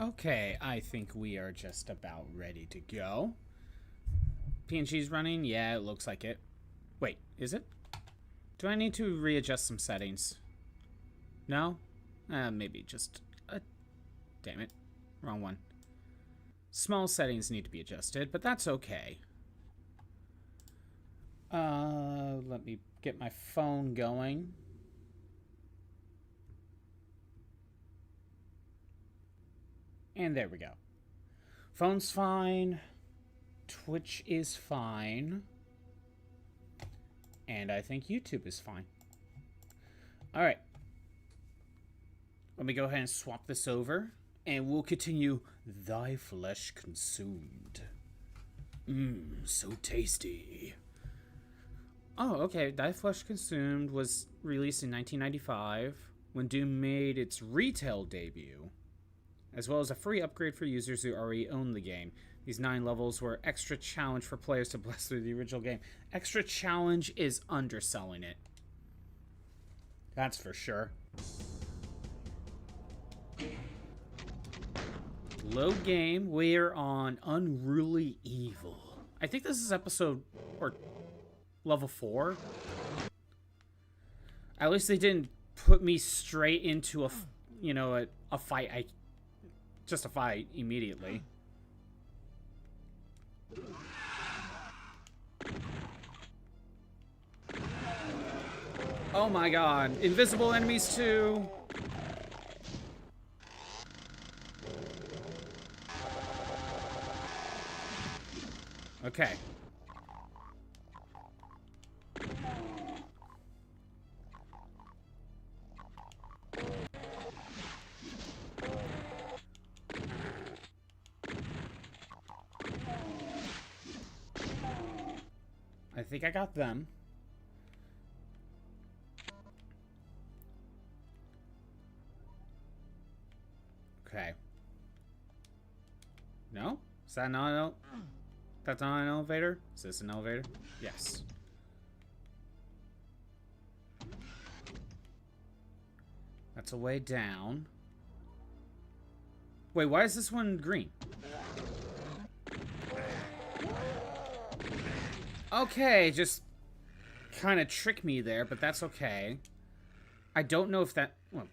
Okay, I think we are just about ready to go. PNG's running? Yeah, it looks like it. Wait, is it? Do I need to readjust some settings? No? Maybe just... damn it. Wrong one. Small settings need to be adjusted, but that's okay. Let me get my phone going. And there we go. Phone's fine. Twitch is fine. And I think YouTube is fine. Alright. Let me go ahead and swap this over. And we'll continue Thy Flesh Consumed. So tasty. Oh, okay. Thy Flesh Consumed was released in 1995 when Doom made its retail debut, as well as a free upgrade for users who already own the game. These 9 levels were extra challenge for players to blast through the original game. Extra challenge is underselling it. That's for sure. Load game. We're on Unruly Evil. I think this is episode or level 4. At least they didn't put me straight into a fight. Just a fight immediately. Oh my god. Invisible enemies too. Okay. I think I got them. Okay. No? Is that not an That's not an elevator? Is this an elevator? Yes. That's a way down. Wait, why is this one green? Okay, just kind of trick me there, but that's okay. I don't know if that... Well,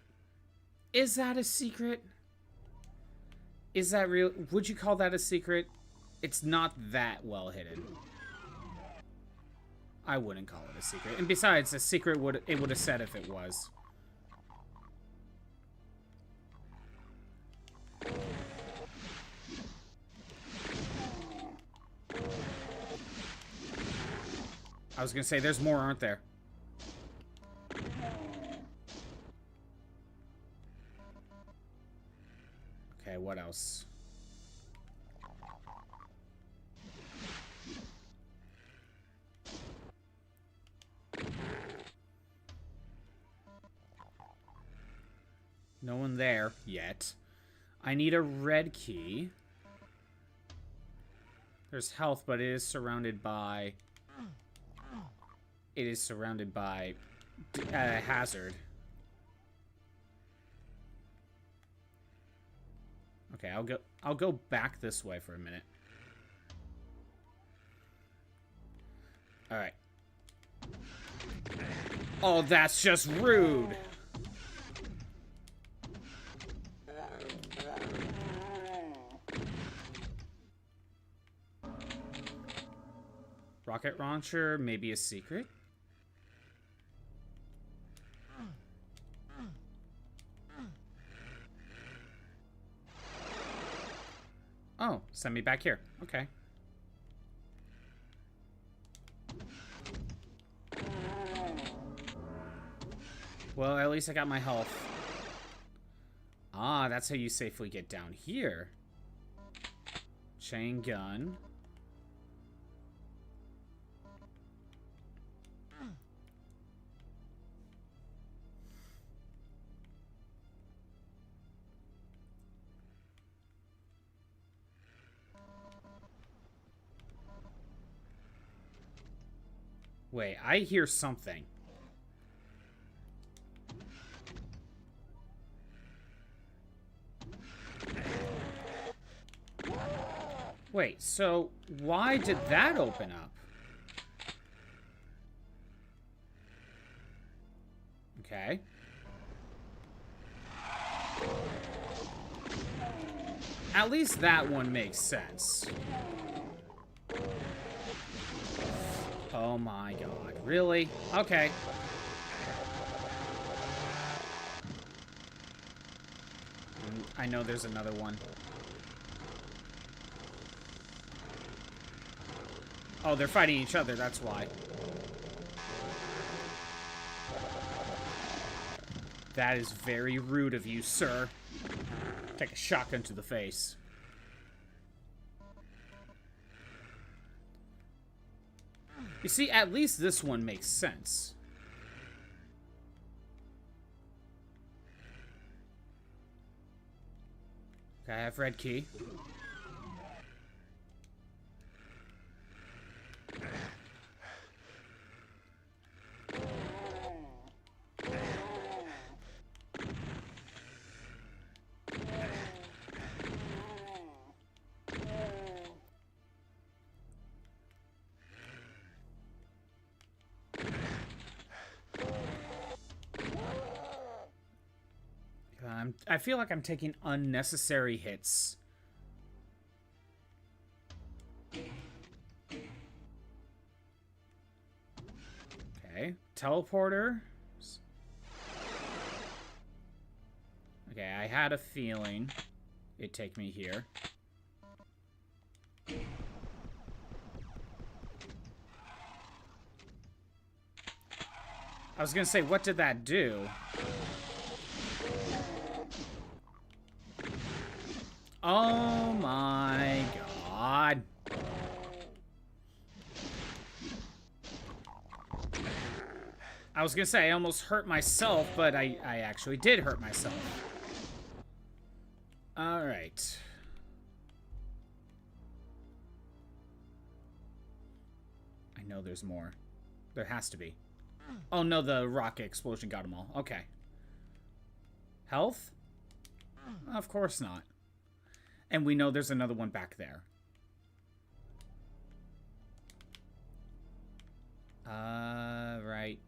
is that a secret? Is that real? Would you call that a secret? It's not that well hidden. I wouldn't call it a secret. And besides, a secret would have said if it was. I was gonna say, there's more, aren't there? Okay, what else? No one there yet. I need a red key. There's health, but it is surrounded by... It is surrounded by hazard. Okay, I'll go back this way for a minute. All right. Oh, that's just rude. Rocket launcher, maybe a secret? Oh, send me back here. Okay. Well, at least I got my health. Ah, that's how you safely get down here. Chain gun. Wait, I hear something. Wait, so why did that open up? Okay. At least that one makes sense. Oh my god, really? Okay. I know there's another one. Oh, they're fighting each other, that's why. That is very rude of you, sir. Take a shotgun to the face. You see, at least this one makes sense. Okay, I have red key. I feel like I'm taking unnecessary hits. Okay, teleporter. Okay, I had a feeling it'd take me here. I was gonna say, what did that do? Oh my god. I was gonna say I almost hurt myself, but I actually did hurt myself. Alright. I know there's more. There has to be. Oh no, the rocket explosion got them all. Okay. Health? Of course not. And we know there's another one back there. Right.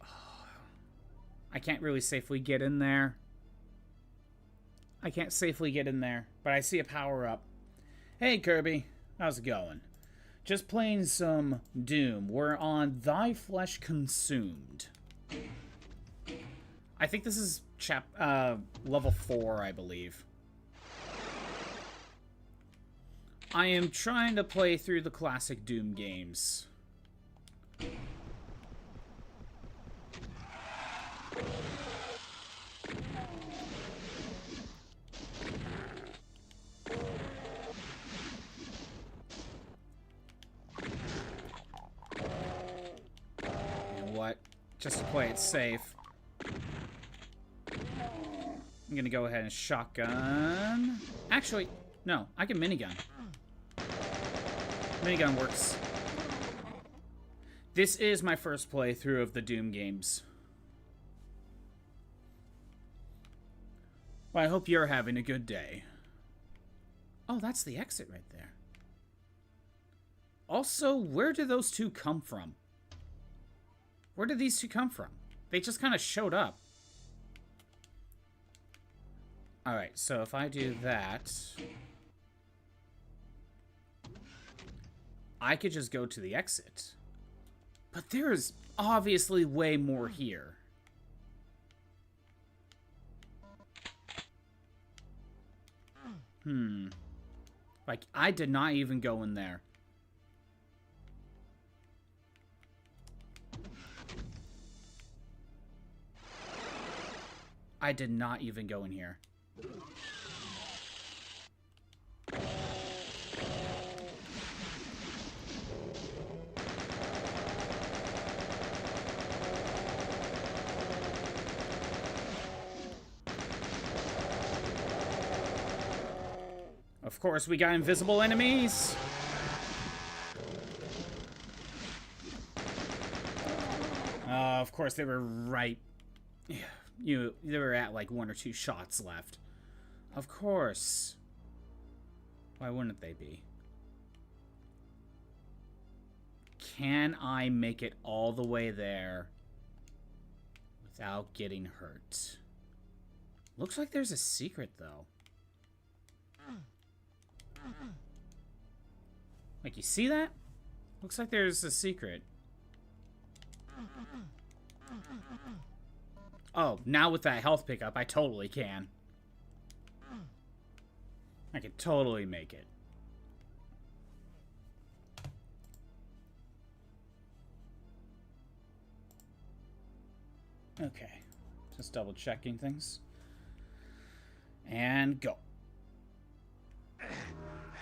Oh, I can't really safely get in there. I can't safely get in there, but I see a power-up. Hey, Kirby. How's it going? Just playing some Doom. We're on Thy Flesh Consumed. I think this is level 4, I believe. I am trying to play through the classic Doom games. You know what? Just to play it safe, I'm gonna go ahead and shotgun. Actually, no, I can minigun. Minigun works. This is my first playthrough of the Doom games. Well, I hope you're having a good day. Oh, that's the exit right there. Also, where did those two come from? Where did these two come from? They just kind of showed up. Alright, so if I do that, I could just go to the exit. But there is obviously way more here. Like, I did not even go in there. I did not even go in here. Of course, we got invisible enemies. Of course, they were right. They were at like 1 or 2 shots left. Of course. Why wouldn't they be? Can I make it all the way there without getting hurt? Looks like there's a secret, though. Like, you see that? Looks like there's a secret. Oh, now with that health pickup, I totally can. I can totally make it. Okay. Just double checking things. And go.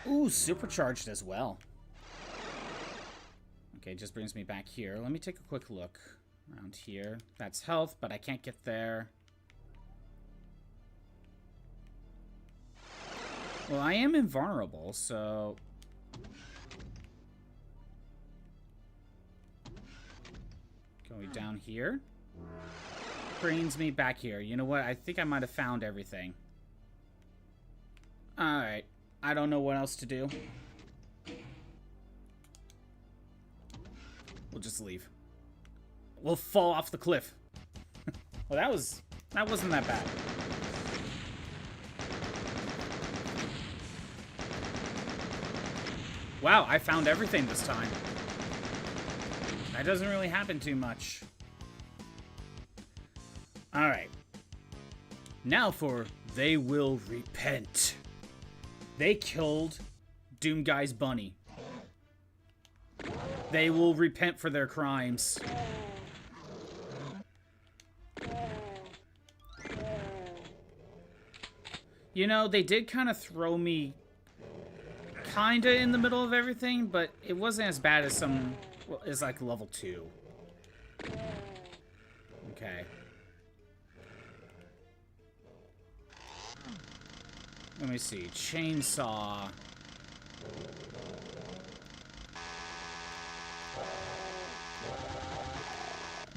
Ooh, supercharged as well. Okay, just brings me back here. Let me take a quick look around here. That's health, but I can't get there. Well, I am invulnerable, so... Going down here. Brings me back here. You know what? I think I might have found everything. Alright. I don't know what else to do. We'll just leave. We'll fall off the cliff. Well, that wasn't that bad. Wow, I found everything this time. That doesn't really happen too much. Alright. Now for They Will Repent. They killed Doom Guy's bunny. They will repent for their crimes. You know, they did kind of throw me kinda in the middle of everything, but it wasn't as bad as some, well, as like level 2. Okay. Let me see. Chainsaw.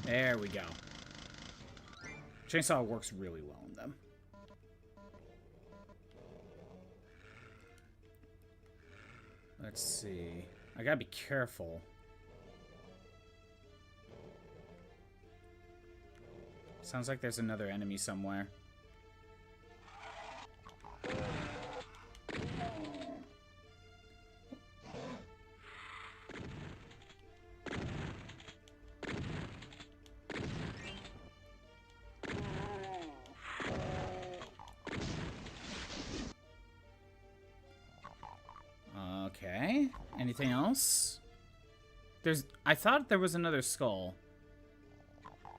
There we go. Chainsaw works really well in them. Let's see. I gotta be careful. Sounds like there's another enemy somewhere. Okay. Anything else? I thought there was another skull.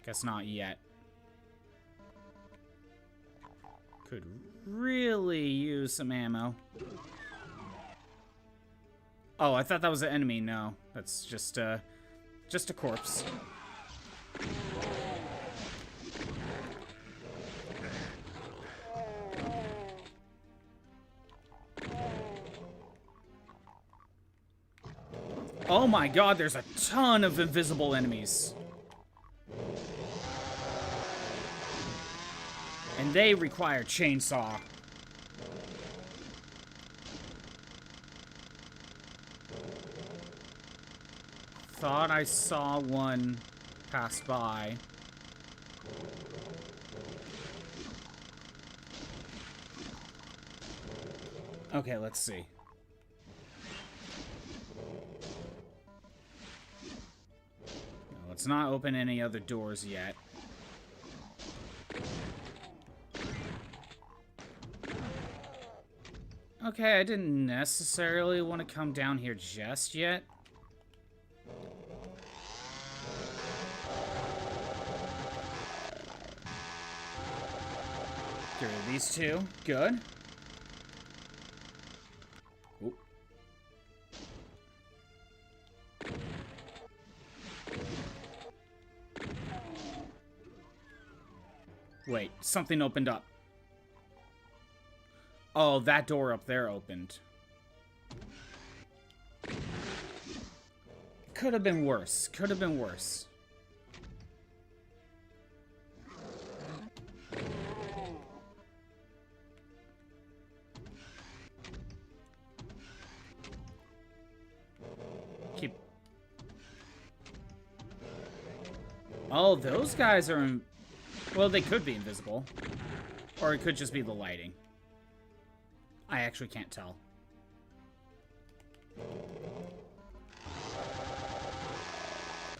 Guess not yet. Could really use some ammo. Oh, I thought that was an enemy. No, that's just a corpse. Oh my god, there's a ton of invisible enemies. And they require chainsaw. Thought I saw one pass by. Okay, let's see. Let's not open any other doors yet. Okay, I didn't necessarily want to come down here just yet. Get rid of these two. Good. Oop. Wait, something opened up. Oh, that door up there opened. Could have been worse. Could have been worse. Oh, those guys are... Well, they could be invisible. Or it could just be the lighting. I actually can't tell.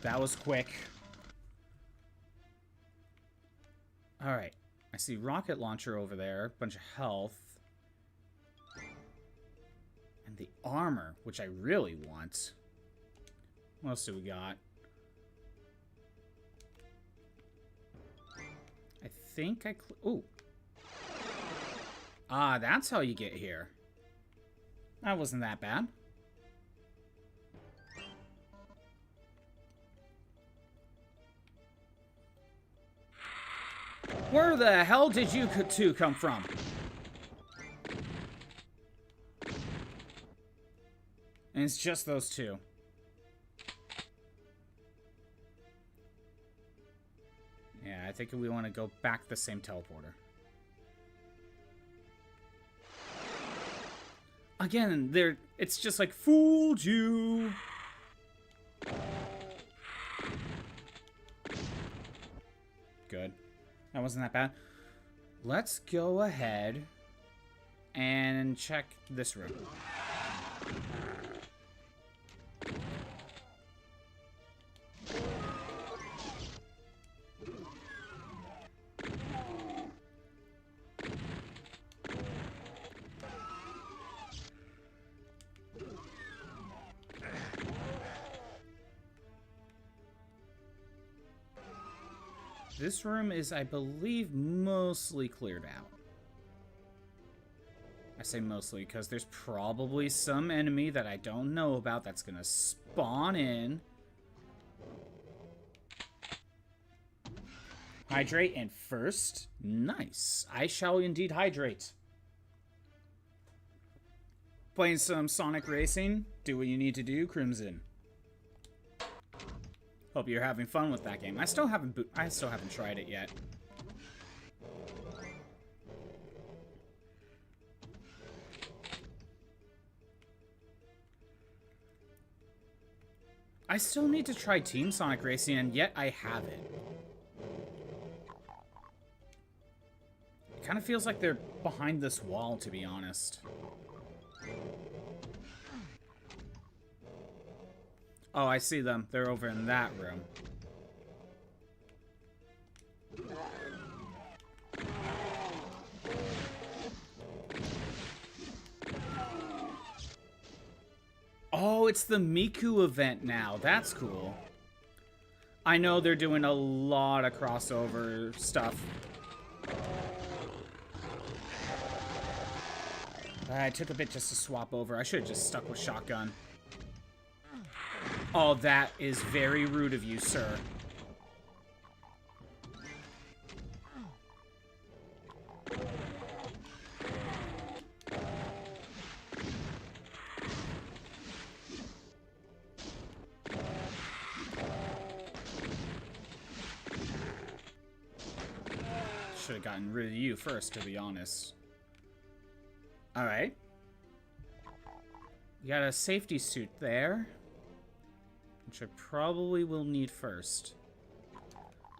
That was quick. Alright. I see rocket launcher over there. Bunch of health. And the armor, which I really want. What else do we got? I think I... Ooh. Ah, that's how you get here. That wasn't that bad. Where the hell did you two come from? And it's just those two. Yeah, I think we want to go back the same teleporter. Again, it's just like, fooled you. Good. That wasn't that bad. Let's go ahead and check this room. This room is, I believe, mostly cleared out. I say mostly because there's probably some enemy that I don't know about that's going to spawn in. Hydrate and first. Nice. I shall indeed hydrate. Playing some Sonic Racing. Do what you need to do, Crimson. Hope you're having fun with that game. I still haven't tried it yet. I still need to try Team Sonic Racing, and yet I haven't. It kind of feels like they're behind this wall, to be honest. Oh, I see them. They're over in that room. Oh, it's the Miku event now. That's cool. I know they're doing a lot of crossover stuff. I took a bit just to swap over. I should have just stuck with shotgun. Oh, that is very rude of you, sir. Should have gotten rid of you first, to be honest. Alright. You got a safety suit there, which I probably will need first.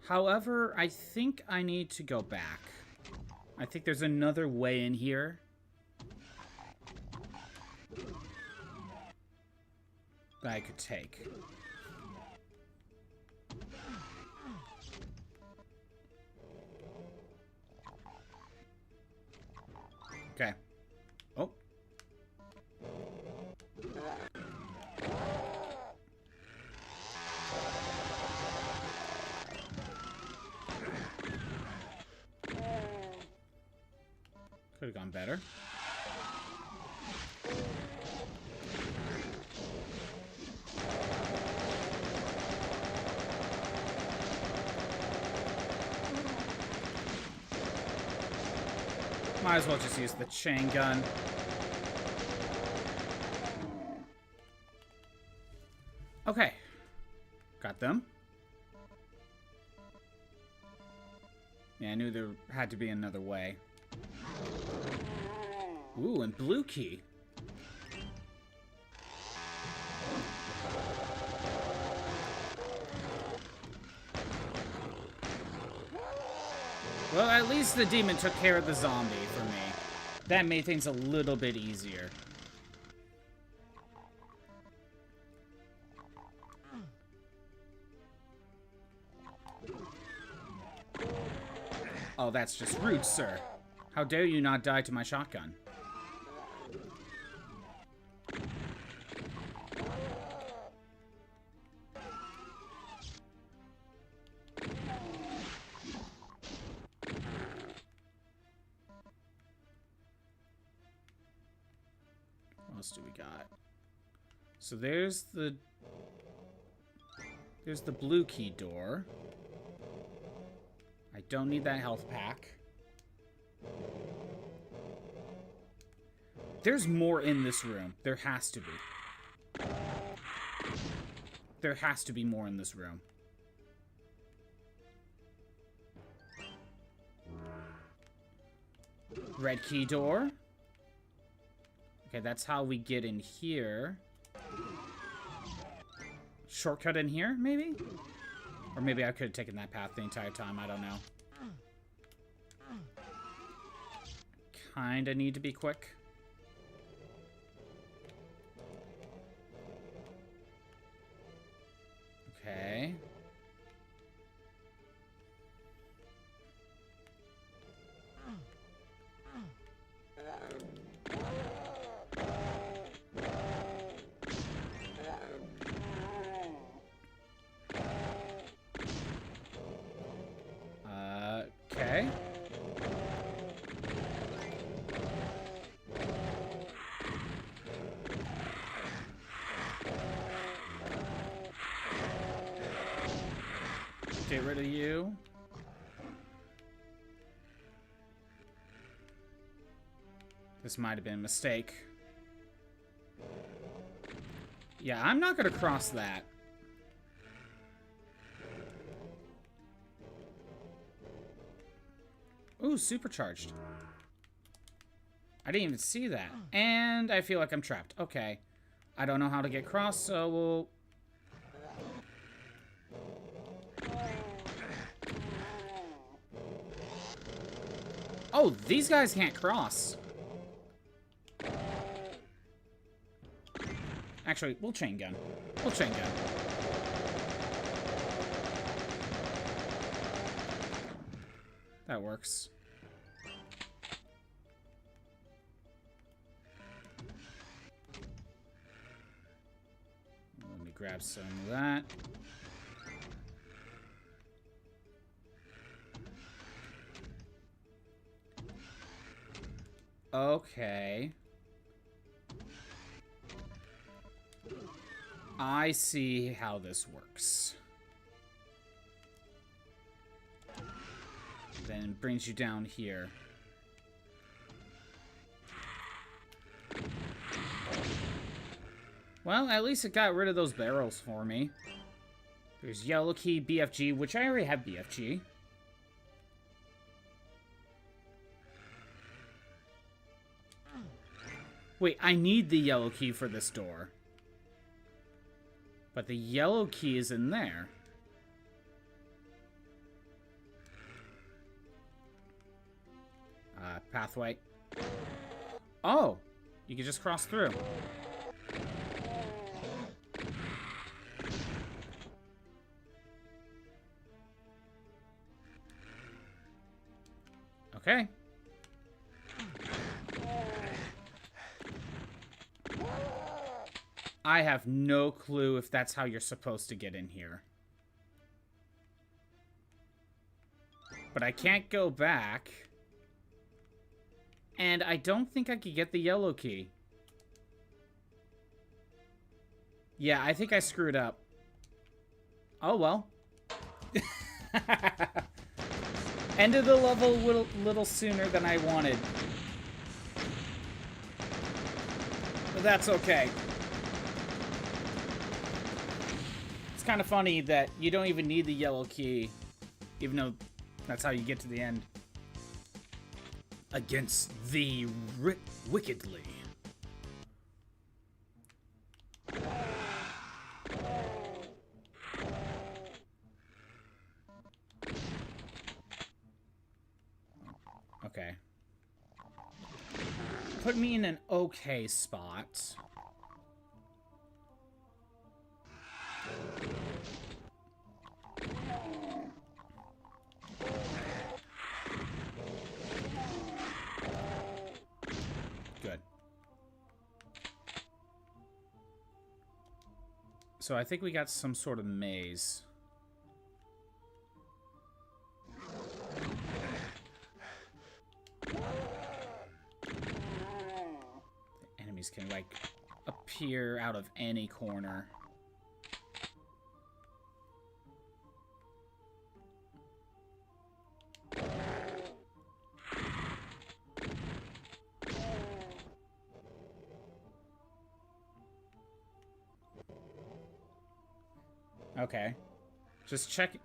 However, I think I need to go back. I think there's another way in here. That I could take. Okay. Oh. Could have gone better. Might as well just use the chain gun. Okay. Got them. Yeah, I knew there had to be another way. Ooh, and blue key. Well, at least the demon took care of the zombie for me. That made things a little bit easier. Oh, that's just rude, sir. How dare you not die to my shotgun? What else do we got? So there's the blue key door. I don't need that health pack. There's more in this room. There has to be. There has to be more in this room. Red key door. Okay, that's how we get in here. Shortcut in here, maybe? Or maybe I could have taken that path the entire time. I don't know. Kinda need to be quick. Okay. Okay. Get rid of you. This might have been a mistake. Yeah, I'm not gonna cross that. Ooh, supercharged. I didn't even see that. And I feel like I'm trapped. Okay. I don't know how to get across, so we'll... Oh, these guys can't cross. Actually, we'll chain gun. We'll chain gun. That works. Let me grab some of that. Okay. I see how this works. Then it brings you down here. Well, at least it got rid of those barrels for me. There's yellow key, BFG, which I already have BFG. Wait, I need the yellow key for this door. But the yellow key is in there. Pathway. Oh! You can just cross through. Okay. I have no clue if that's how you're supposed to get in here. But I can't go back. And I don't think I could get the yellow key. Yeah, I think I screwed up. Oh, well. Ended the level a little sooner than I wanted. But that's okay. It's kind of funny that you don't even need the yellow key, even though that's how you get to the end. Against the wickedly. put me in an okay spot. Good. So I think we got some sort of maze. Can like appear out of any corner. Okay. Just check,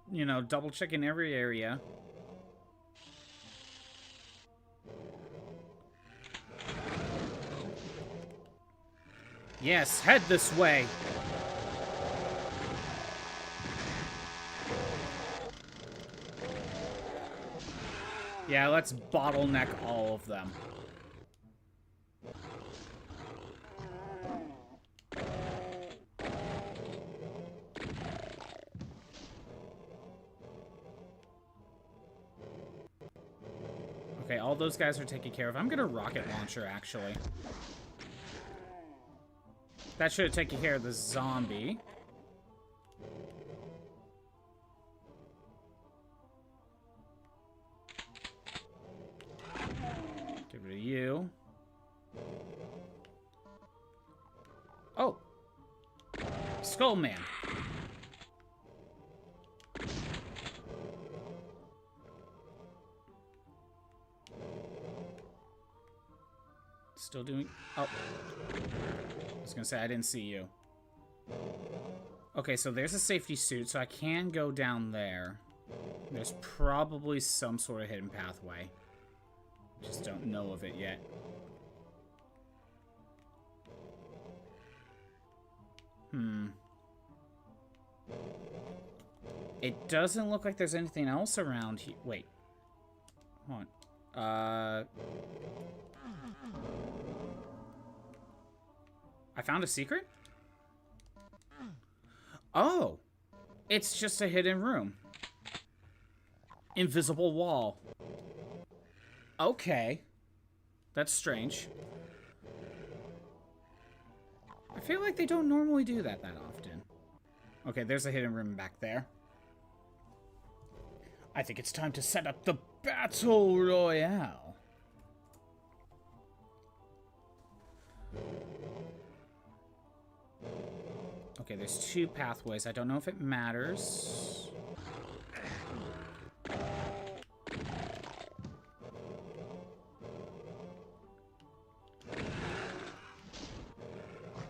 you know, double check in every area. Yes, head this way. Yeah, let's bottleneck all of them. Okay, all those guys are taken care of. I'm gonna rocket launcher, actually. That should have taken care of the zombie. Get rid of you. Oh! Skull Man. Still doing... Oh. I was gonna say, I didn't see you. Okay, so there's a safety suit, so I can go down there. There's probably some sort of hidden pathway. Just don't know of it yet. It doesn't look like there's anything else around here. Wait. Hold on. I found a secret? Oh! It's just a hidden room. Invisible wall. Okay. That's strange. I feel like they don't normally do that often. Okay, there's a hidden room back there. I think it's time to set up the Battle Royale. Okay, there's two pathways. I don't know if it matters.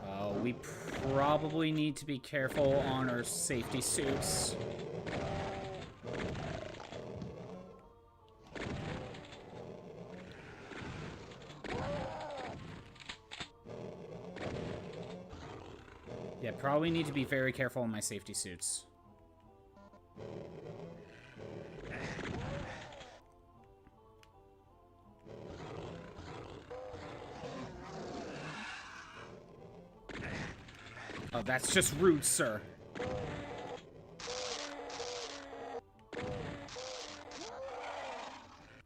Oh, we probably need to be careful on our safety suits. Yeah, probably need to be very careful in my safety suits. Oh, that's just rude, sir.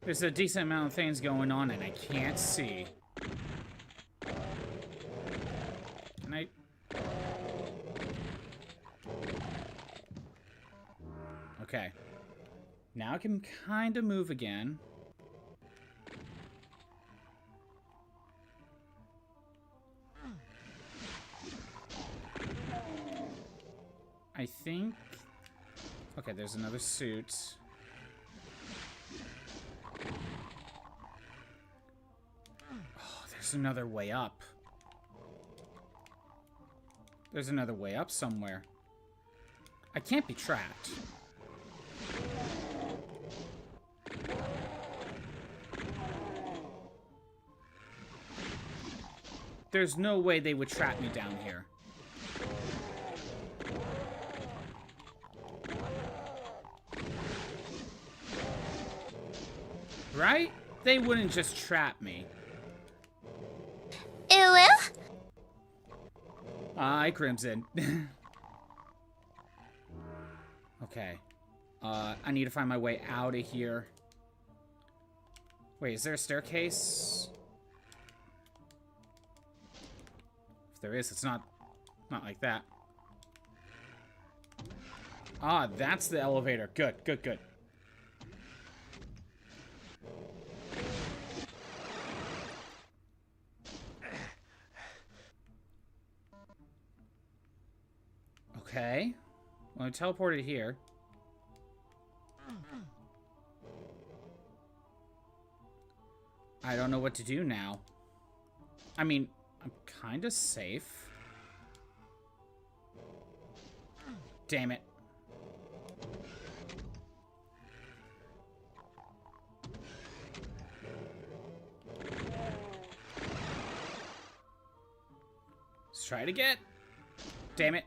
There's a decent amount of things going on and I can't see. Can I... Okay. Now I can kind of move again. I think... Okay, there's another suit. Oh, there's another way up. There's another way up somewhere. I can't be trapped. There's no way they would trap me down here. Right? They wouldn't just trap me. Hi, Crimson. Okay. I need to find my way out of here. Wait, is there a staircase? If there is, it's not like that. Ah, that's the elevator. Good, good, good. Okay. Well, I teleported here. I don't know what to do now. I mean, I'm kind of safe. Damn it. Let's try it again. Damn it.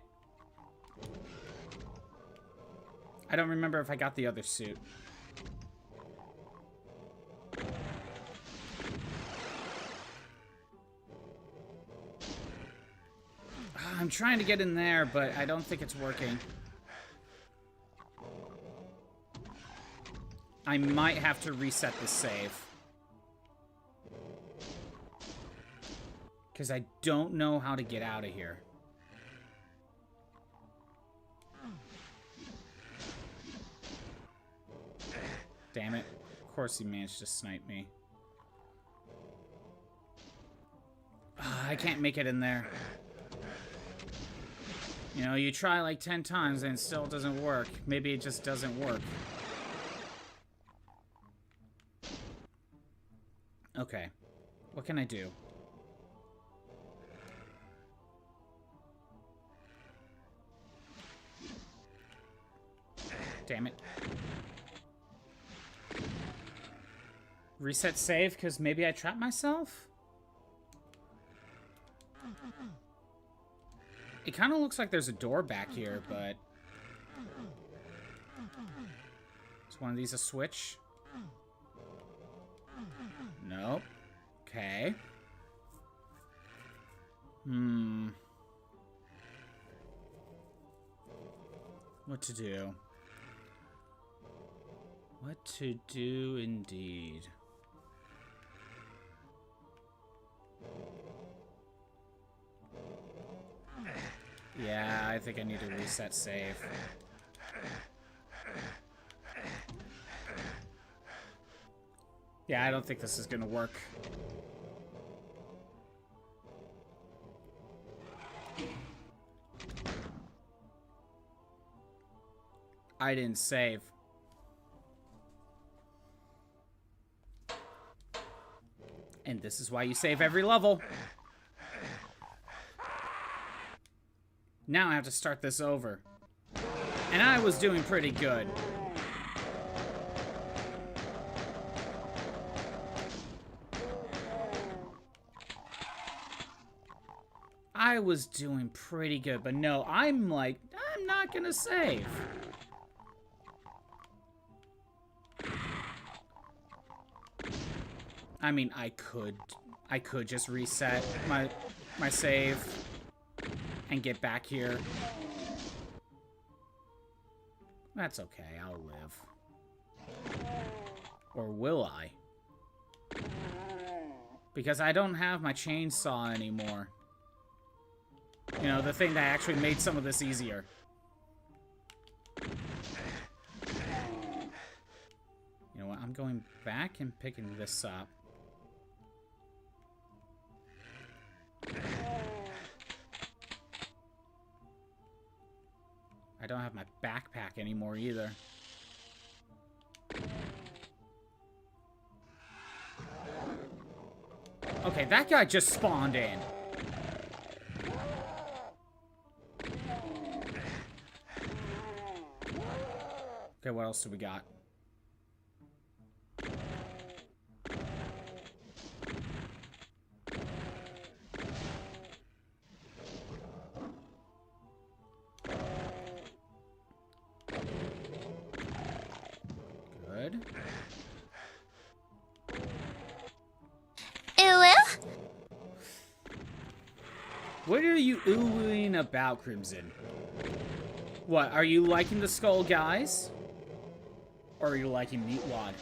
I don't remember if I got the other suit. I'm trying to get in there, but I don't think it's working. I might have to reset the save. Because I don't know how to get out of here. Damn it. Of course he managed to snipe me. I can't make it in there. You know, you try like 10 times and it still doesn't work. Maybe it just doesn't work. Okay. What can I do? Damn it. Reset save, because maybe I trapped myself? It kind of looks like there's a door back here, but... Is one of these a switch? Nope. Okay. What to do? What to do indeed. Yeah, I think I need to reset save. Yeah, I don't think this is gonna work. I didn't save. And this is why you save every level. Now I have to start this over. And I was doing pretty good. I was doing pretty good, but no, I'm like, I'm not gonna save. I mean, I could just reset my save and get back here. That's okay, I'll live. Or will I? Because I don't have my chainsaw anymore. You know, the thing that actually made some of this easier. You know what, I'm going back and picking this up. I don't have my backpack anymore either. Okay, that guy just spawned in. Okay, what else do we got? Good. What are you oohing about, Crimson? What, are you liking the Skull guys? Or are you liking Meatwad?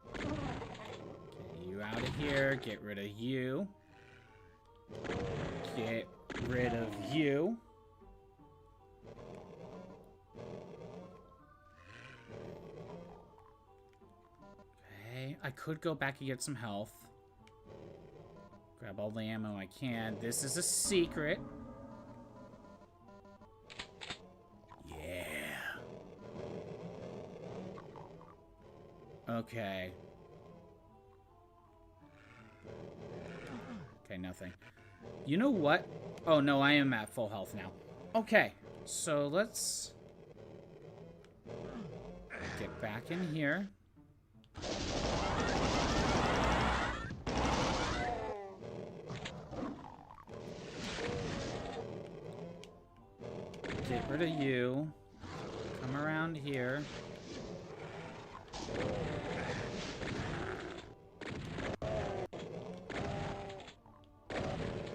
Get you out of here. Get rid of you. Get rid of you. Okay, I could go back and get some health. Grab all the ammo I can. This is a secret. Yeah. Okay. Okay, nothing. You know what? Oh, no, I am at full health now. Okay, so let's get back in here. Get rid of you. Come around here.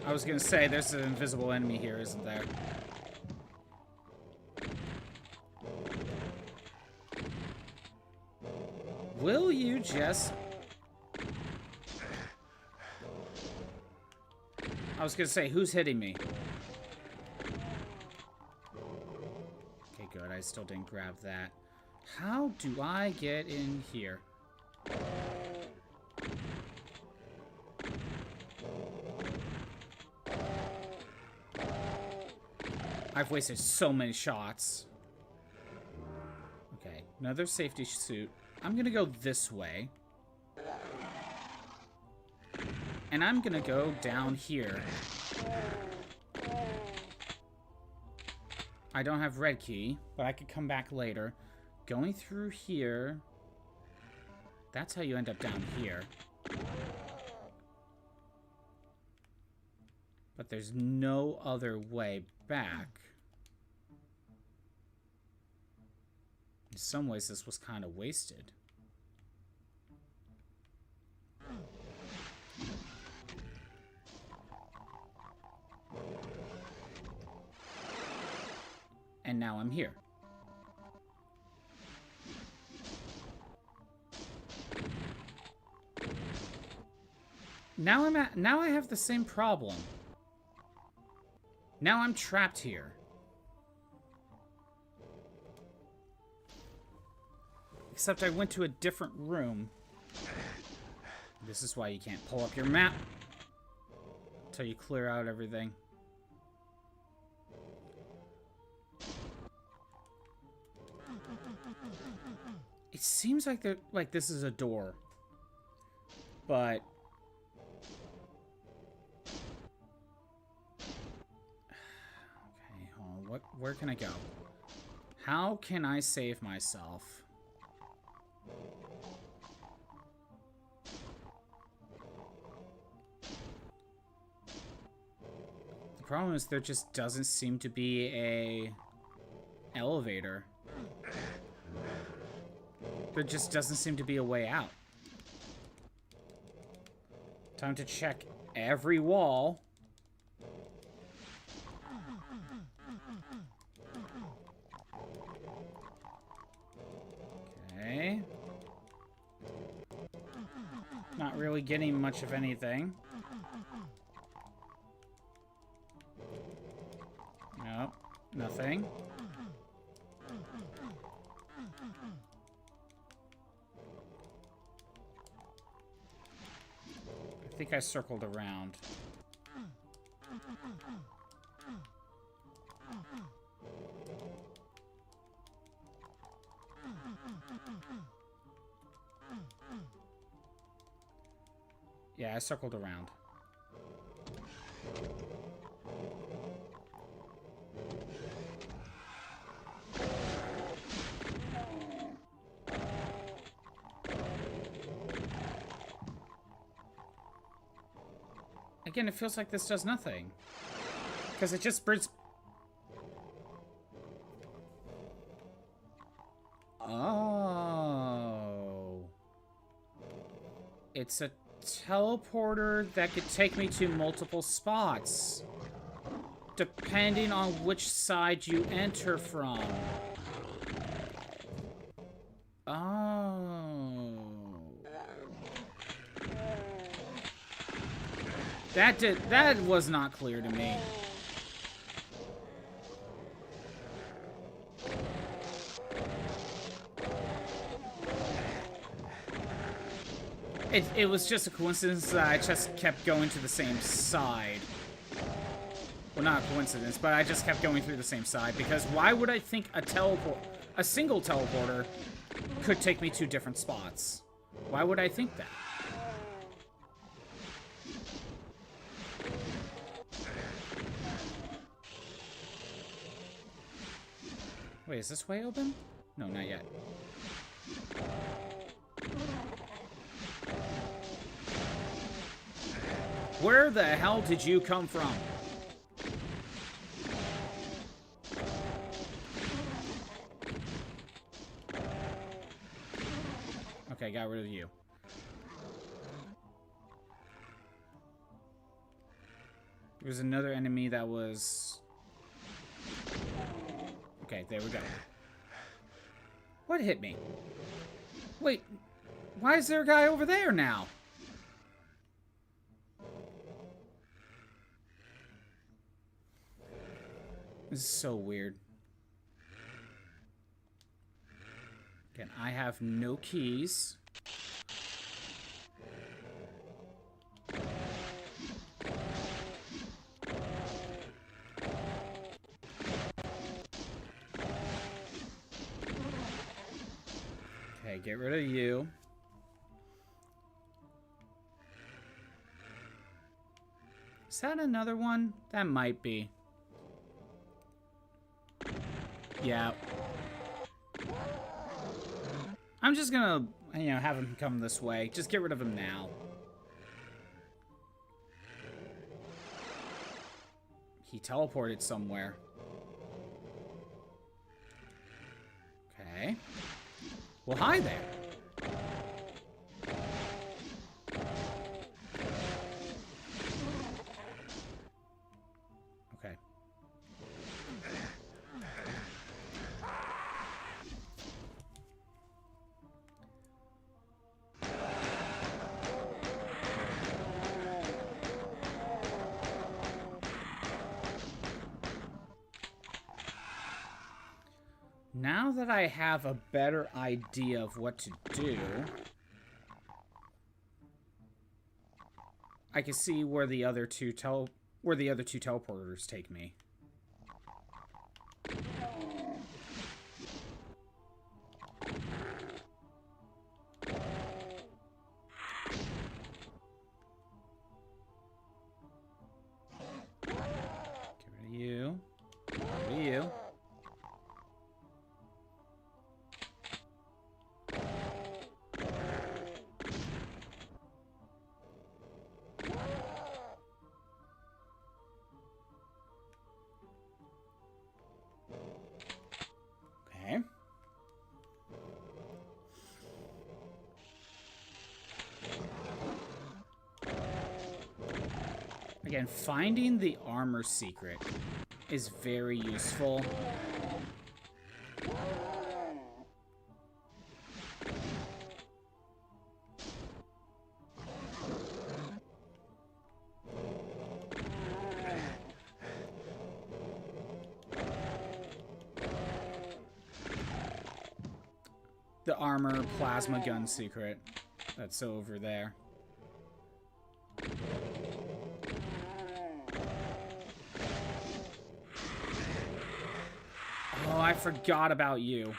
I was gonna say, there's an invisible enemy here, isn't there? Will you just... I was gonna say, who's hitting me? Okay, good. I still didn't grab that. How do I get in here? I've wasted so many shots. Okay, another safety suit. I'm gonna go this way. And I'm gonna go down here. I don't have red key, but I could come back later. Going through here. That's how you end up down here. But there's no other way back. In some ways, this was kind of wasted. And now I'm here. Now I have the same problem. Now I'm trapped here. Except I went to a different room. This is why you can't pull up your map until you clear out everything. It seems like this is a door. But okay, hold on. Where can I go? How can I save myself? The problem is there just doesn't seem to be a elevator. There just doesn't seem to be a way out. Time to check every wall. Okay. Not really getting much of anything. Nope, nothing. I think I circled around. Yeah, I circled around. Again, it feels like this does nothing. Because it just brings... Oh. It's a teleporter that could take me to multiple spots, depending on which side you enter from. Oh. That was not clear to me. It was just a coincidence that I just kept going to the same side. Well, not a coincidence, but I just kept going through the same side, because why would I think a single teleporter could take me to different spots? Why would I think that? Wait, is this way open? No, not yet. Where the hell did you come from? Okay, got rid of you. There was another enemy that was... Okay, there we go. What hit me? Wait, why is there a guy over there now? This is so weird. Again, I have no keys. Okay, get rid of you. Is that another one? That might be. Yeah. I'm just gonna, have him come this way. Just get rid of him now. He teleported somewhere. Okay. Well, hi there. Okay. Now that I have a better idea of what to do, I can see where the other two teleporters take me. Get rid of you. Get rid of you. Again, finding the armor secret is very useful. The armor plasma gun secret that's over there. Oh, I forgot about you.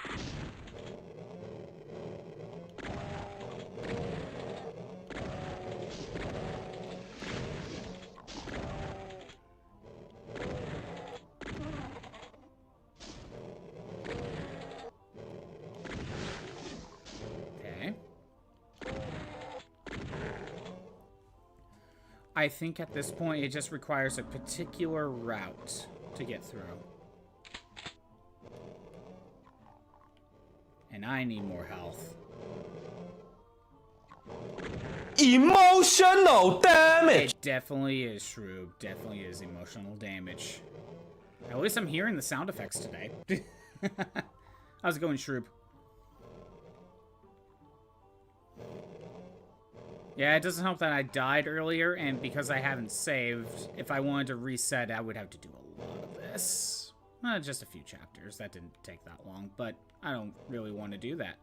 Okay. I think at this point it just requires a particular route to get through. And I need more health. Emotional damage! It definitely is, Shroob. Definitely is emotional damage. At least I'm hearing the sound effects today. How's it going, Shroob? Yeah, it doesn't help that I died earlier, and because I haven't saved, if I wanted to reset, I would have to do a lot of this. Just a few chapters. That didn't take that long, but I don't really want to do that.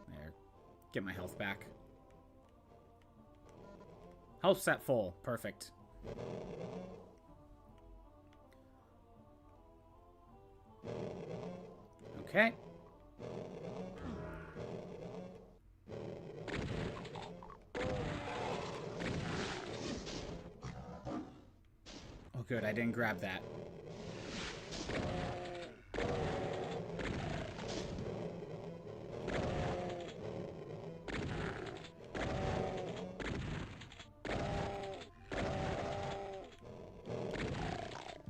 There. Get my health back. Health set full. Perfect. Okay. Oh, good. I didn't grab that.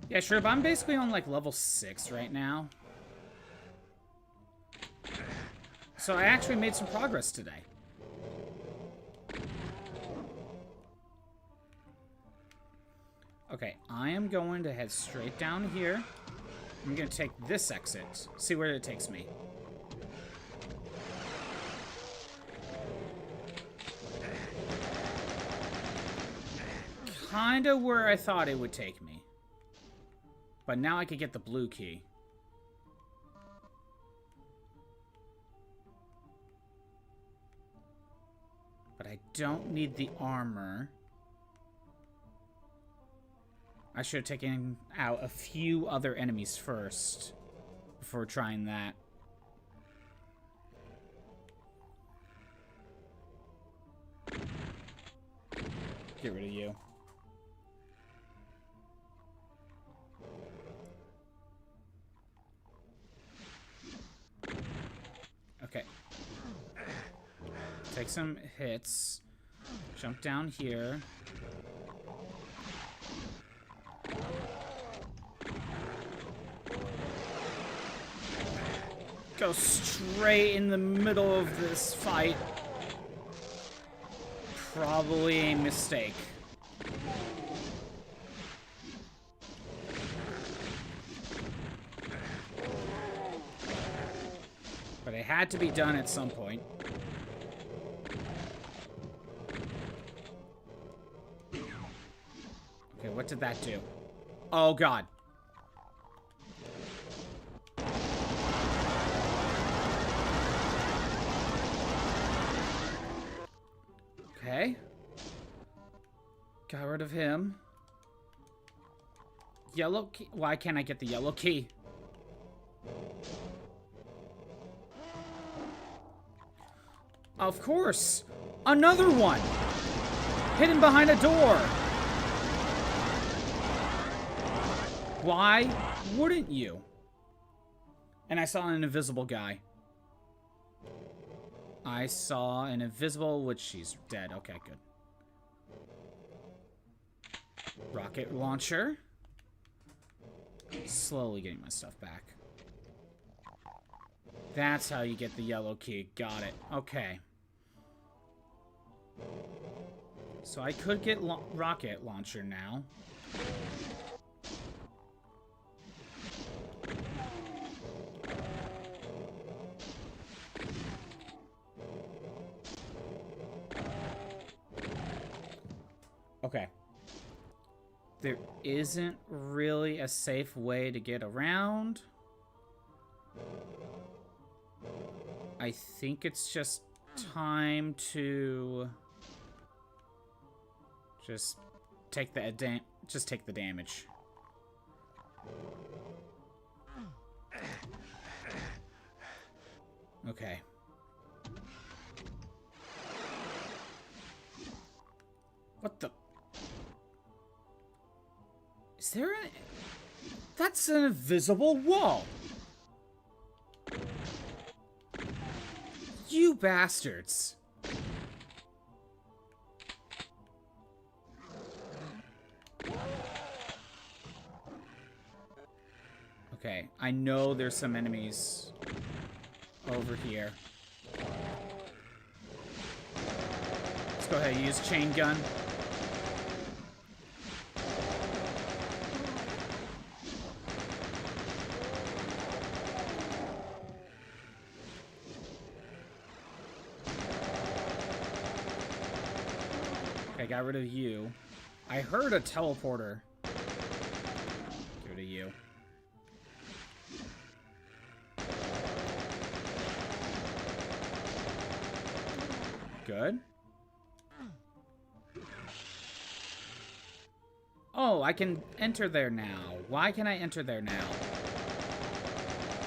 Yeah, sure, but I'm basically on, like, level 6 right now. So I actually made some progress today. Okay, I am going to head straight down here. I'm going to take this exit. See where it takes me. Kinda where I thought it would take me. But now I could get the blue key. But I don't need the armor. I should have taken out a few other enemies first before trying that. Get rid of you. Okay. Take some hits. Jump down here. Go straight in the middle of this fight. Probably a mistake. But it had to be done at some point. Okay, what did that do? Oh, God. Okay. Got rid of him. Yellow key. Why can't I get the yellow key? Of course. Another one. Hidden behind a door. Why wouldn't you? And I saw an invisible guy. I saw an invisible, which she's dead. Okay, good. Rocket launcher. Slowly getting my stuff back. That's how you get the yellow key. Got it. Okay. So I could get rocket launcher now. Okay. There isn't really a safe way to get around. I think it's just time to just take the damage. Okay. What the? Is there an... That's an invisible wall. You bastards. Okay, I know there's some enemies over here. Let's go ahead and use chain gun. Okay, got rid of you. I heard a teleporter. Get rid of you. Good. Oh, I can enter there now. Why can I enter there now?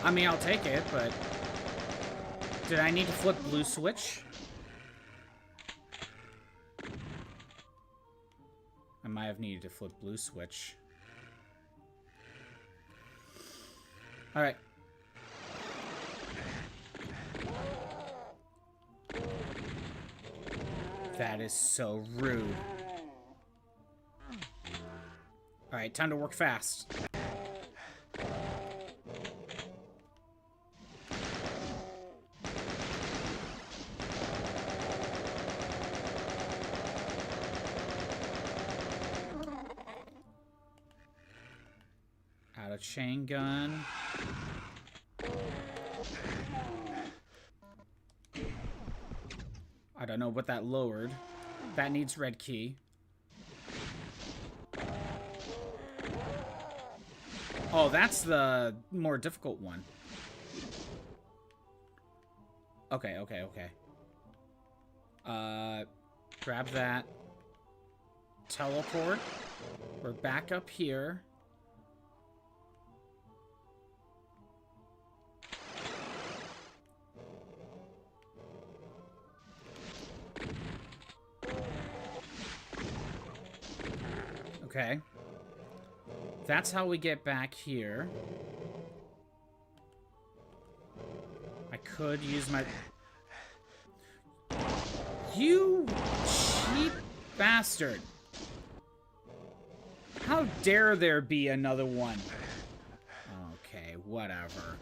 I mean, I'll take it, but... Did I need to flip blue switch? I might have needed to flip blue switch. Alright. That is so rude. Alright, time to work fast. Out of chain gun. I don't know what that lowered. That needs red key. Oh, that's the more difficult one. Okay, okay, okay. Grab that. Teleport. We're back up here. Okay. That's how we get back here. I could use my... You cheap bastard. How dare there be another one? Okay, whatever.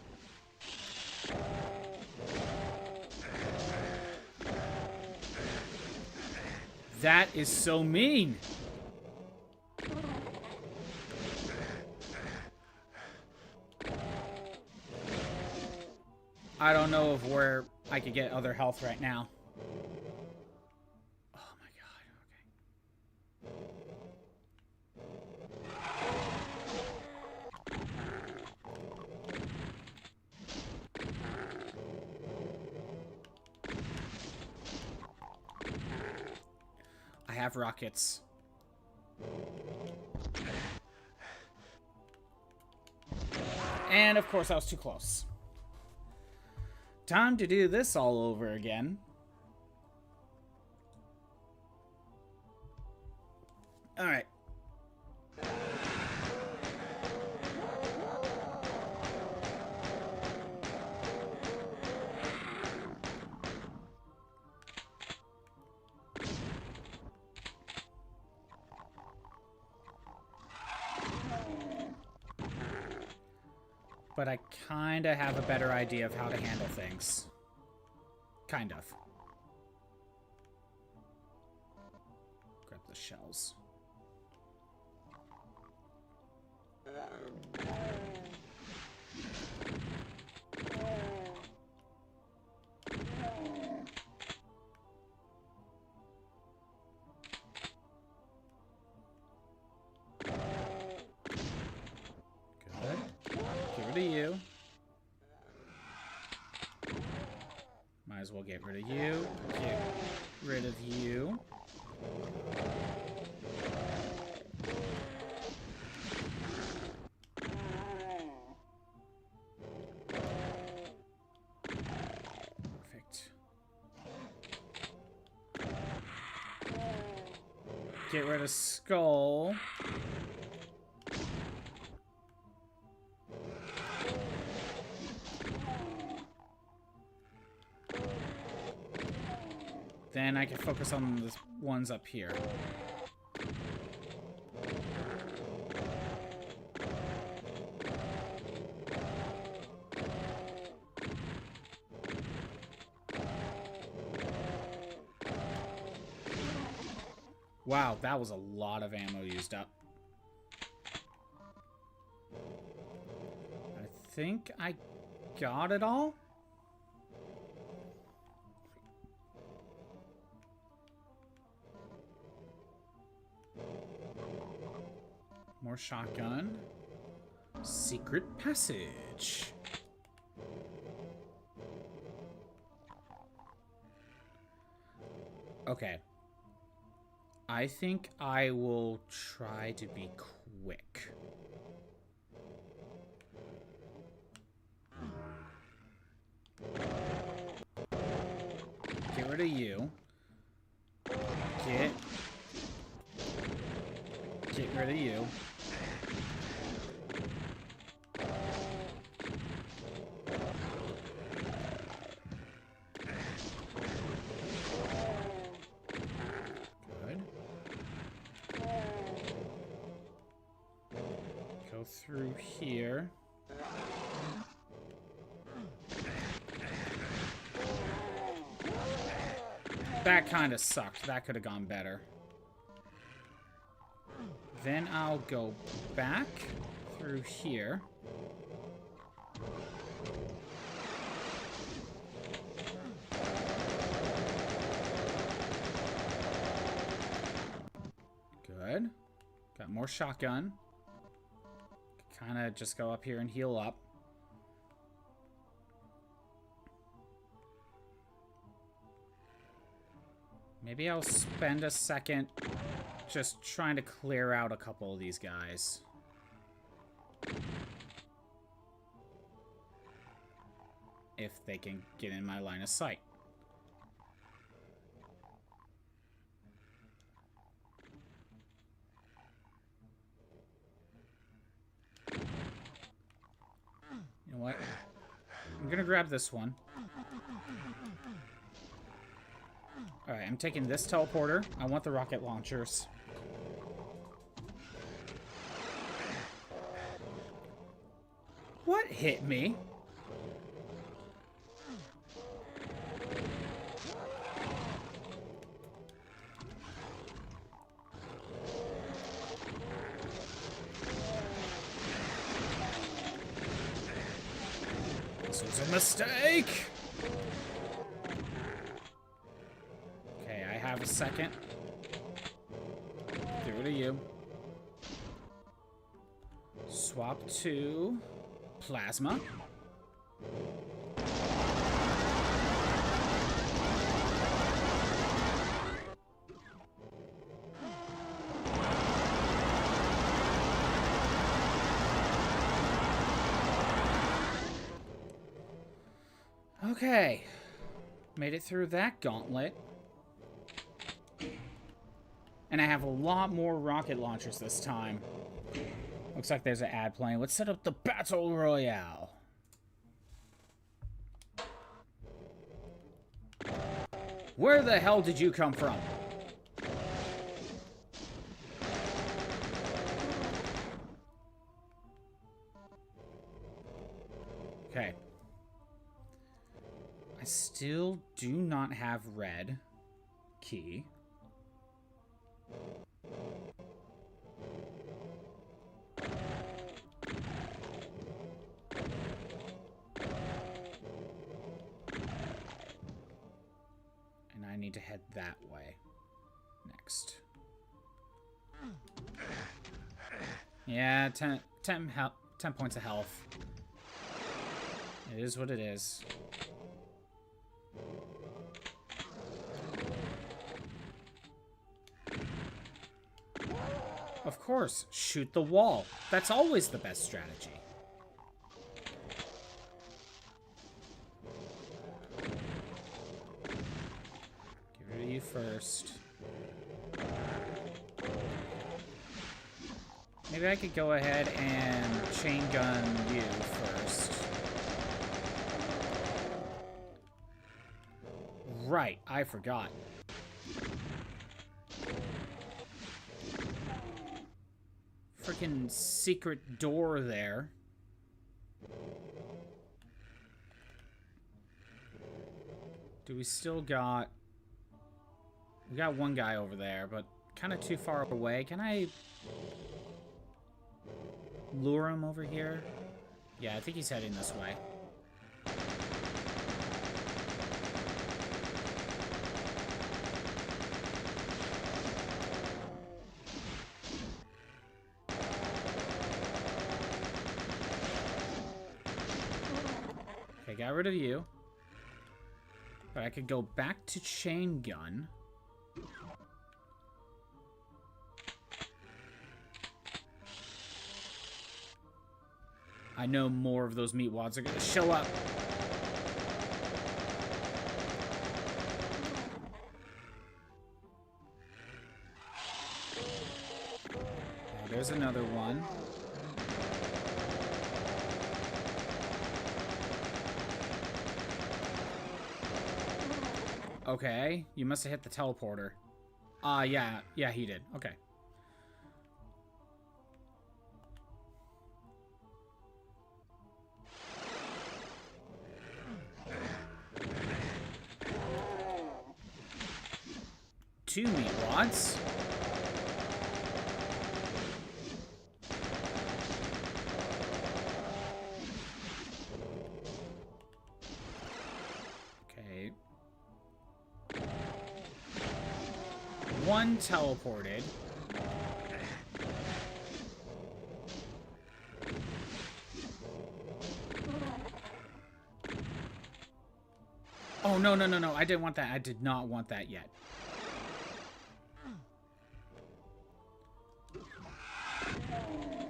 That is so mean. I don't know of where I could get other health right now. Oh my god, okay. I have rockets. And of course I was too close. Time to do this all over again. Alright. But I kind of have a better idea of how to handle things. Kind of. Grab the shells. You. Might as well get rid of you. Get rid of you. Perfect. Get rid of Skull. Then I can focus on the ones up here. Wow, that was a lot of ammo used up. I think I got it all. More shotgun. Secret passage. Okay. I think I will try to be quick. Get rid of you. Get rid of you. Through here. That kind of sucked. That could have gone better. Then I'll go back through here. Good. Got more shotgun. Kind of just go up here and heal up. Maybe I'll spend a second just trying to clear out a couple of these guys. If they can get in my line of sight. You know what? I'm gonna grab this one. Alright, I'm taking this teleporter. I want the rocket launchers. What hit me? This was a mistake! Okay, I have a second. Get rid of you. Swap to plasma. Okay, made it through that gauntlet. And I have a lot more rocket launchers this time. Looks like there's an ad playing. Let's set up the Battle Royale. Where the hell did you come from? Okay. I still do not have red key. And I need to head that way next. Yeah, 10 points of health. It is what it is. Of course, shoot the wall. That's always the best strategy. Get rid of you first. Maybe I could go ahead and chain gun you first. Right, I forgot. Freaking secret door there. Do we still got... We got one guy over there, but kind of too far away. Can I lure him over here? Yeah, I think he's heading this way. Okay, got rid of you. But I could go back to chain gun. I know more of those meatwads are gonna show up. Okay, there's another one. Okay, you must have hit the teleporter. Yeah, he did. Okay. Two meatwads. Okay. One teleported. Oh, no. I didn't want that. I did not want that yet.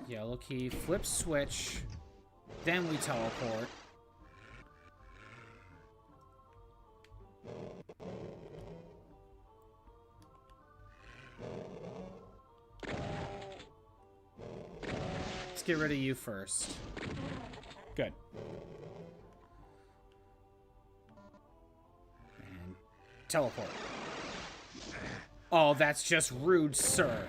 Yellow key, flip switch, then we teleport. Let's get rid of you first. Good. And teleport. Oh, that's just rude, sir.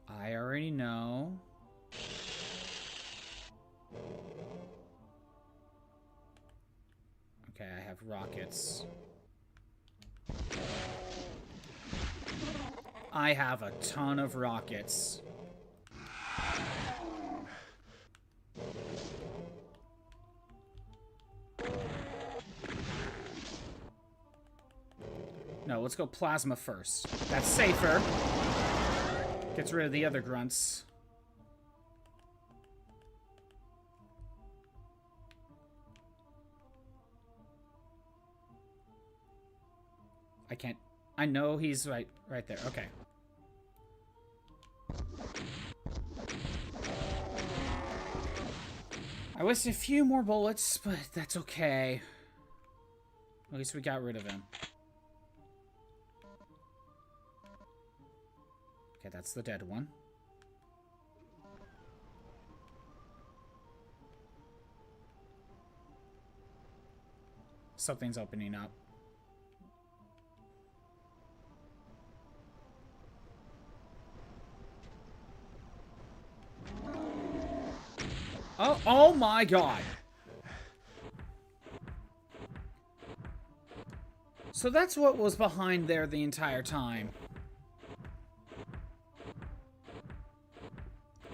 I already know. Okay, I have rockets. I have a ton of rockets. No, let's go plasma first. That's safer. Gets rid of the other grunts. I can't... I know he's right there. Okay. I wasted a few more bullets, but that's okay. At least we got rid of him. Okay, that's the dead one. Something's opening up. Oh my god. So that's what was behind there the entire time.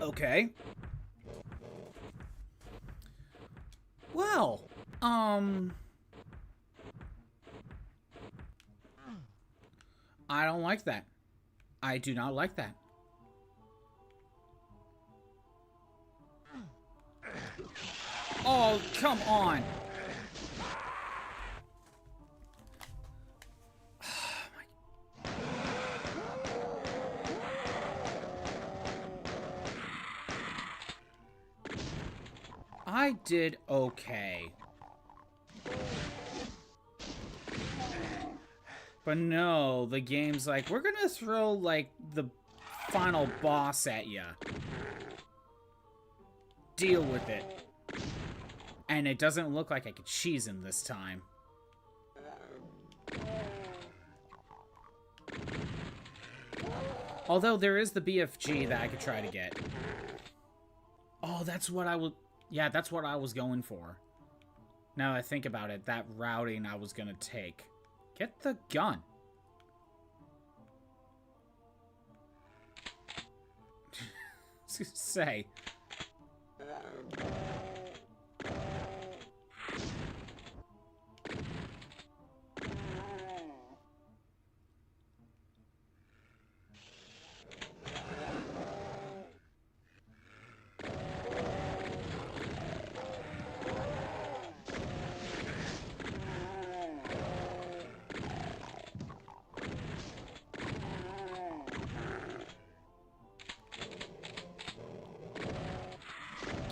Okay. Well, I don't like that. I do not like that. Oh, come on. I did okay. But no, the game's like, we're gonna throw, like, the final boss at ya. Deal with it. And it doesn't look like I could cheese him this time. Although there is the BFG that I could try to get. Oh, that's what I was... Yeah, that's what I was going for. Now that I think about it, that routing I was gonna take. Get the gun. Say.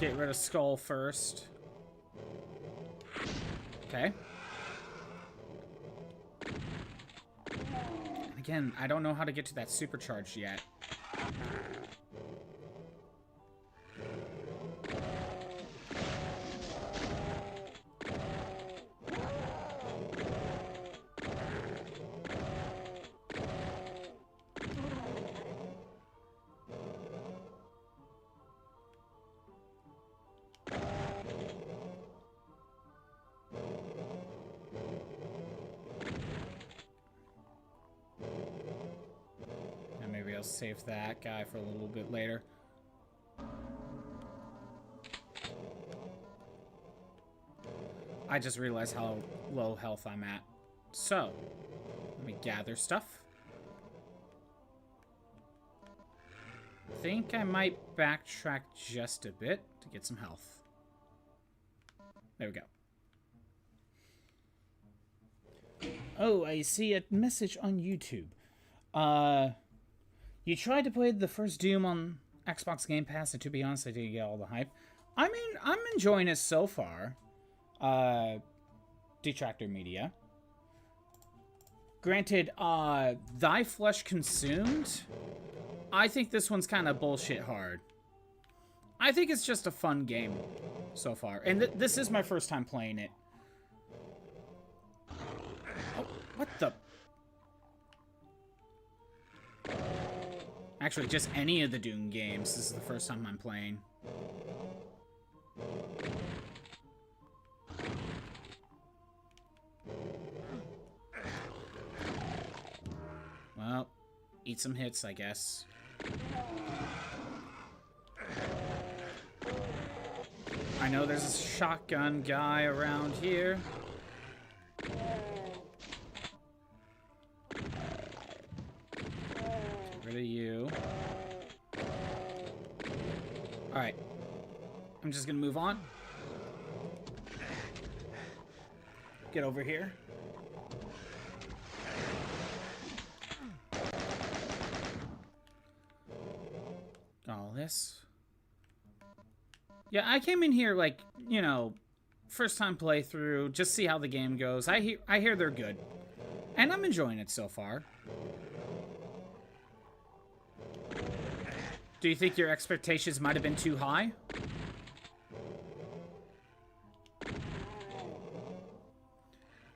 Get rid of Skull first. Okay. And again, I don't know how to get to that supercharge yet. I'll save that guy for a little bit later. I just realized how low health I'm at. So, let me gather stuff. I think I might backtrack just a bit to get some health. There we go. Oh, I see a message on YouTube. You tried to play the first Doom on Xbox Game Pass, and to be honest, I didn't get all the hype. I mean, I'm enjoying it so far. Detractor Media. Granted, Thy Flesh Consumed, I think this one's kind of bullshit hard. I think it's just a fun game so far. And this is my first time playing it. Oh, what the... Actually, just any of the Doom games. This is the first time I'm playing. Well, eat some hits, I guess. I know there's a shotgun guy around here. Of you. Alright. I'm just gonna move on. Get over here. All this. Yeah, I came in here like, you know, first time playthrough, just see how the game goes. I hear they're good. And I'm enjoying it so far. Do you think your expectations might have been too high?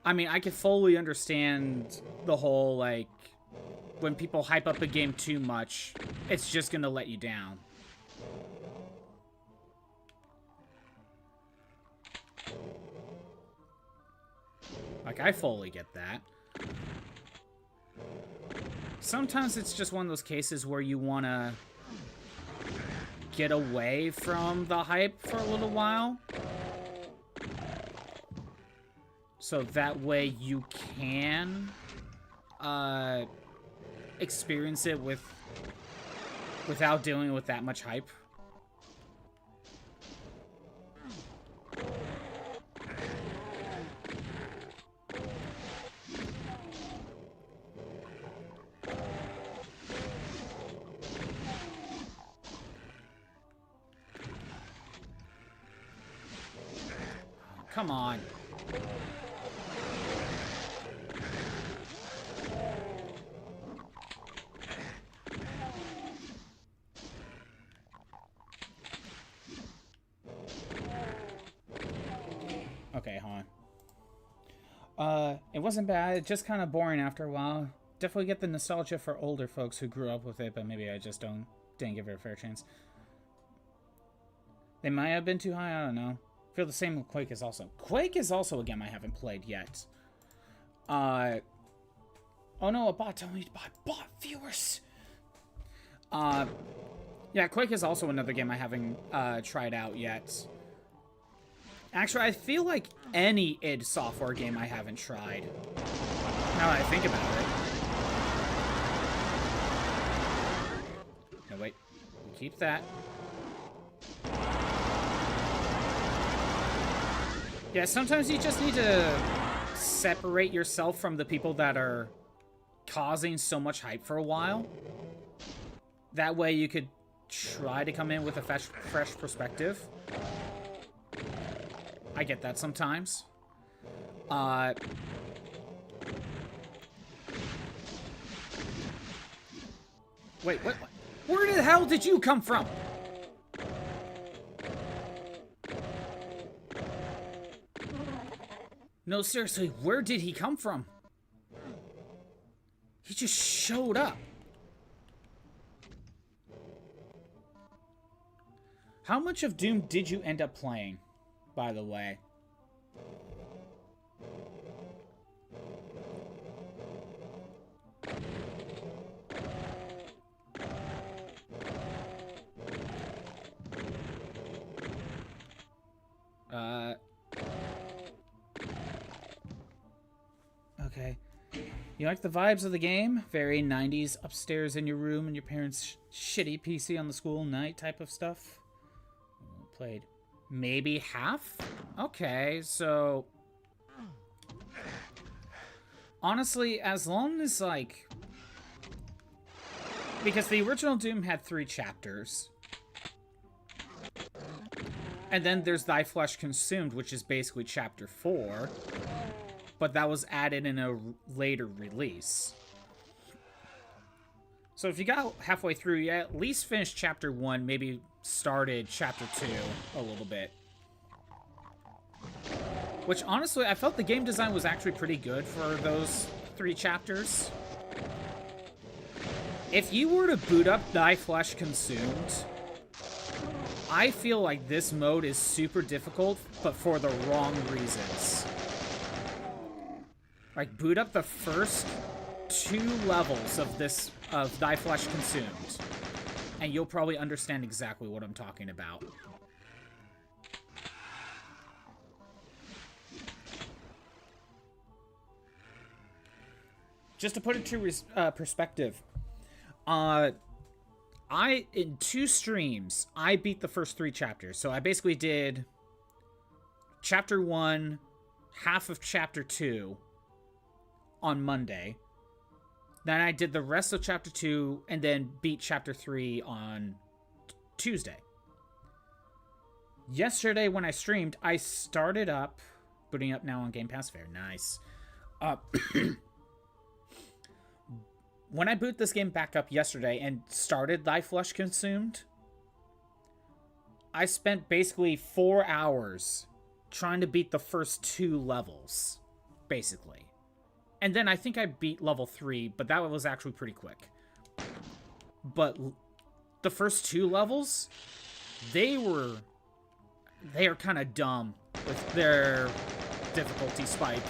I mean, I can fully understand the whole, like, when people hype up a game too much, it's just gonna let you down. Like, I fully get that. Sometimes it's just one of those cases where you wanna get away from the hype for a little while. So that way you can experience it without dealing with that much hype. Come on. Okay, hold on. It wasn't bad, just kind of boring after a while. Definitely get the nostalgia for older folks who grew up with it, but maybe I just didn't give it a fair chance. They might have been too high, I don't know. I feel the same with Quake is also. Quake is also a game I haven't played yet. Oh no, a bot, tell me to buy bot viewers. Yeah, Quake is also another game I haven't tried out yet. Actually, I feel like any id Software game I haven't tried. Now that I think about it. No, wait. Keep that. Yeah, sometimes you just need to separate yourself from the people that are causing so much hype for a while. That way you could try to come in with a fresh perspective. I get that sometimes. Wait, what? Where the hell did you come from? No, seriously, where did he come from? He just showed up. How much of Doom did you end up playing, by the way? Okay. You like the vibes of the game? Very 90s upstairs in your room and your parents' shitty PC on the school night type of stuff? Played maybe half? Okay, so... honestly, as long as, like... because the original Doom had 3 chapters. And then there's Thy Flesh Consumed, which is basically chapter 4. But that was added in a later release. So if you got halfway through, you at least finished chapter 1, maybe started chapter 2 a little bit. Which, honestly, I felt the game design was actually pretty good for those 3 chapters. If you were to boot up Thy Flesh Consumed, I feel like this mode is super difficult, but for the wrong reasons. Like, boot up the first 2 levels of this, of Thy Flesh Consumed, and you'll probably understand exactly what I'm talking about. Just to put it to perspective, in 2 streams, I beat the first 3 chapters. So I basically did chapter 1, half of chapter 2 on Monday. Then I did the rest of chapter 2 and then beat chapter 3 on Tuesday. Yesterday when I streamed, I started up, booting up now on Game Pass. Very nice. When I boot this game back up yesterday and started Thy Flesh Consumed, I spent basically 4 hours trying to beat the first 2 levels, basically. And then I think I beat level 3, but that was actually pretty quick. But the first 2 levels, they are kind of dumb with their difficulty spike.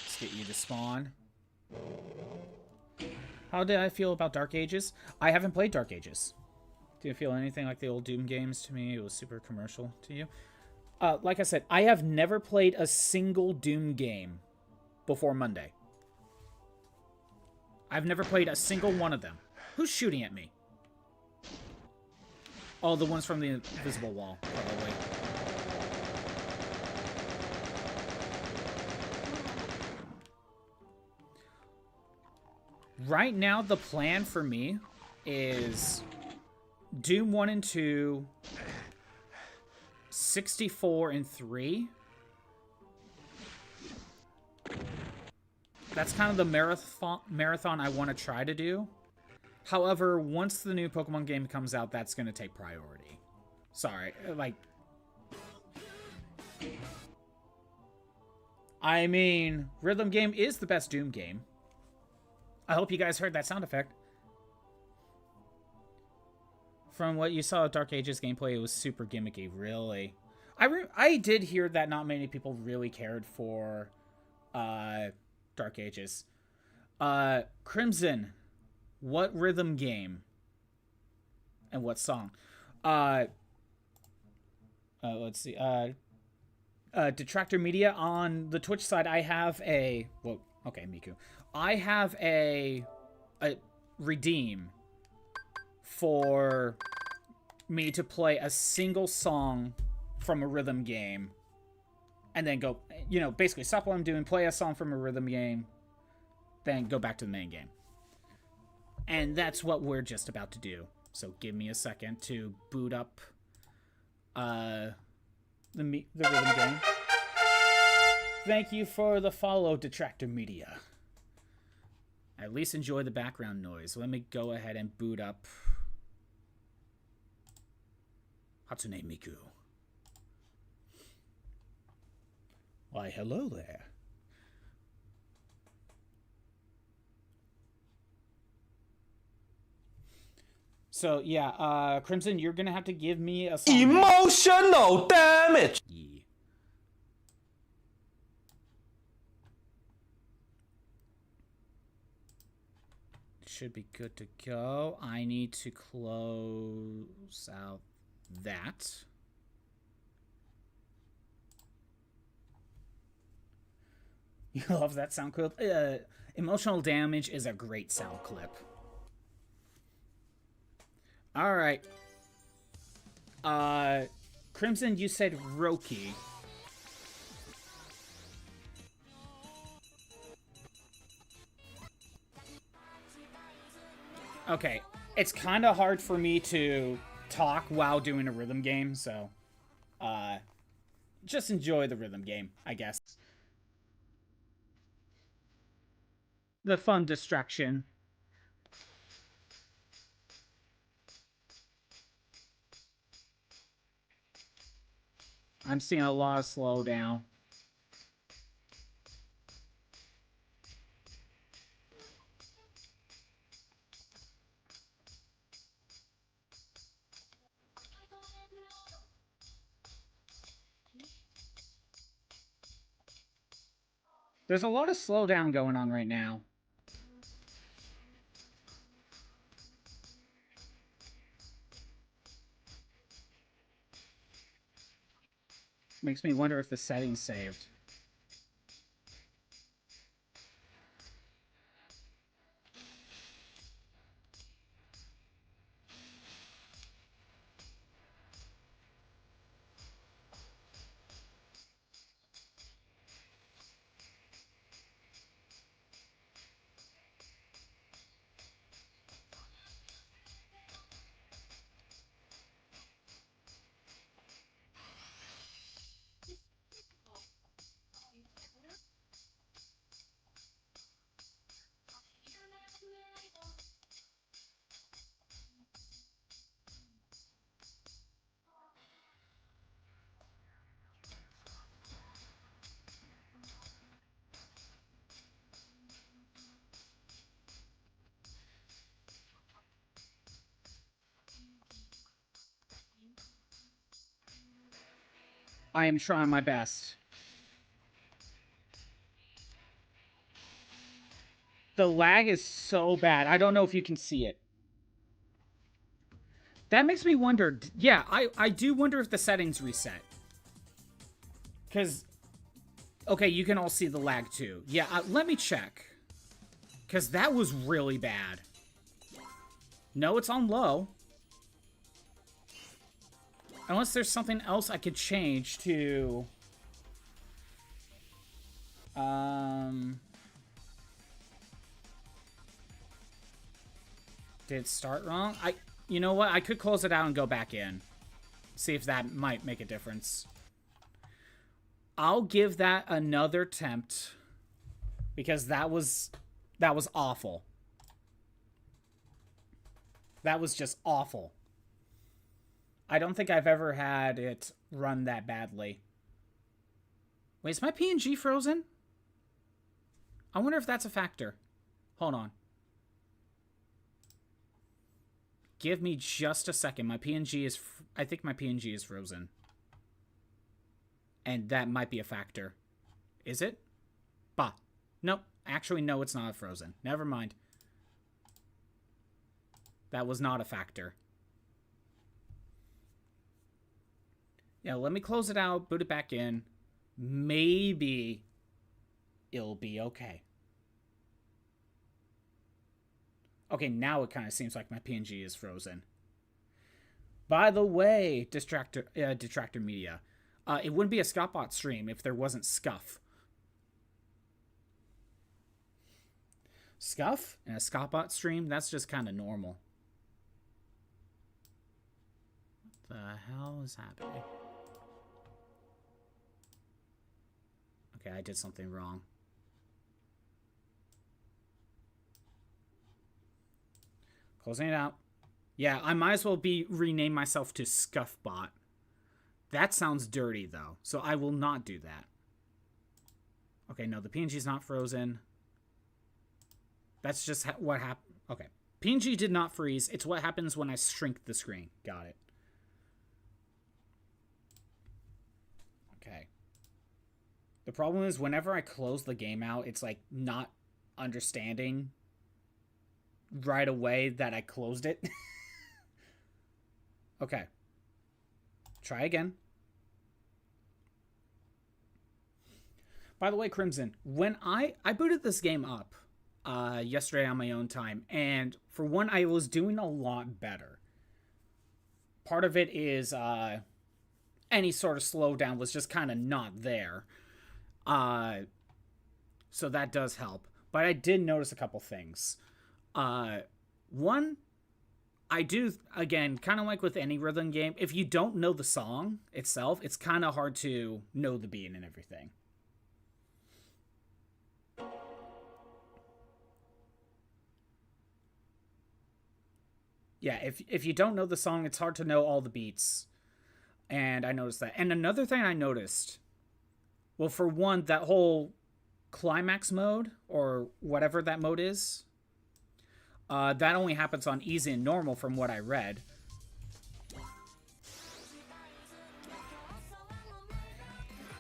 Let's get you to spawn. How did I feel about Dark Ages? I haven't played Dark Ages. Do you feel anything like the old Doom games to me? It was super commercial to you. Like I said, I have never played a single Doom game before Monday. I've never played a single one of them. Who's shooting at me? Oh, the ones from the invisible wall, probably. Right now, the plan for me is Doom 1 and 2, 64 and 3. That's kind of the marathon I want to try to do. However, once the new Pokemon game comes out, that's going to take priority. Sorry, like... I mean, Rhythm game is the best Doom game. I hope you guys heard that sound effect. From what you saw of Dark Ages gameplay, it was super gimmicky, really. I did hear that not many people really cared for Dark Ages. Crimson, what rhythm game and what song? Let's see. Detractor Media on the Twitch side. I have a Miku. I have a redeem for me to play a single song from a rhythm game and then go, basically stop what I'm doing, play a song from a rhythm game, then go back to the main game. And that's what we're just about to do. So give me a second to boot up the rhythm game. Thank you for the follow, Detractor Media. At least enjoy the background noise. Let me go ahead and boot up Hatsune Miku. Why, hello there. So, yeah, Crimson, you're gonna have to give me a song. Emotional damage! Yeah. Should be good to go. I need to close out that. You love that sound clip? Emotional Damage is a great sound clip. Alright. Crimson, you said Roki. Okay, it's kind of hard for me to talk while doing a rhythm game, so just enjoy the rhythm game, I guess. The fun distraction. I'm seeing a lot of slowdown. There's a lot of slowdown going on right now. Makes me wonder if the settings saved. I am trying my best. The lag is so bad. I don't know if you can see it. That makes me wonder. Yeah, I do wonder if the settings reset. Because, okay, you can all see the lag too. Yeah, let me check. Because that was really bad. No, it's on low. Unless there's something else I could change to... Did it start wrong? You know what? I could close it out and go back in. See if that might make a difference. I'll give that another attempt. Because that was awful. That was just awful. I don't think I've ever had it run that badly. Wait, is my PNG frozen? I wonder if that's a factor. Hold on. Give me just a second. My PNG is... I think my PNG is frozen. And that might be a factor. Is it? Bah. Nope. Actually, no, it's not frozen. Never mind. That was not a factor. Yeah, let me close it out, boot it back in. Maybe it'll be okay. Okay, now it kind of seems like my PNG is frozen. By the way, Detractor Media, it wouldn't be a Scottbot stream if there wasn't Scuff. Scuff and a Scottbot stream, that's just kind of normal. What the hell is happening? Okay, I did something wrong. Closing it out. Yeah, I might as well rename myself to Scuffbot. That sounds dirty, though, so I will not do that. Okay, no, the PNG's not frozen. That's just what happened. Okay. PNG did not freeze. It's what happens when I shrink the screen. Got it. Okay. The problem is whenever I close the game out, it's like not understanding right away that I closed it. Okay. Try again. By the way, Crimson, when I booted this game up yesterday on my own time, and for one, I was doing a lot better. Part of it is any sort of slowdown was just kind of not there. So that does help. But I did notice a couple things. One, I do, again, kind of like with any rhythm game, if you don't know the song itself, it's kind of hard to know the beat and everything. Yeah, if you don't know the song, it's hard to know all the beats. And I noticed that. And another thing I noticed, well, for one, that whole climax mode, or whatever that mode is, that only happens on easy and normal from what I read.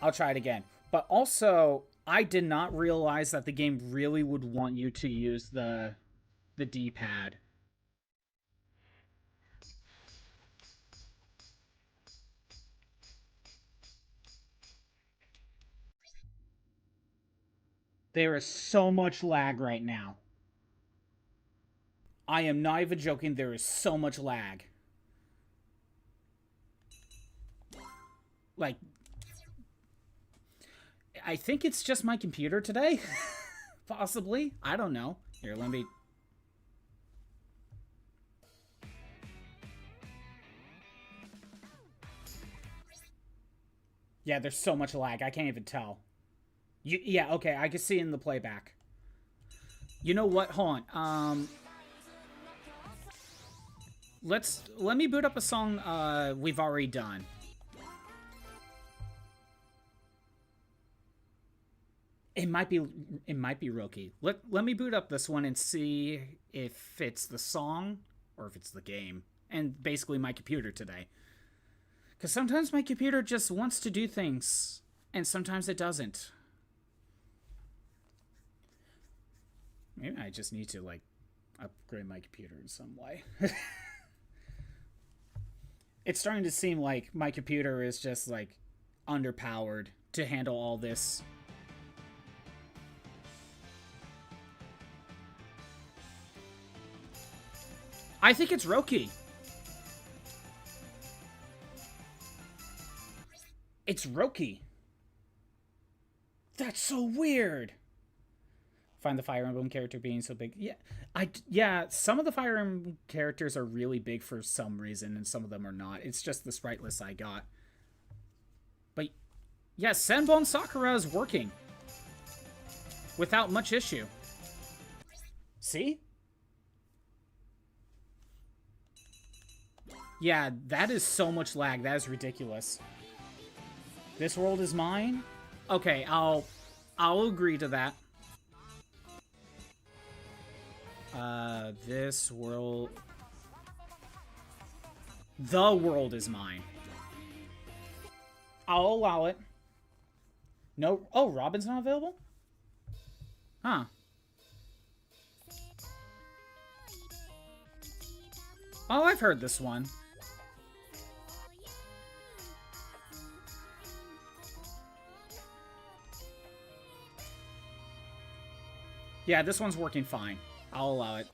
I'll try it again. But also, I did not realize that the game really would want you to use the D-pad. There is so much lag right now. I am not even joking, there is so much lag. Like, I think it's just my computer today. Possibly. I don't know. Here, let me... Yeah, there's so much lag, I can't even tell. Yeah, okay, I can see in the playback. You know what? Hold on. Let me boot up a song we've already done. It might be Roki. Let me boot up this one and see if it's the song or if it's the game. And basically my computer today. Because sometimes my computer just wants to do things, and sometimes it doesn't. Maybe I just need to, like, upgrade my computer in some way. It's starting to seem like my computer is just, like, underpowered to handle all this. I think it's Roki. It's Roki. That's so weird. Find the Fire Emblem character being so big. Yeah, some of the Fire Emblem characters are really big for some reason, and some of them are not. It's just the sprite list I got. But yeah, Senbon Sakura is working without much issue. See? Yeah, that is so much lag. That is ridiculous. This world is mine? Okay, I'll agree to that. This world... The world is mine. I'll allow it. No. Oh, Robin's not available? Huh. Oh, I've heard this one. Yeah, this one's working fine. I'll allow it.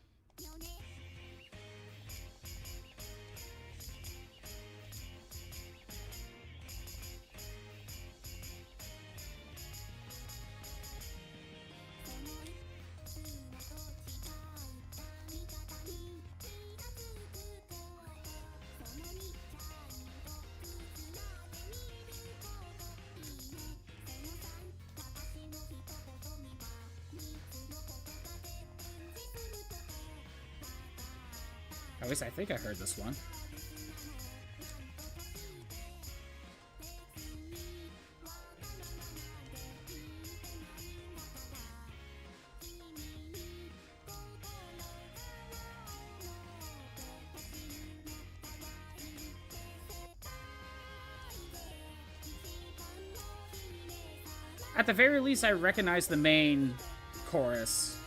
At least I think I heard this one. At the very least, I recognize the main chorus.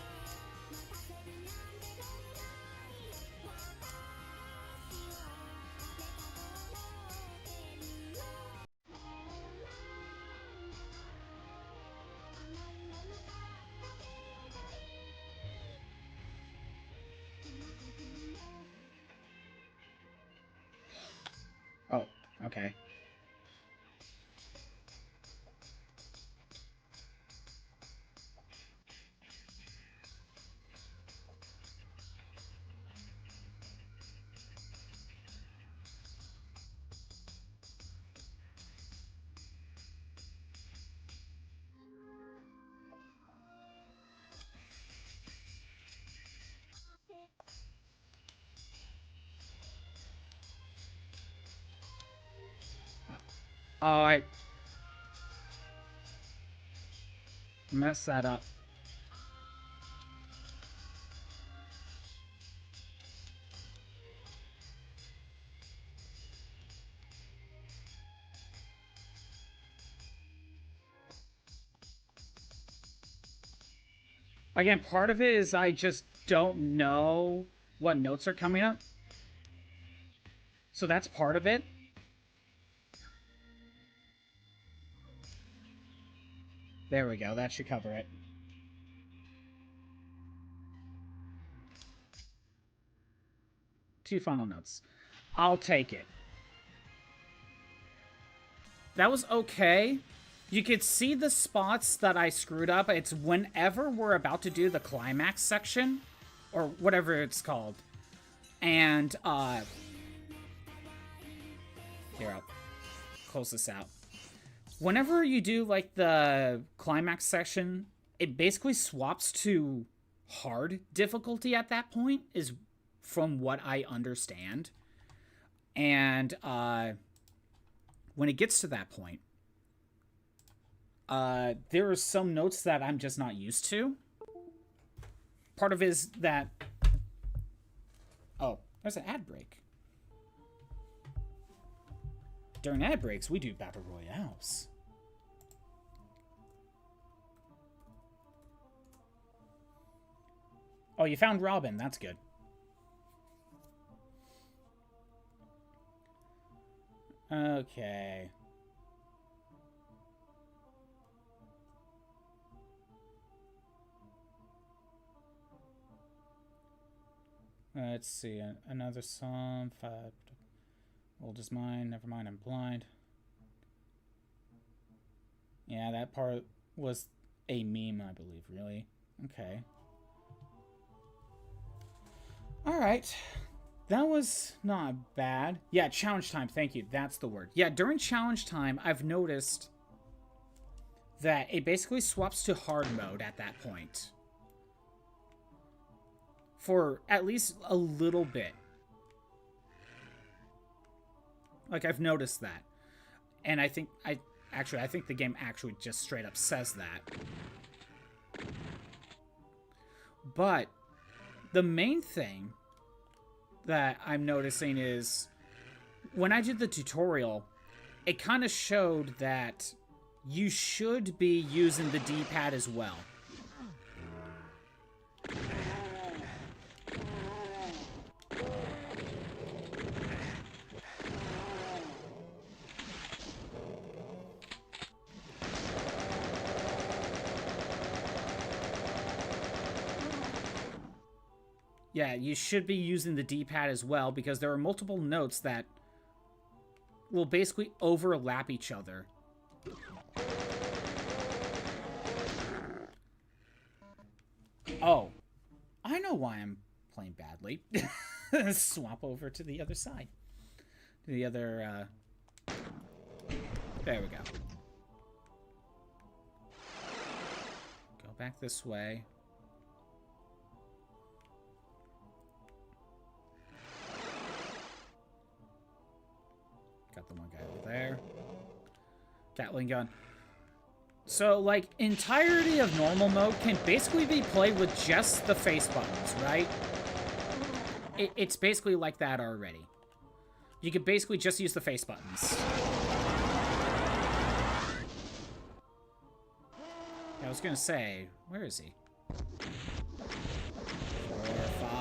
Oh, okay. Oh, I messed that up. Again, part of it is I just don't know what notes are coming up. So that's part of it. There we go. That should cover it. Two final notes. I'll take it. That was okay. You could see the spots that I screwed up. It's whenever we're about to do the climax section, or whatever it's called. And, here, I'll close this out. Whenever you do, like, the climax section, it basically swaps to hard difficulty at that point, is from what I understand. And, when it gets to that point, there are some notes that I'm just not used to. Part of it is that... Oh, there's an ad break. During ad breaks, we do battle royales. Oh, you found Robin. That's good. Okay. Let's see. Another song. Five. Old is mine. Never mind. I'm blind. Yeah, that part was a meme, I believe. Really? Okay. Alright. That was not bad. Yeah, challenge time. Thank you. That's the word. Yeah, during challenge time, I've noticed that it basically swaps to hard mode at that point. For at least a little bit. Like, I've noticed that. And I think I think the game actually just straight up says that. But the main thing that I'm noticing is when I did the tutorial, it kind of showed that you should be using the D-pad as well. Yeah, you should be using the D-pad as well, because there are multiple notes that will basically overlap each other. Oh, I know why I'm playing badly. Swap over to the other side. The other, there we go. Go back this way. Got the one guy over there. Gatling gun. So, like, entirety of normal mode can basically be played with just the face buttons, right? It's basically like that already. You could basically just use the face buttons. I was gonna say, where is he? 4,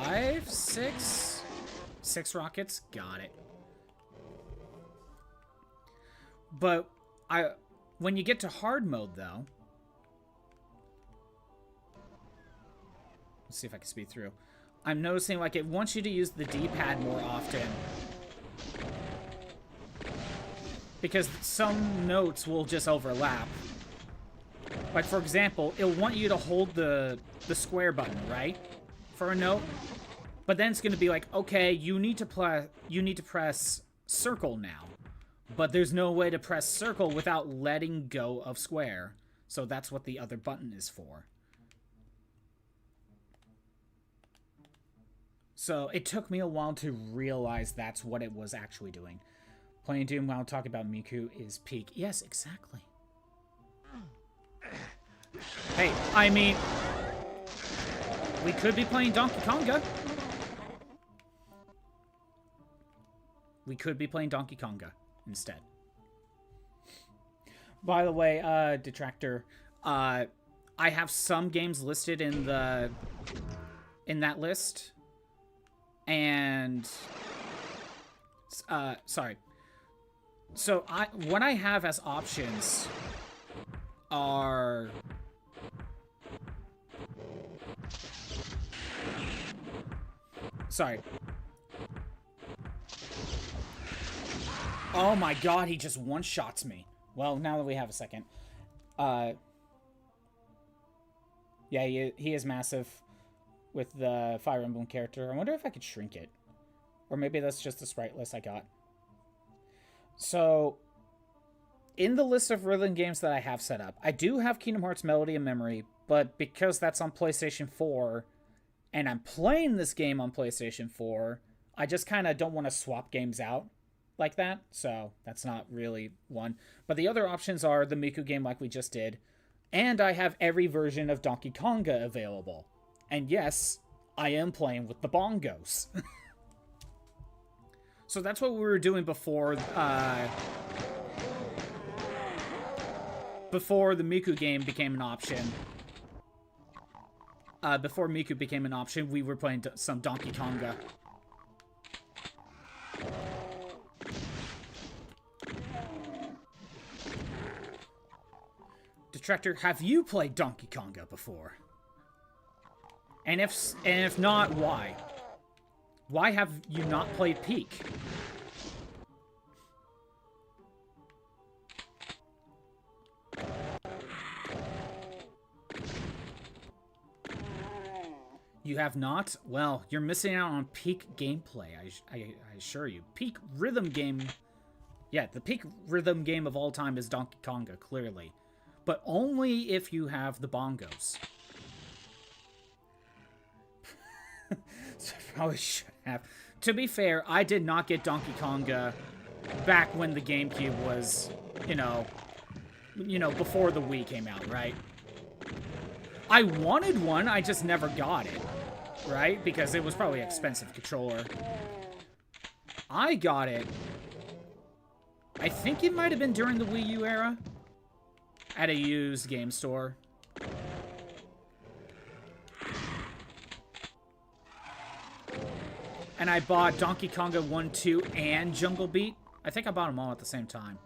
5, 6. 6 rockets. Got it. But when you get to hard mode, though, let's see if I can speed through. I'm noticing, like, it wants you to use the D-pad more often, because some notes will just overlap. Like, for example, it'll want you to hold the square button, right, for a note, but then it's going to be like, okay, you need to press circle now. But there's no way to press circle without letting go of square. So that's what the other button is for. So it took me a while to realize that's what it was actually doing. Playing Doom while talking about Miku is peak. Yes, exactly. Hey, I mean, we could be playing Donkey Konga. We could be playing Donkey Konga instead. By the way, Detractor, I have some games listed in that list, and sorry. So what I have as options are sorry. Oh my god, he just one-shots me. Well, now that we have a second. Yeah, he is massive with the Fire Emblem character. I wonder if I could shrink it. Or maybe that's just the sprite list I got. So, in the list of rhythm games that I have set up, I do have Kingdom Hearts Melody and Memory, but because that's on PlayStation 4, and I'm playing this game on PlayStation 4, I just kind of don't want to swap games out like that, so that's not really one. But the other options are the Miku game like we just did, and I have every version of Donkey Konga available. And yes, I am playing with the bongos. So that's what we were doing before the Miku game became an option. Before Miku became an option, we were playing some Donkey Konga. Detractor, have you played Donkey Konga before? And if not, why? Why have you not played Peak? You have not? Well, you're missing out on peak gameplay, I assure you. Peak rhythm game... Yeah, the peak rhythm game of all time is Donkey Konga, clearly. But only if you have the bongos. So I probably should have. To be fair, I did not get Donkey Konga back when the GameCube was, you know, before the Wii came out, right? I wanted one, I just never got it, right? Because it was probably an expensive controller. I got it I think it might have been during the Wii U era at a used game store. And I bought Donkey Konga 1, 2, and Jungle Beat. I think I bought them all at the same time.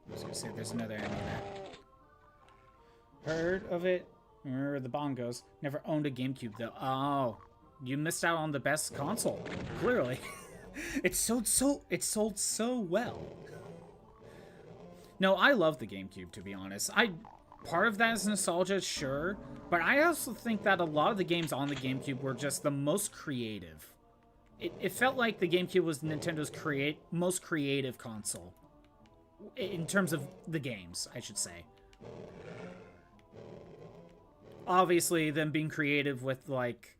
I was gonna say there's another enemy there. Heard of it? Remember the bongos. Never owned a GameCube though. Oh, you missed out on the best console. Clearly, it sold so well. No, I love the GameCube, to be honest. Part of that is nostalgia, sure, but I also think that a lot of the games on the GameCube were just the most creative. It felt like the GameCube was Nintendo's most creative console in terms of the games, I should say. Obviously, them being creative with, like,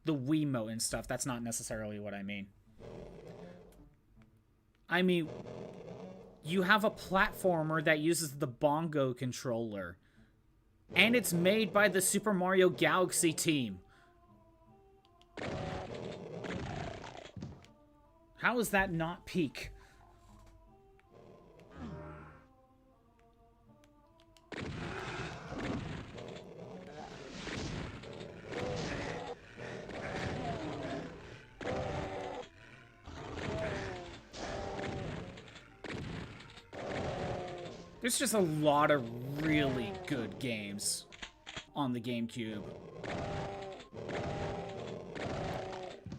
the Wiimote and stuff, that's not necessarily what I mean. I mean, you have a platformer that uses the bongo controller, and it's made by the Super Mario Galaxy team. How is that not peak? There's just a lot of really good games on the GameCube.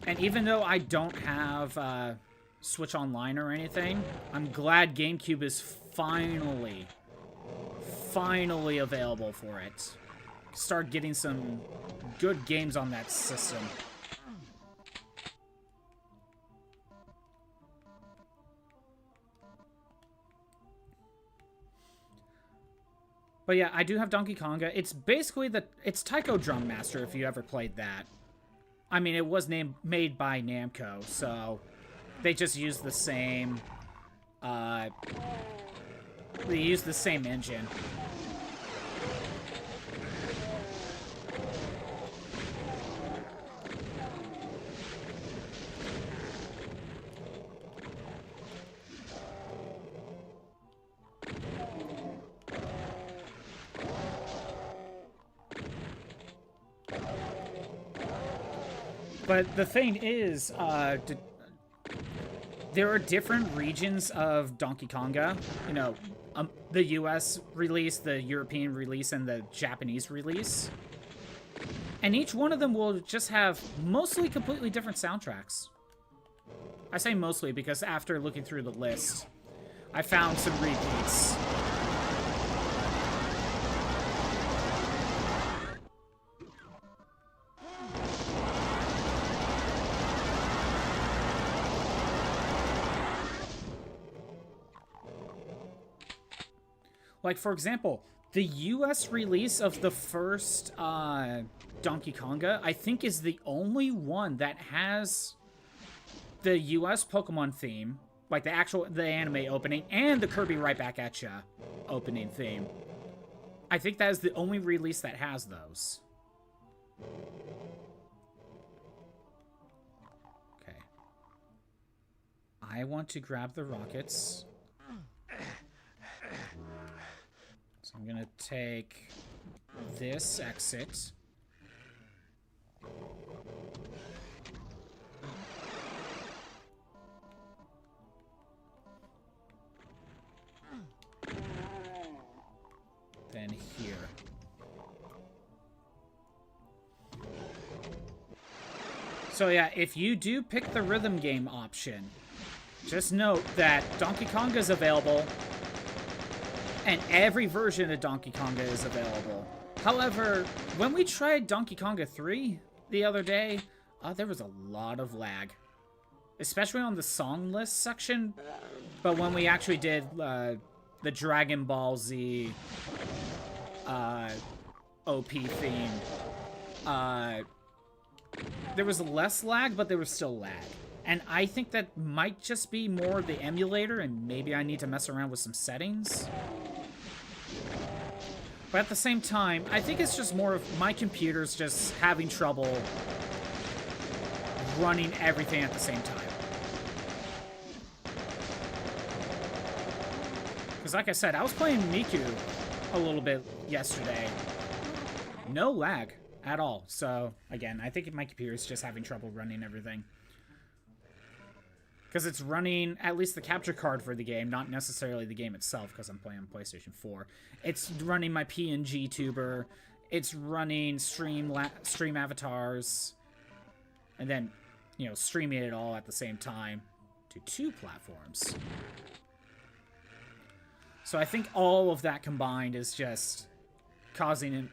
And even though I don't have Switch Online or anything, I'm glad GameCube is finally available for it. Start getting some good games on that system. But yeah, I do have Donkey Konga. It's basically it's Taiko Drum Master, if you ever played that. I mean, it was made by Namco, so they just used the same, they used the same engine. But the thing is, there are different regions of Donkey Konga. You know, the US release, the European release, and the Japanese release. And each one of them will just have mostly completely different soundtracks. I say mostly because after looking through the list, I found some repeats. Like, for example, the US release of the first Donkey Konga, I think, is the only one that has the US Pokemon theme, like the anime opening, and the Kirby Right Back at Ya opening theme. I think that is the only release that has those. Okay. I want to grab the rockets. So I'm gonna take this exit. Then here. So yeah, if you do pick the rhythm game option, just note that Donkey Konga is available. And every version of Donkey Konga is available. However, when we tried Donkey Konga 3 the other day, there was a lot of lag. Especially on the song list section. But when we actually did the Dragon Ball Z OP theme, there was less lag, but there was still lag. And I think that might just be more the emulator, and maybe I need to mess around with some settings. But at the same time, I think it's just more of my computer's just having trouble running everything at the same time. Because like I said, I was playing Miku a little bit yesterday. No lag at all. So, again, I think my computer's just having trouble running everything. Because it's running at least the capture card for the game, not necessarily the game itself, because I'm playing on PlayStation 4. It's running my PNG tuber. It's running stream avatars. And then, you know, streaming it all at the same time to 2 platforms. So I think all of that combined is just causing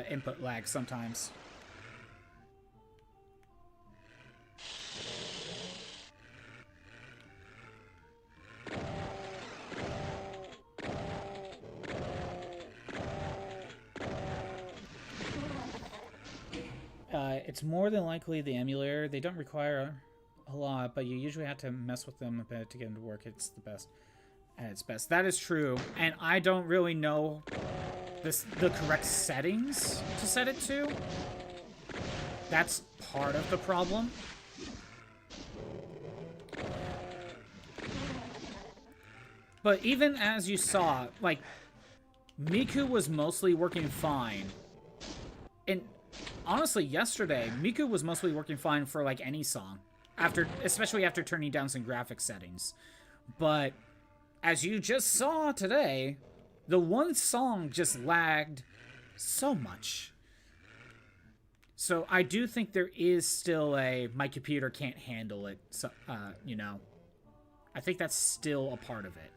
input lag sometimes. It's more than likely the emulator. They don't require a lot, but you usually have to mess with them a bit to get them to work. It's the best at its best. That is true, and I don't really know the correct settings to set it to. That's part of the problem. But even as you saw, like, Miku was mostly working fine. And honestly, yesterday, Miku was mostly working fine for, like, any song. Especially after turning down some graphic settings. But as you just saw today, the one song just lagged so much. So I do think there is still my computer can't handle it, so, you know. I think that's still a part of it.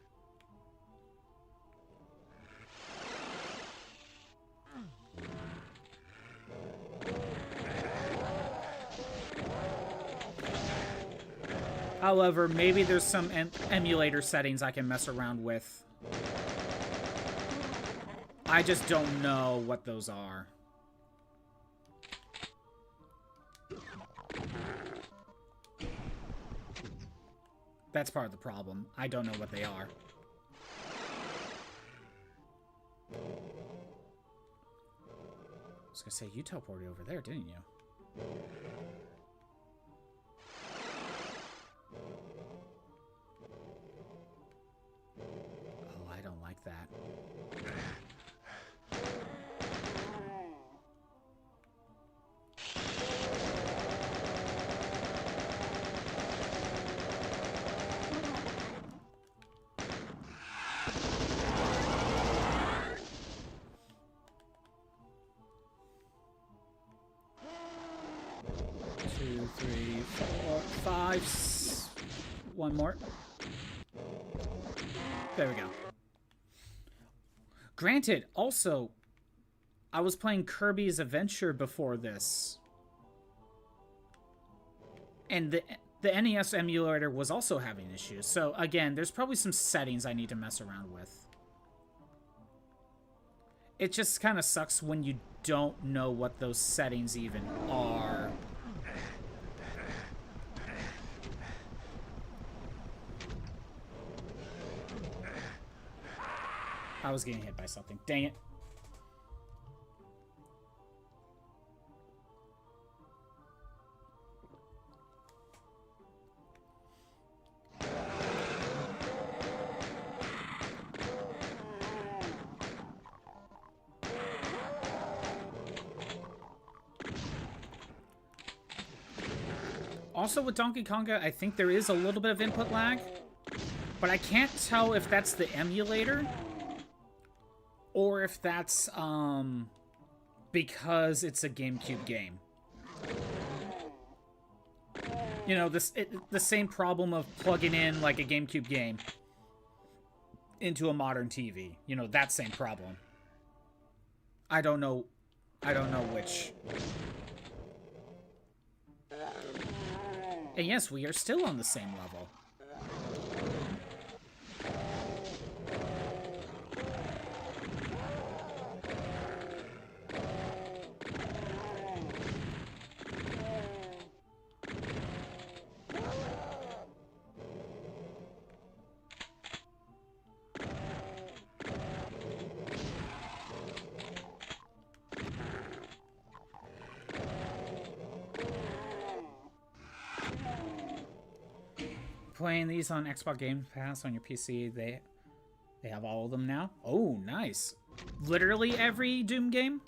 However, maybe there's some emulator settings I can mess around with. I just don't know what those are. That's part of the problem. I don't know what they are. I was gonna say, you teleported over there, didn't you? Oh, I don't like that. One more. There we go. Granted, also, I was playing Kirby's Adventure before this. And the NES emulator was also having issues. So, again, there's probably some settings I need to mess around with. It just kind of sucks when you don't know what those settings even are. I was getting hit by something. Dang it. Also with Donkey Konga, I think there is a little bit of input lag, but I can't tell if that's the emulator or if that's because it's a GameCube game. You know, the same problem of plugging in like a GameCube game into a modern TV. You know, that same problem. I don't know which. And yes, we are still on the same level. playing these on Xbox Game Pass on your PC, they have all of them now. Oh, nice. Literally every Doom game?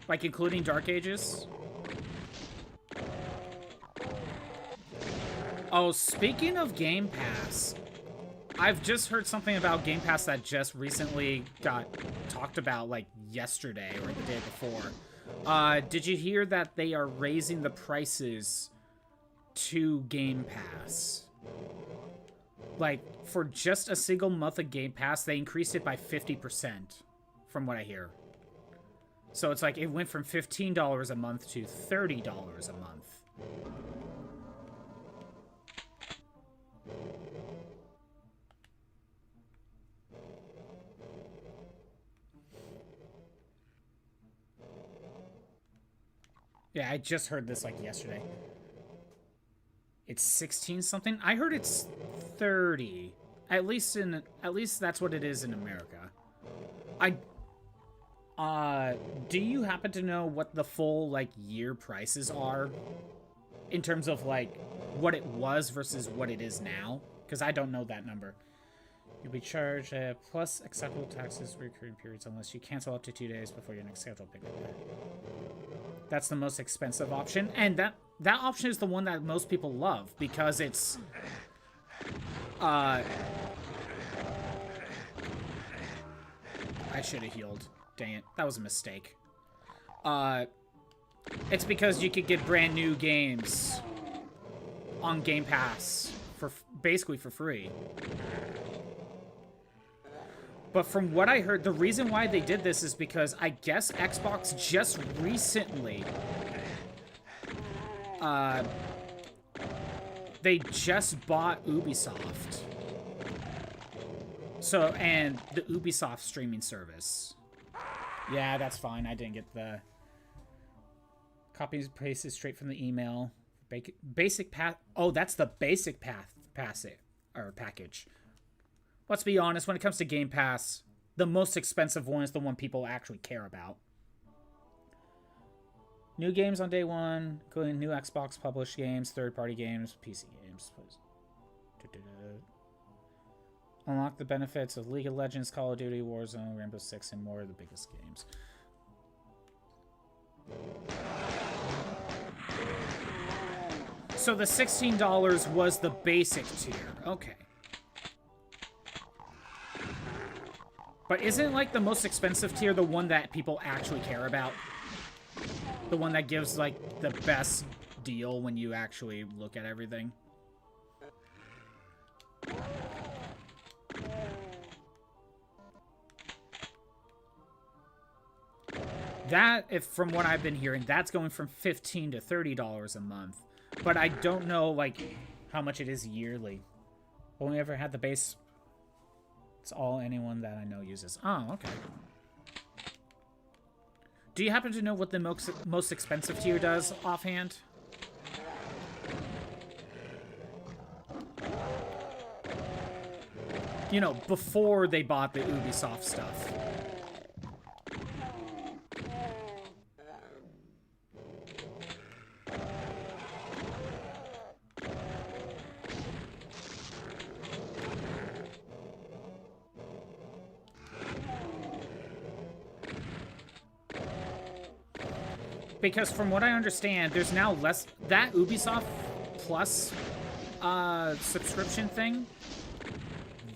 Like, including Dark Ages? Oh, speaking of Game Pass, I've just heard something about Game Pass that just recently got talked about, like, yesterday or the day before. Did you hear that they are raising the prices to Game Pass? Like, for just a single month of Game Pass, they increased it by 50%, from what I hear. So it's like, it went from $15 a month to $30 a month. Yeah, I just heard this, like, yesterday. It's 16 something? I heard it's 30. At least that's what it is in America. Do you happen to know what the full, like, year prices are? In terms of, like, what it was versus what it is now? Because I don't know that number. You'll be charged plus acceptable taxes for recurring periods unless you cancel up to 2 days before your next scheduled pickup. That's the most expensive option, and that option is the one that most people love because it's I should have healed. Dang it. That was a mistake. It's because you could get brand new games on Game Pass for basically for free. But from what I heard, the reason why they did this is because I guess Xbox just recently, they just bought Ubisoft. So, and the Ubisoft streaming service. Yeah, that's fine. I didn't get the copy and paste it straight from the email. Basic path. Oh, that's the basic package. Let's be honest, when it comes to Game Pass, the most expensive one is the one people actually care about. New games on day one, including new Xbox published games, third-party games, PC games. Unlock the benefits of League of Legends, Call of Duty, Warzone, Rainbow Six, and more of the biggest games. So the $16 was the basic tier. Okay. But isn't, like, the most expensive tier the one that people actually care about? The one that gives, like, the best deal when you actually look at everything? That, if from what I've been hearing, that's going from $15 to $30 a month. But I don't know, like, how much it is yearly. Only ever had the base... It's all anyone that I know uses. Oh, okay. Do you happen to know what the most expensive tier does offhand? You know, before they bought the Ubisoft stuff. Because from what I understand, there's now less... That Ubisoft Plus subscription thing,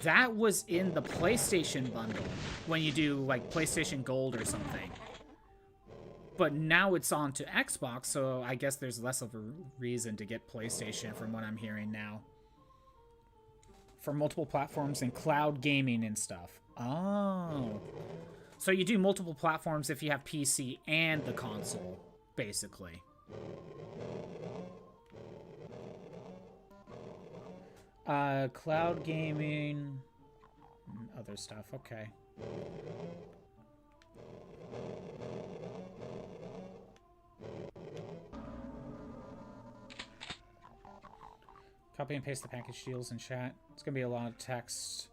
that was in the PlayStation bundle when you do, like, PlayStation Gold or something. But now it's on to Xbox, so I guess there's less of a reason to get PlayStation from what I'm hearing now. For multiple platforms and cloud gaming and stuff. Oh. So you do multiple platforms if you have PC and the console. Basically. Cloud gaming, other stuff, okay. Copy and paste the package deals in chat. It's gonna be a lot of text.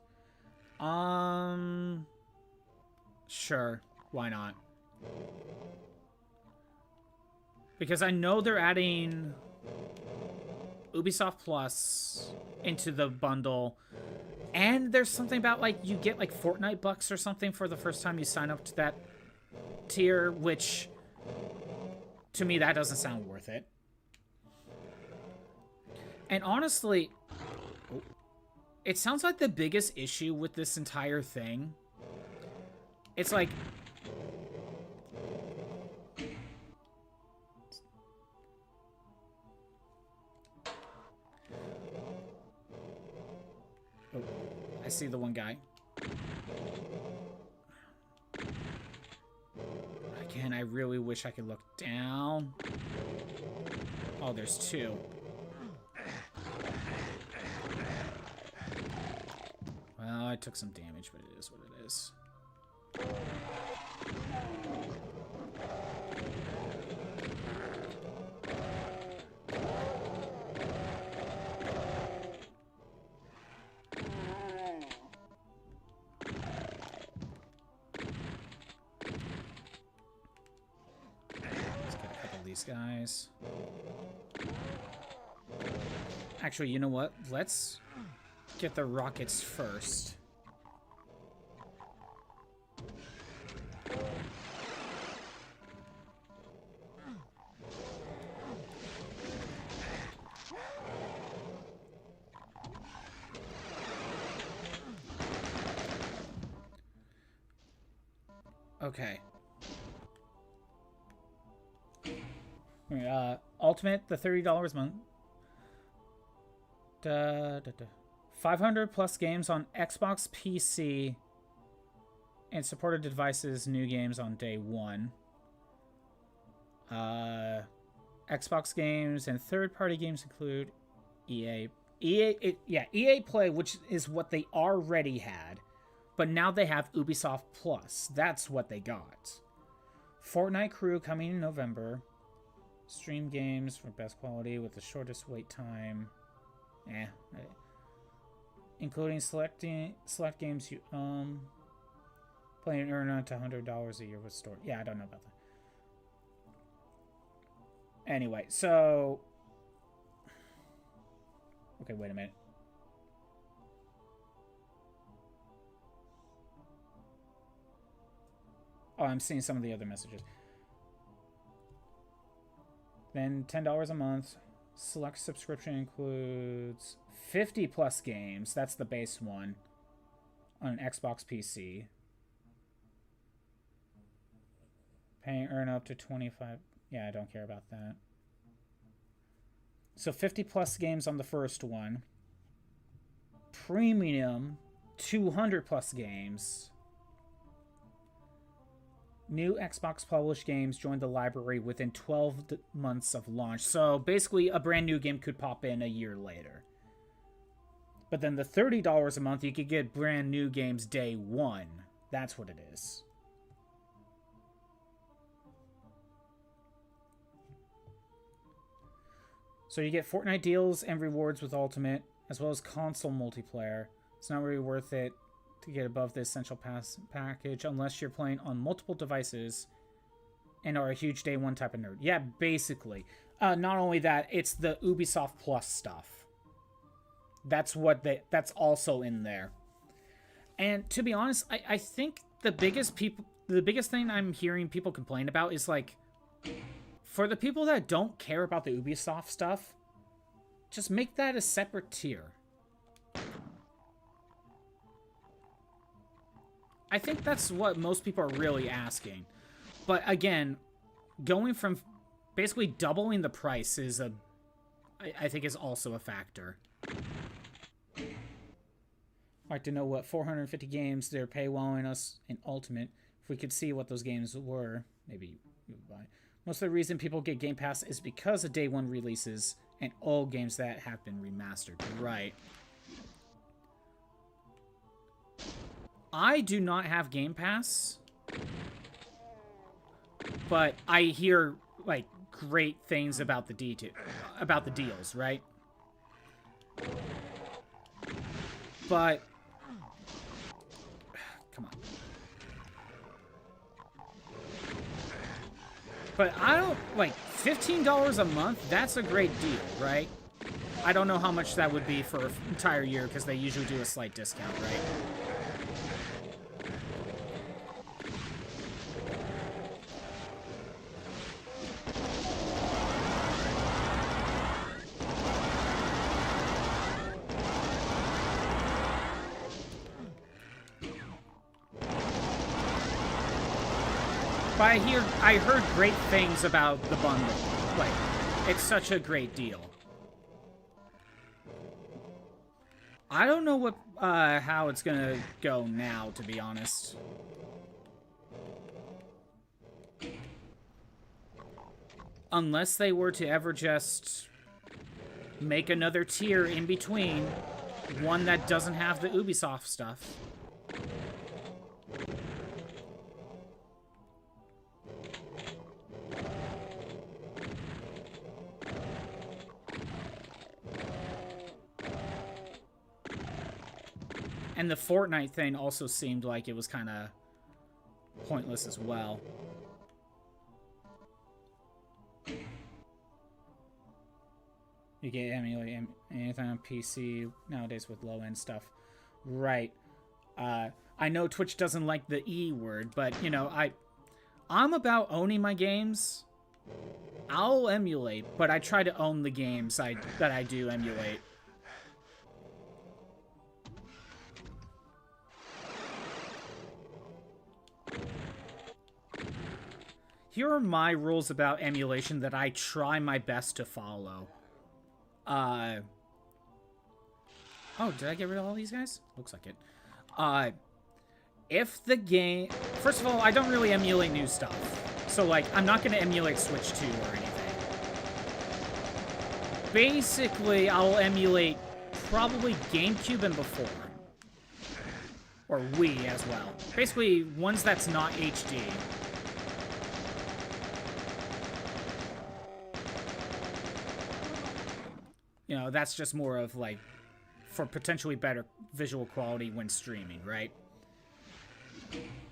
Sure, why not? Because I know they're adding... Ubisoft Plus into the bundle. And there's something about, like, you get, like, Fortnite bucks or something for the first time you sign up to that tier, which, to me, that doesn't sound worth it. And honestly, it sounds like the biggest issue with this entire thing, it's like, oh, I see the one guy. Again, I really wish I could look down. Oh, there's two. Well, I took some damage, but it is what it is. Let's get a couple of these guys. Actually, you know what? Let's get the rockets first. Okay. Ultimate, the $30 a month. 500 plus games on Xbox, PC, and supported devices. New games on day one. Xbox games and third-party games include EA Play, which is what they already had, but now they have Ubisoft Plus. That's what they got. Fortnite Crew coming in November. Stream games for best quality with the shortest wait time. Including select games you play and earn up to $100 a year with store. Yeah, I don't know about that. Anyway, so okay, wait a minute. Oh, I'm seeing some of the other messages. Then $10 a month. Select subscription includes 50 plus games. That's the base one. On an Xbox PC. Pay earn up to 25. Yeah, I don't care about that. So 50 plus games on the first one. Premium, 200 plus games. New Xbox published games join the library within 12 months of launch. So basically, a brand new game could pop in a year later. But then the $30 a month, you could get brand new games day one. That's what it is. So you get Fortnite deals and rewards with Ultimate, as well as console multiplayer. It's not really worth it to get above the Essential Pass package unless you're playing on multiple devices and are a huge day one type of nerd. Yeah, basically. Not only that, it's the Ubisoft Plus stuff. That's also in there. And to be honest, I think the biggest thing I'm hearing people complain about is, like, for the people that don't care about the Ubisoft stuff, just make that a separate tier. I think that's what most people are really asking. But again, going from basically doubling the price is I think is also a factor. I'd like to know what 450 games they're paywalling us in Ultimate. If we could see what those games were, maybe we would buy. Most of the reason people get Game Pass is because of day one releases and old games that have been remastered. Right. I do not have Game Pass, but I hear, like, great things about the deals, right? But come on. But I don't, like, $15 a month, that's a great deal, right? I don't know how much that would be for an entire year, because they usually do a slight discount, right? But I heard great things about the bundle. Like, it's such a great deal. I don't know what, how it's gonna go now, to be honest. Unless they were to ever just make another tier in between, one that doesn't have the Ubisoft stuff. And the Fortnite thing also seemed like it was kind of pointless as well. You can emulate anything on PC nowadays with low-end stuff. Right. I know Twitch doesn't like the E word, but, you know, I'm about owning my games. I'll emulate, but I try to own the games that I do emulate. Here are my rules about emulation that I try my best to follow. Oh, did I get rid of all these guys? Looks like it. If the game... First of all, I don't really emulate new stuff. So, like, I'm not going to emulate Switch 2 or anything. Basically, I'll emulate probably GameCube and before. Or Wii as well. Basically, ones that's not HD. You know, that's just more of, like, for potentially better visual quality when streaming, right?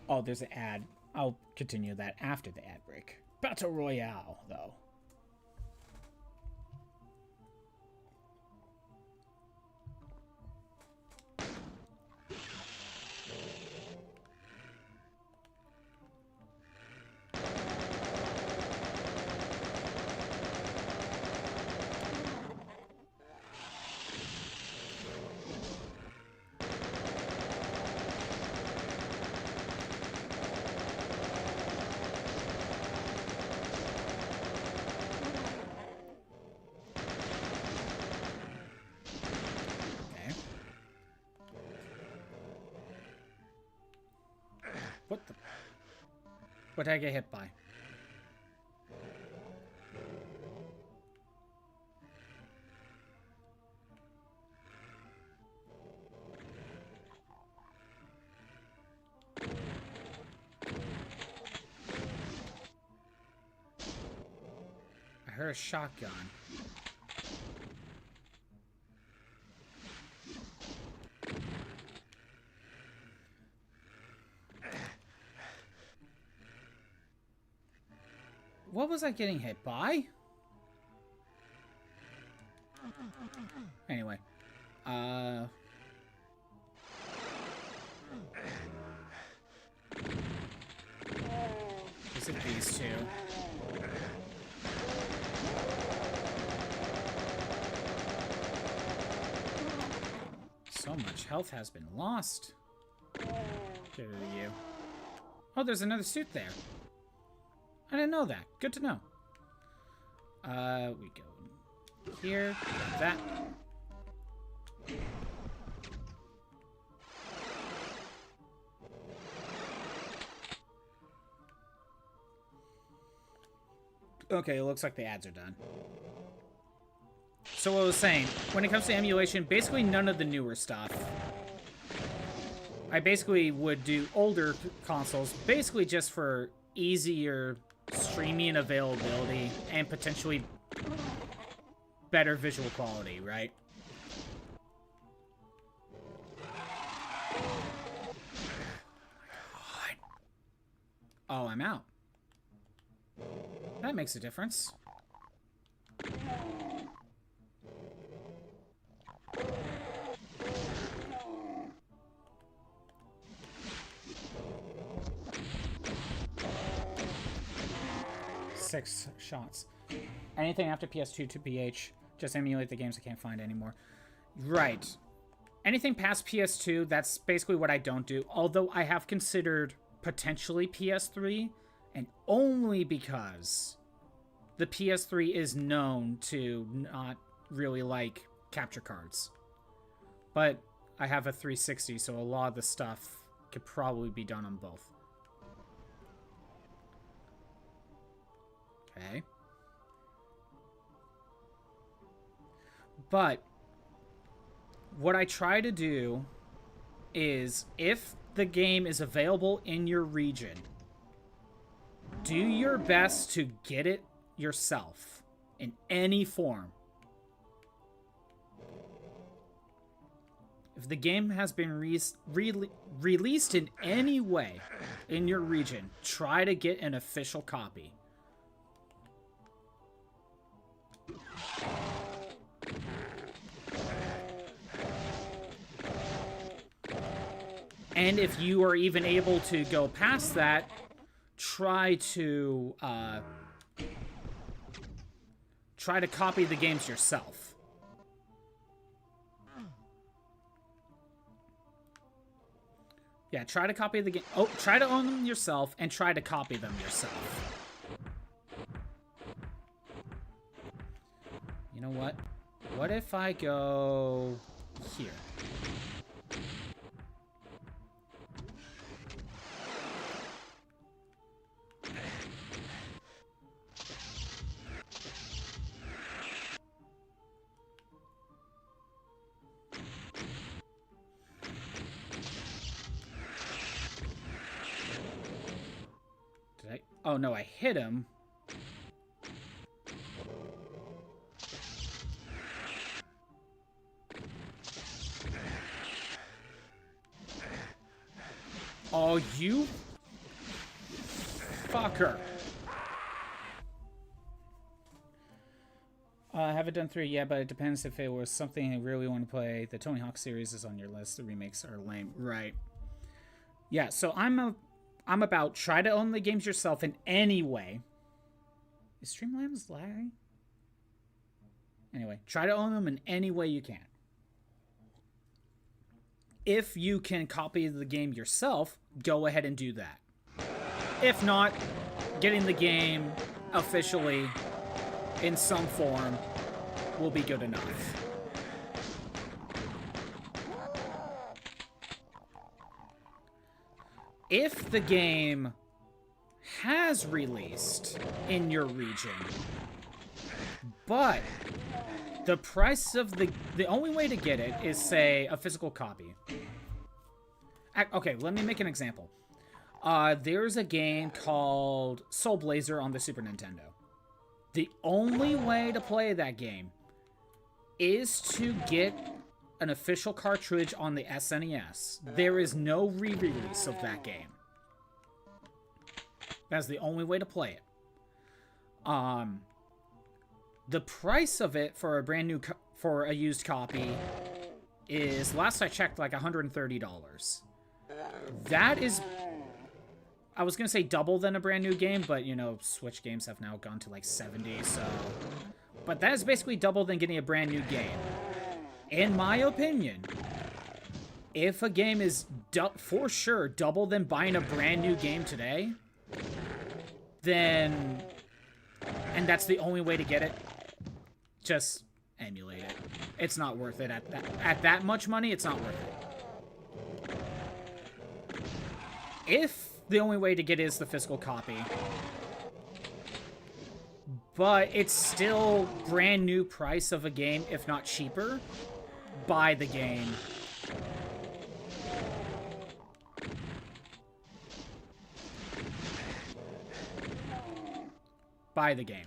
Oh, there's an ad. I'll continue that after the ad break. Battle Royale, though. What the... What did I get hit by? I heard a shotgun. What was I getting hit by? Anyway. Is it these two? So much health has been lost. Get rid of you. Oh, there's another suit there. I didn't know that. Good to know. We go here, grab that. Okay, it looks like the ads are done. So what I was saying, when it comes to emulation, basically none of the newer stuff. I basically would do older consoles, basically just for easier streaming availability and potentially better visual quality, right? Oh, I'm out. That makes a difference. 6 shots. Anything after PS2 to PH, just emulate the games I can't find anymore. Right. Anything past PS2, that's basically what I don't do. Although I have considered potentially PS3, and only because the PS3 is known to not really like capture cards. But I have a 360, so a lot of the stuff could probably be done on both. Okay. But what I try to do is, if the game is available in your region, do your best to get it yourself in any form. If the game has been released in any way in your region, try to get an official copy. And if you are even able to go past that, try to copy the games yourself. Yeah, try to copy the game. Oh, try to own them yourself and try to copy them yourself. You know what? What if I go here? Oh, no, I hit him. Oh, you fucker. I haven't done 3 yet, but it depends if it was something I really want to play. The Tony Hawk series is on your list. The remakes are lame. Right. Yeah, so I'm about try to own the games yourself in any way. Is Streamlabs lagging? Anyway, try to own them in any way you can. If you can copy the game yourself, go ahead and do that. If not, getting the game officially in some form will be good enough. If the game has released in your region, but the price of the only way to get it is, say, a physical copy. Okay, let me make an example. There's a game called Soul Blazer on the Super Nintendo. The only way to play that game is to get an official cartridge on the SNES. There is no re-release of that game. That's the only way to play it. The price of it for a brand new for a used copy is, last I checked, like $130. That is, I was gonna say double than a brand new game, but you know, Switch games have now gone to like 70, so. But that is basically double than getting a brand new game. In my opinion, if a game is for sure double than buying a brand new game today, then, and that's the only way to get it, just emulate it. It's not worth it at that much money. It's not worth it. If the only way to get it is the physical copy, but it's still brand new price of a game, if not cheaper, buy the game. Buy the game.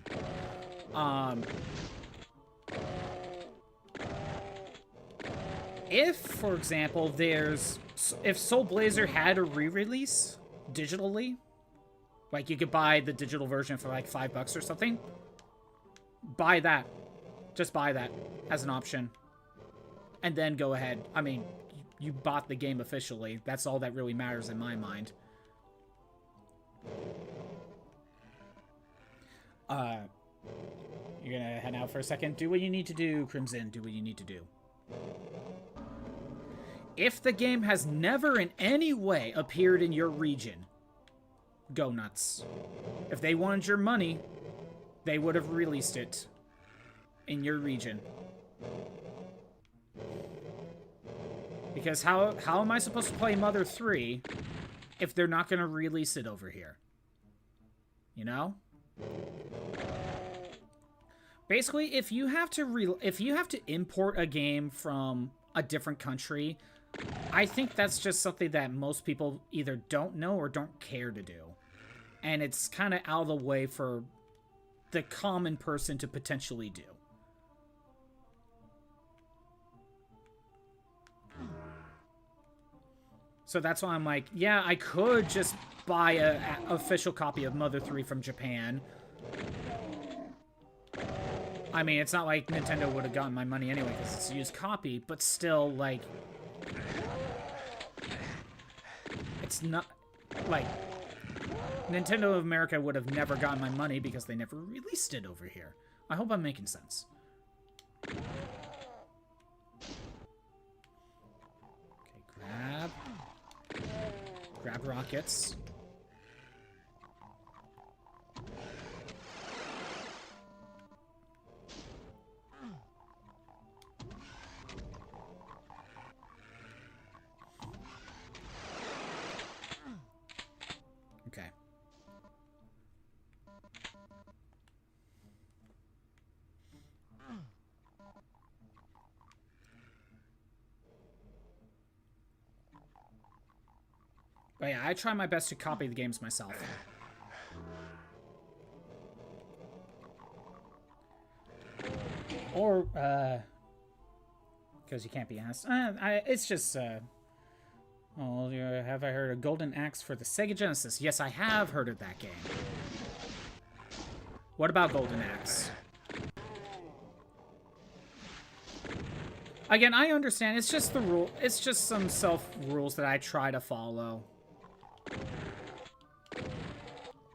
If, for example, if Soul Blazer had a re-release digitally, like you could buy the digital version for like $5 or something, buy that. Just buy that as an option. And then go ahead. I mean, you bought the game officially. That's all that really matters in my mind. You're gonna head out for a second. Do what you need to do, Crimson. Do what you need to do. If the game has never in any way appeared in your region, go nuts. If they wanted your money, they would have released it in your region. Because how am I supposed to play Mother 3 if they're not going to release it over here? You know? Basically, if you have to import a game from a different country, I think that's just something that most people either don't know or don't care to do. And it's kind of out of the way for the common person to potentially do. So that's why I'm like, yeah, I could just buy an official copy of Mother 3 from Japan. I mean, it's not like Nintendo would have gotten my money anyway because it's a used copy, but still, like, it's not, like, Nintendo of America would have never gotten my money because they never released it over here. I hope I'm making sense. Okay, grab rockets. Okay. But yeah, I try my best to copy the games myself. Or, because you can't be asked. It's just, oh, have I heard of Golden Axe for the Sega Genesis? Yes, I have heard of that game. What about Golden Axe? Again, I understand. It's just the rule. It's just some self-rules that I try to follow.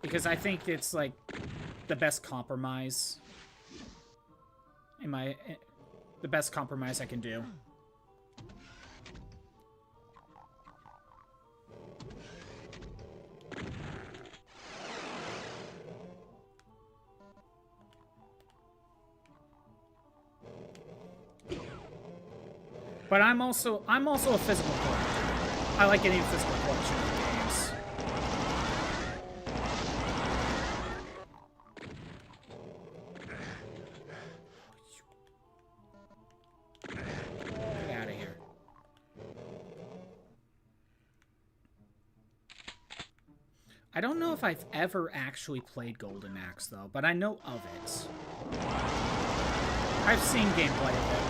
Because I think it's, like, the best compromise. The best compromise I can do. But I'm also a physical collector. I like getting a physical collection of games. Get out of here. I don't know if I've ever actually played Golden Axe though, but I know of it. I've seen gameplay of it.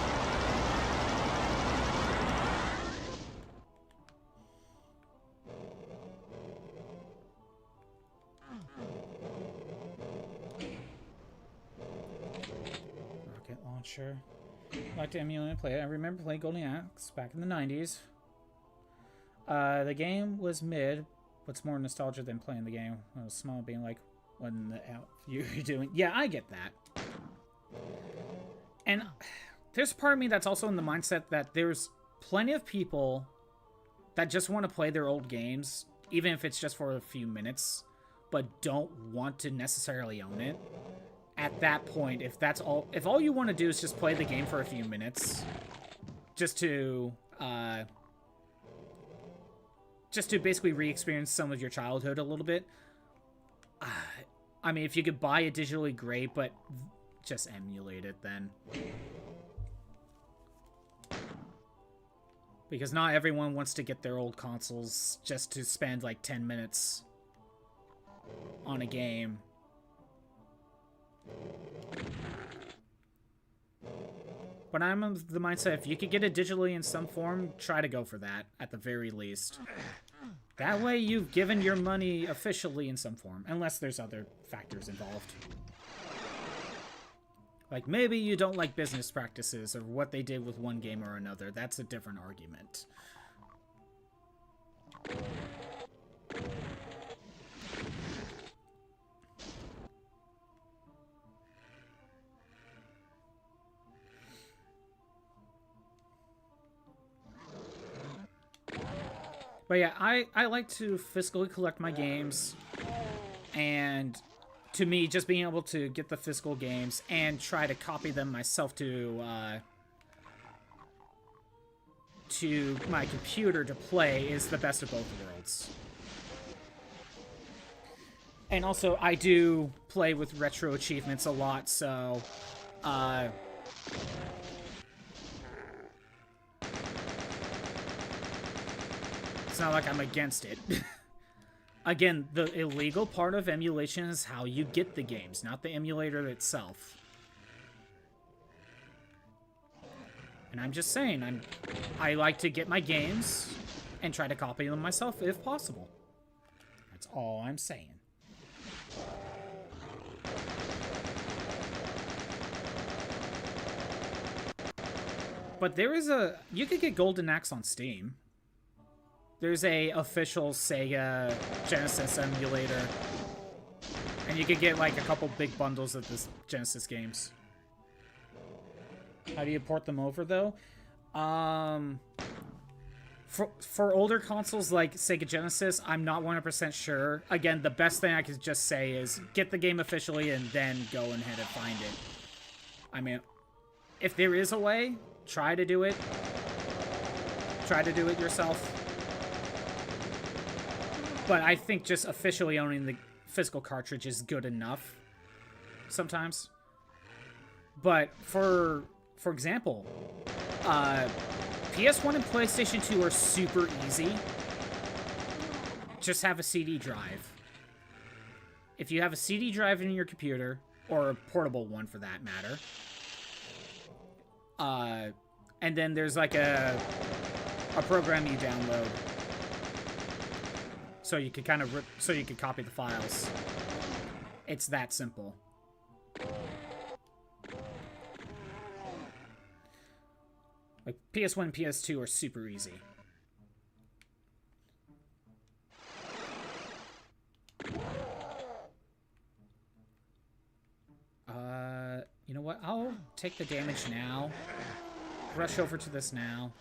Sure. I like to emulate and play it. I remember playing Golden Axe back in the 90s. The game was mid. What's more nostalgia than playing the game? I was small, being like, what in the hell you're doing? Yeah, I get that. And there's part of me that's also in the mindset that there's plenty of people that just want to play their old games, even if it's just for a few minutes, but don't want to necessarily own it. At that point, if all you want to do is just play the game for a few minutes, just to basically re-experience some of your childhood a little bit, I mean, if you could buy it digitally, great, but just emulate it then. Because not everyone wants to get their old consoles just to spend like 10 minutes on a game. But I'm of the mindset, if you could get it digitally in some form, try to go for that, at the very least. That way you've given your money officially in some form, unless there's other factors involved. Like, maybe you don't like business practices, or what they did with one game or another. That's a different argument. But yeah, I like to physically collect my games, and to me, just being able to get the physical games and try to copy them myself to my computer to play is the best of both worlds. And also, I do play with retro achievements a lot, so it's not like I'm against it. Again, the illegal part of emulation is how you get the games, not the emulator itself. And I'm just saying, I like to get my games and try to copy them myself if possible. That's all I'm saying. But there is you could get Golden Axe on Steam. There's a official Sega Genesis emulator. And you could get like a couple big bundles of this Genesis games. How do you port them over though? For older consoles like Sega Genesis, I'm not 100% sure. Again, the best thing I could just say is get the game officially and then go ahead and find it. I mean, if there is a way, try to do it. Try to do it yourself. But I think just officially owning the physical cartridge is good enough sometimes. But for example, PS1 and PlayStation 2 are super easy. Just have a CD drive. If you have a CD drive in your computer, or a portable one for that matter, and then there's like a program you download, so you could kind of so you could copy the files. It's that simple. Like, PS1 and PS2 are super easy. You know what? I'll take the damage now. Rush over to this now.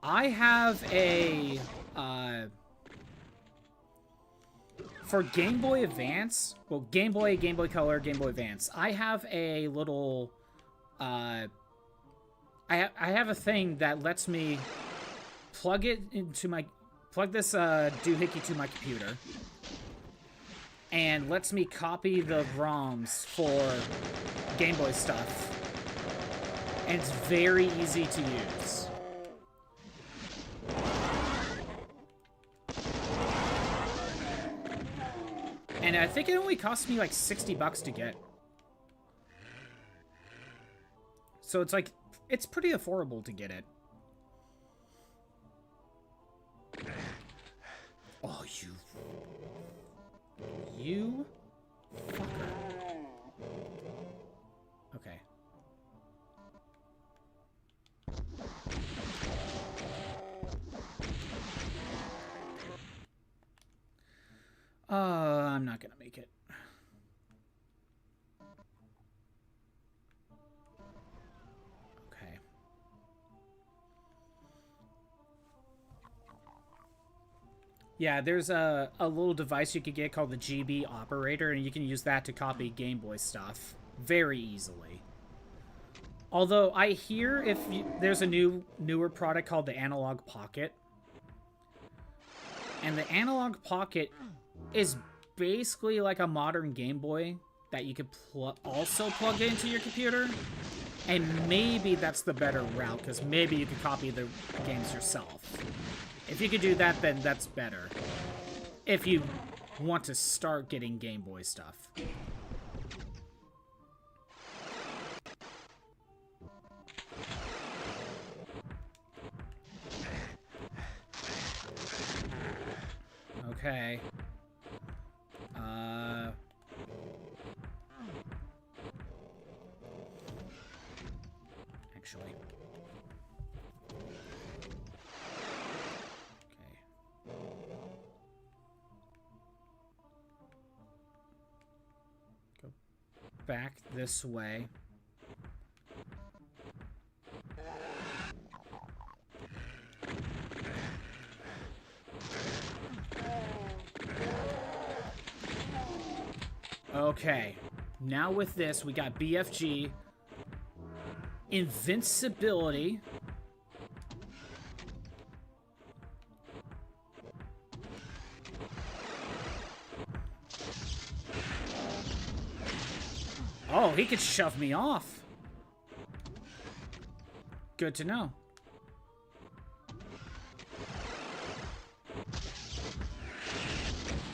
I have a, for Game Boy Advance, well, Game Boy, Game Boy Color, Game Boy Advance, I have a little, I have a thing that lets me plug it into my, plug this doohickey to my computer, and lets me copy the ROMs for Game Boy stuff, and it's very easy to use. And I think it only cost me like $60 to get. So it's like, it's pretty affordable to get it. Oh, you fucker. Okay. I'm not gonna make it. Okay. Yeah, there's a little device you could get called the GB operator, and you can use that to copy Game Boy stuff very easily. Although I hear there's a newer product called the Analog Pocket. And the Analog Pocket is basically like a modern Game Boy that you could also plug into your computer. And maybe that's the better route, because maybe you could copy the games yourself. If you could do that, then that's better. If you want to start getting Game Boy stuff. Okay. Actually. Okay. back this way. Okay. Now with this, we got BFG. Invincibility. Oh, he could shove me off. Good to know.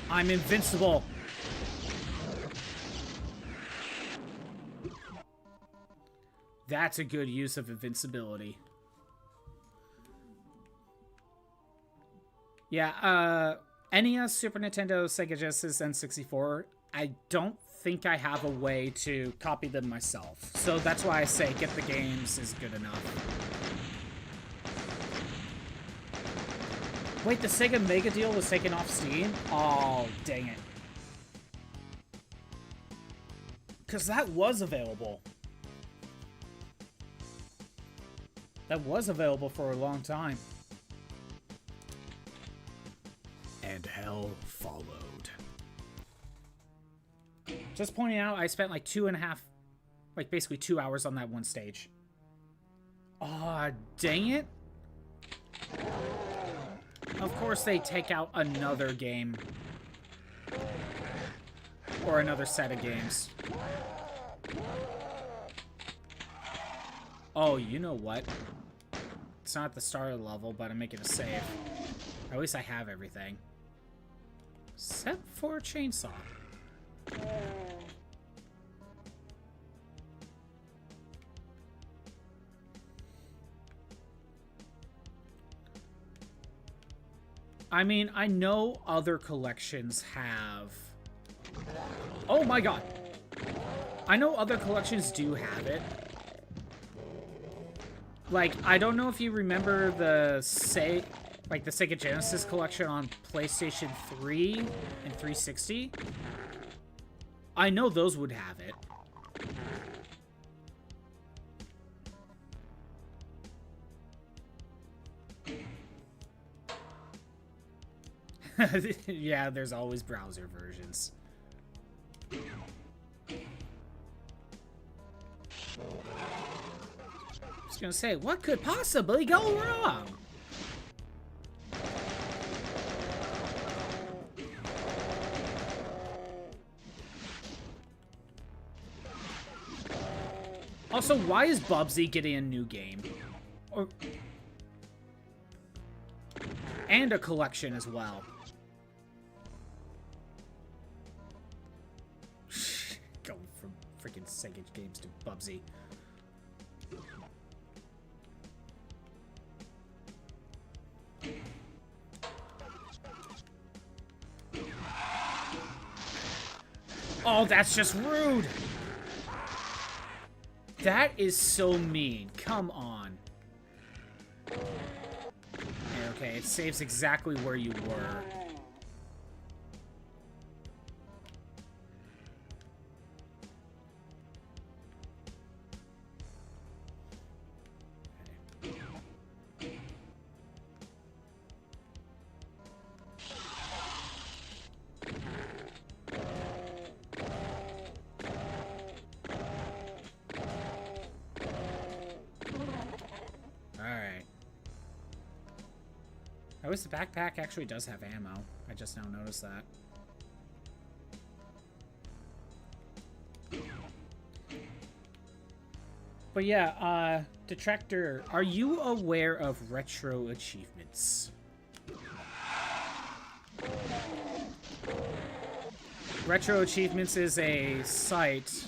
I'm invincible. That's a good use of invincibility. Yeah, NES, Super Nintendo, Sega Genesis, N64, I don't think I have a way to copy them myself. So that's why I say get the games is good enough. Wait, the Sega Mega Deal was taken off Steam? Oh, dang it. Because that was available. That was available for a long time. And hell followed. Just pointing out, I spent like 2.5, like basically 2 hours on that one stage. Aw, dang it. Of course they take out another game. Or another set of games. Oh, you know what? It's not at the start of the level, but I'm making a save. At least I have everything. Except for a chainsaw. I mean, I know other collections have... Oh my god! I know other collections do have it. Like, I don't know if you remember the Sega Genesis collection on PlayStation 3 and 360. I know those would have it. Yeah, there's always browser versions. I was gonna say, what could possibly go wrong? Also, why is Bubsy getting a new game? And a collection as well. Going from freaking Sega games to Bubsy. Oh, that's just rude! That is so mean. Come on. Okay, it saves exactly where you were. I wish the backpack actually does have ammo. I just now noticed that. But yeah, Detractor, are you aware of retro achievements? Retro Achievements is a site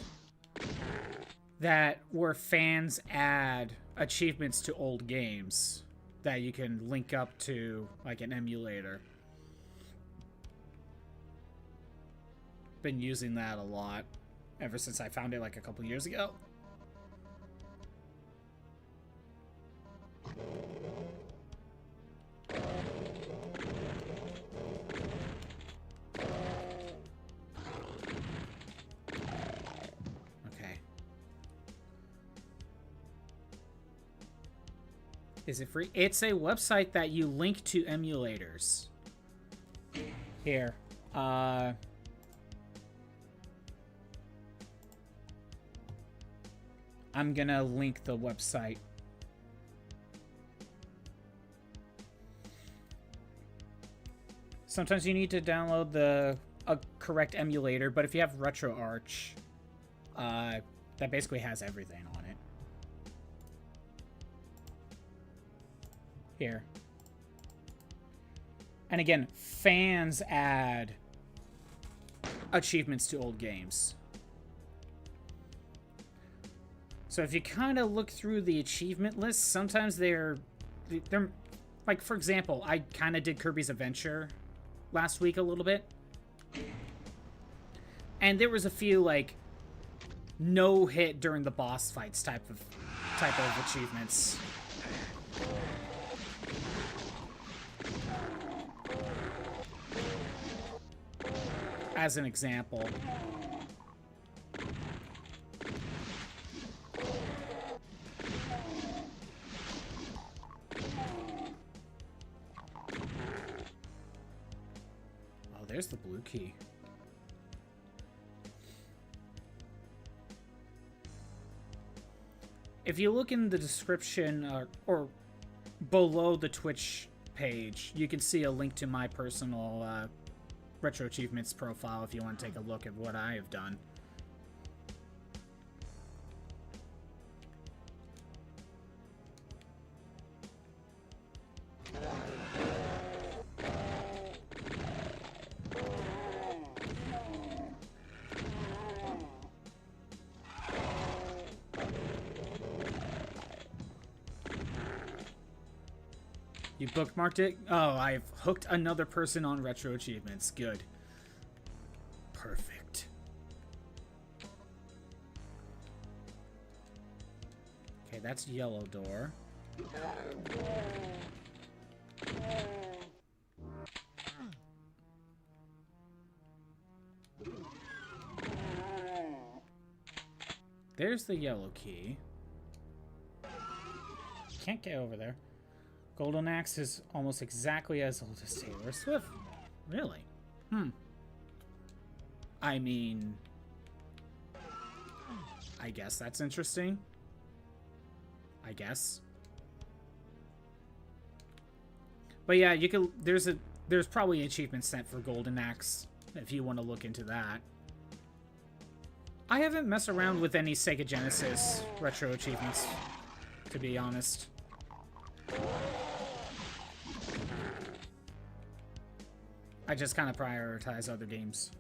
where fans add achievements to old games that you can link up to, like, an emulator. Been using that a lot ever since I found it, like, a couple years ago. Is it free? It's a website that you link to emulators. Here. I'm gonna link the website. Sometimes you need to download a correct emulator, but if you have RetroArch, that basically has everything on it. Here. And again, fans add achievements to old games. So if you kind of look through the achievement list, sometimes they're like, for example, I kind of did Kirby's Adventure last week a little bit. And there was a few, like, no hit during the boss fights type of achievements. As an example. Oh, there's the blue key. If you look in the description or below the Twitch page, you can see a link to my personal Retro Achievements profile if you want to take a look at what I have done. You bookmarked it? Oh, I've hooked another person on Retro Achievements. Good. Perfect. Okay, that's yellow door. There's the yellow key. Can't get over there. Golden Axe is almost exactly as old as Taylor Swift. Really? I mean, I guess that's interesting. I guess. But yeah, you can. There's probably an achievement set for Golden Axe if you want to look into that. I haven't messed around with any Sega Genesis retro achievements, to be honest. I just kind of prioritize other games.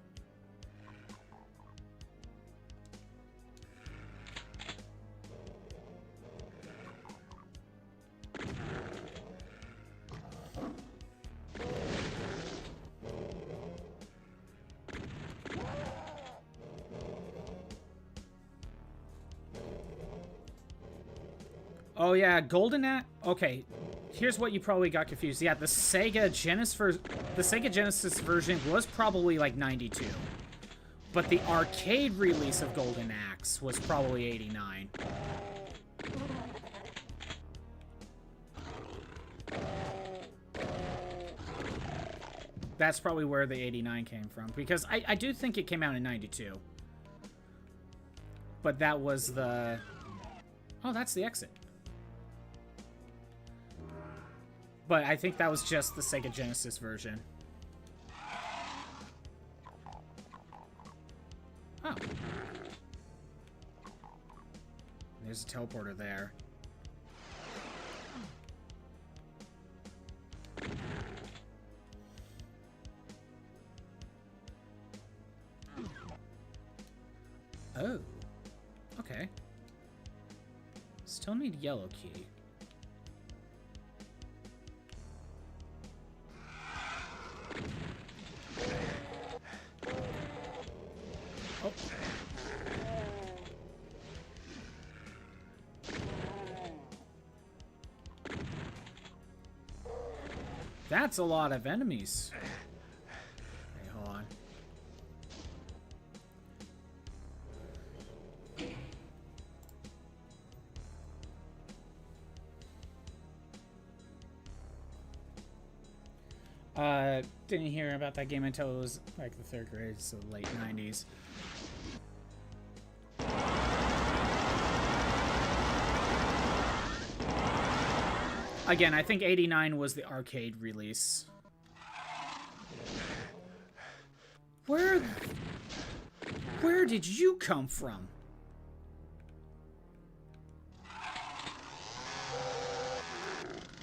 Oh yeah, Golden Axe. Okay, here's what you probably got confused. Yeah, the Sega Genesis version was probably like 92, but the arcade release of Golden Axe was probably 89. That's probably where the 89 came from, because I do think it came out in 92. But that was the... Oh, that's the exit. But I think that was just the Sega Genesis version. Oh. There's a teleporter there. Oh. Okay. Still need yellow key. Oh. That's a lot of enemies. Hey, hold on. Didn't hear about that game until it was like the 3rd grade, so late 90s. Again, I think 89 was the arcade release. Where did you come from?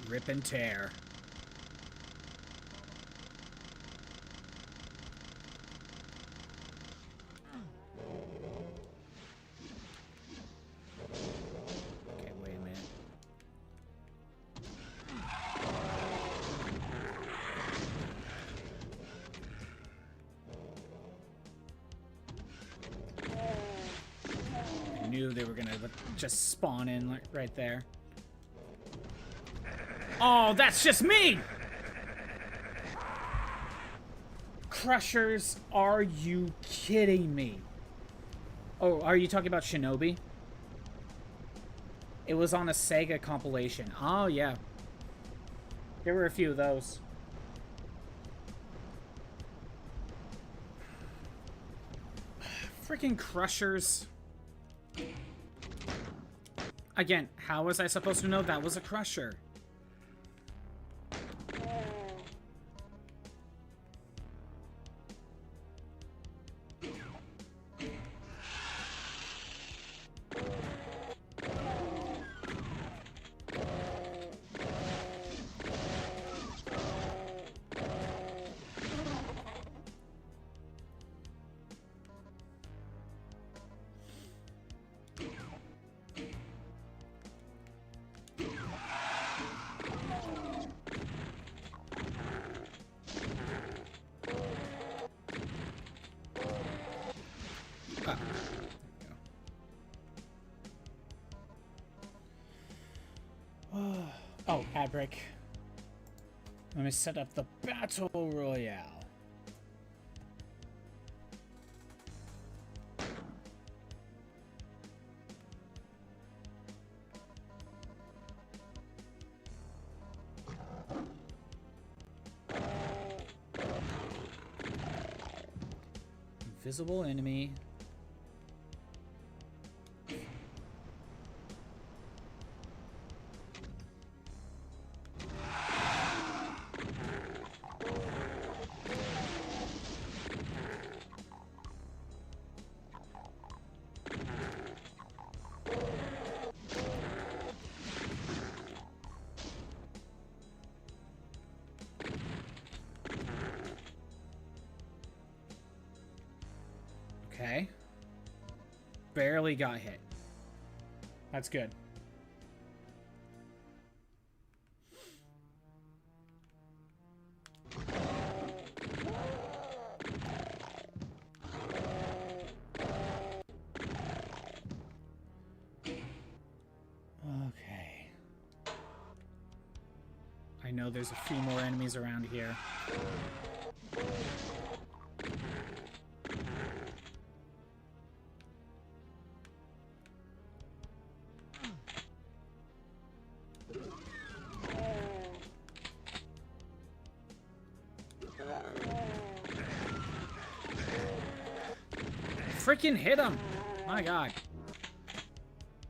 Rip and tear. Okay, wait a minute. I knew they were gonna just spawn in right there. Oh, that's just me! Crushers, are you kidding me? Oh, are you talking about Shinobi? It was on a Sega compilation. Oh, yeah. There were a few of those. Freaking Crushers. Again, how was I supposed to know that was a Crusher? Oh, ad break. Let me set up the Battle Royale. Invisible enemy. Okay. Barely got hit. That's good. Okay. I know there's a few more enemies around here. Freaking hit him! My god.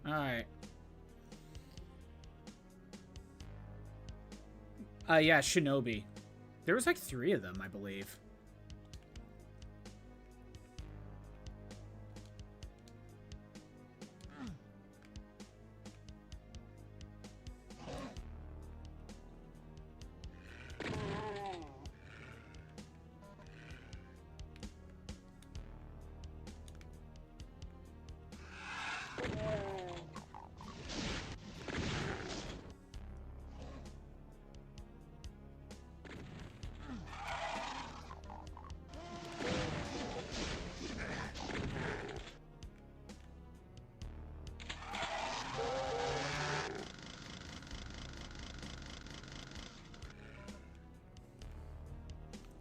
Alright. Yeah, Shinobi. There was like 3 of them, I believe.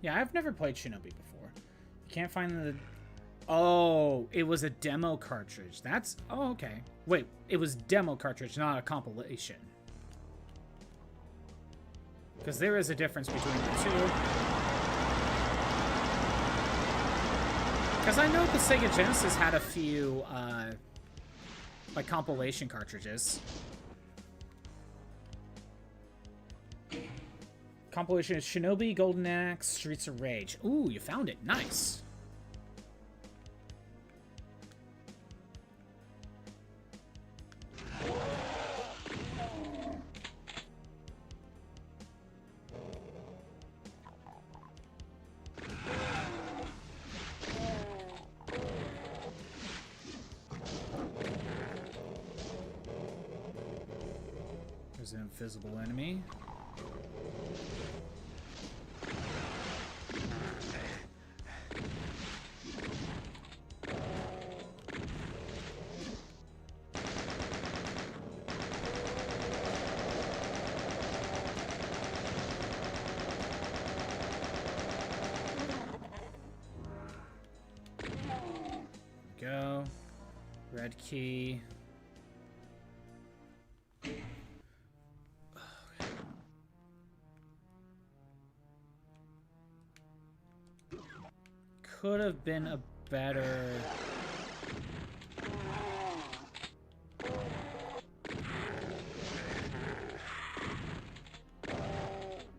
Yeah, I've never played Shinobi before. You can't find the... Oh, it was a demo cartridge. That's... Oh, okay. Wait, it was demo cartridge, not a compilation. Because there is a difference between the two. Because I know the Sega Genesis had a few, like, compilation cartridges. Compilation is Shinobi, Golden Axe, Streets of Rage. Ooh, you found it. Nice. There's an invisible enemy. Go. Red key. Could have been a better...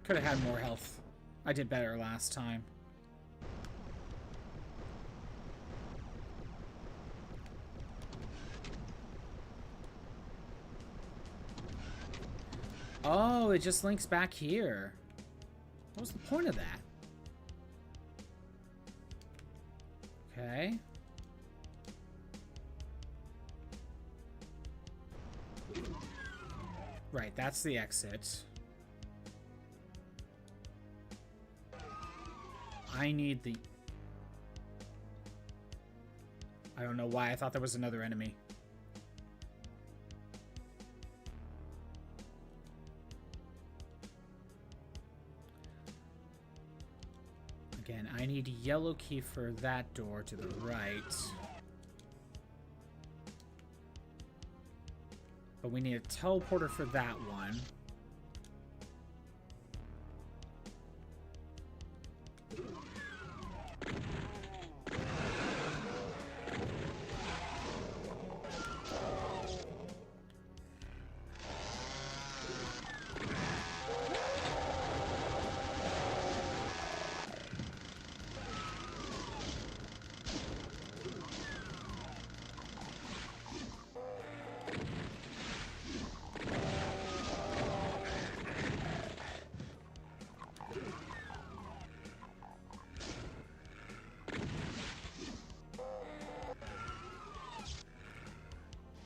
Could have had more health. I did better last time. Oh, it just links back here. What was the point of that? Okay. Right, that's the exit. I need the... I don't know why I thought there was another enemy. Again, I need a yellow key for that door to the right. But we need a teleporter for that one.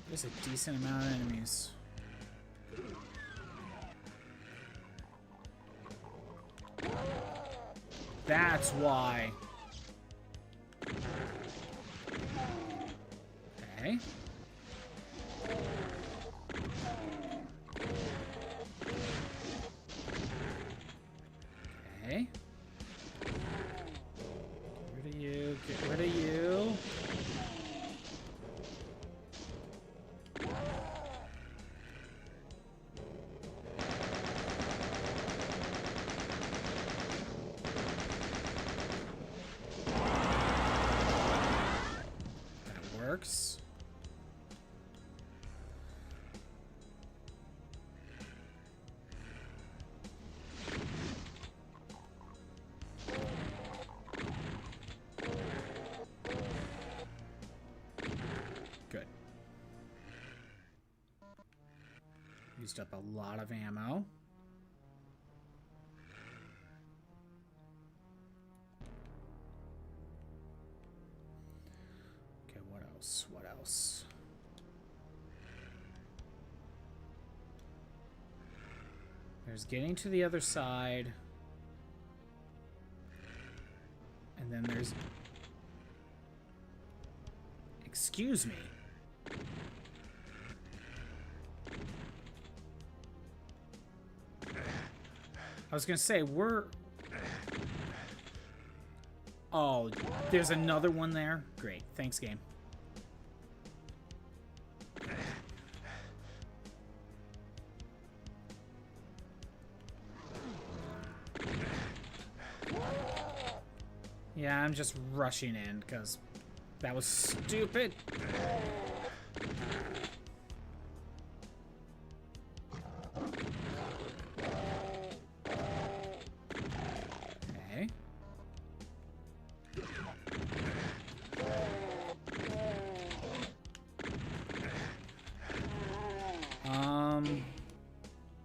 There's a decent amount of enemies. That's why. Okay. Okay. Get rid of you. Get rid of you. Works. Good. Used up a lot of ammo. What else? There's getting to the other side. And then there's... Excuse me. I was gonna say, we're... Oh, there's another one there? Great. Thanks, game. Yeah, I'm just rushing in because that was stupid. Okay.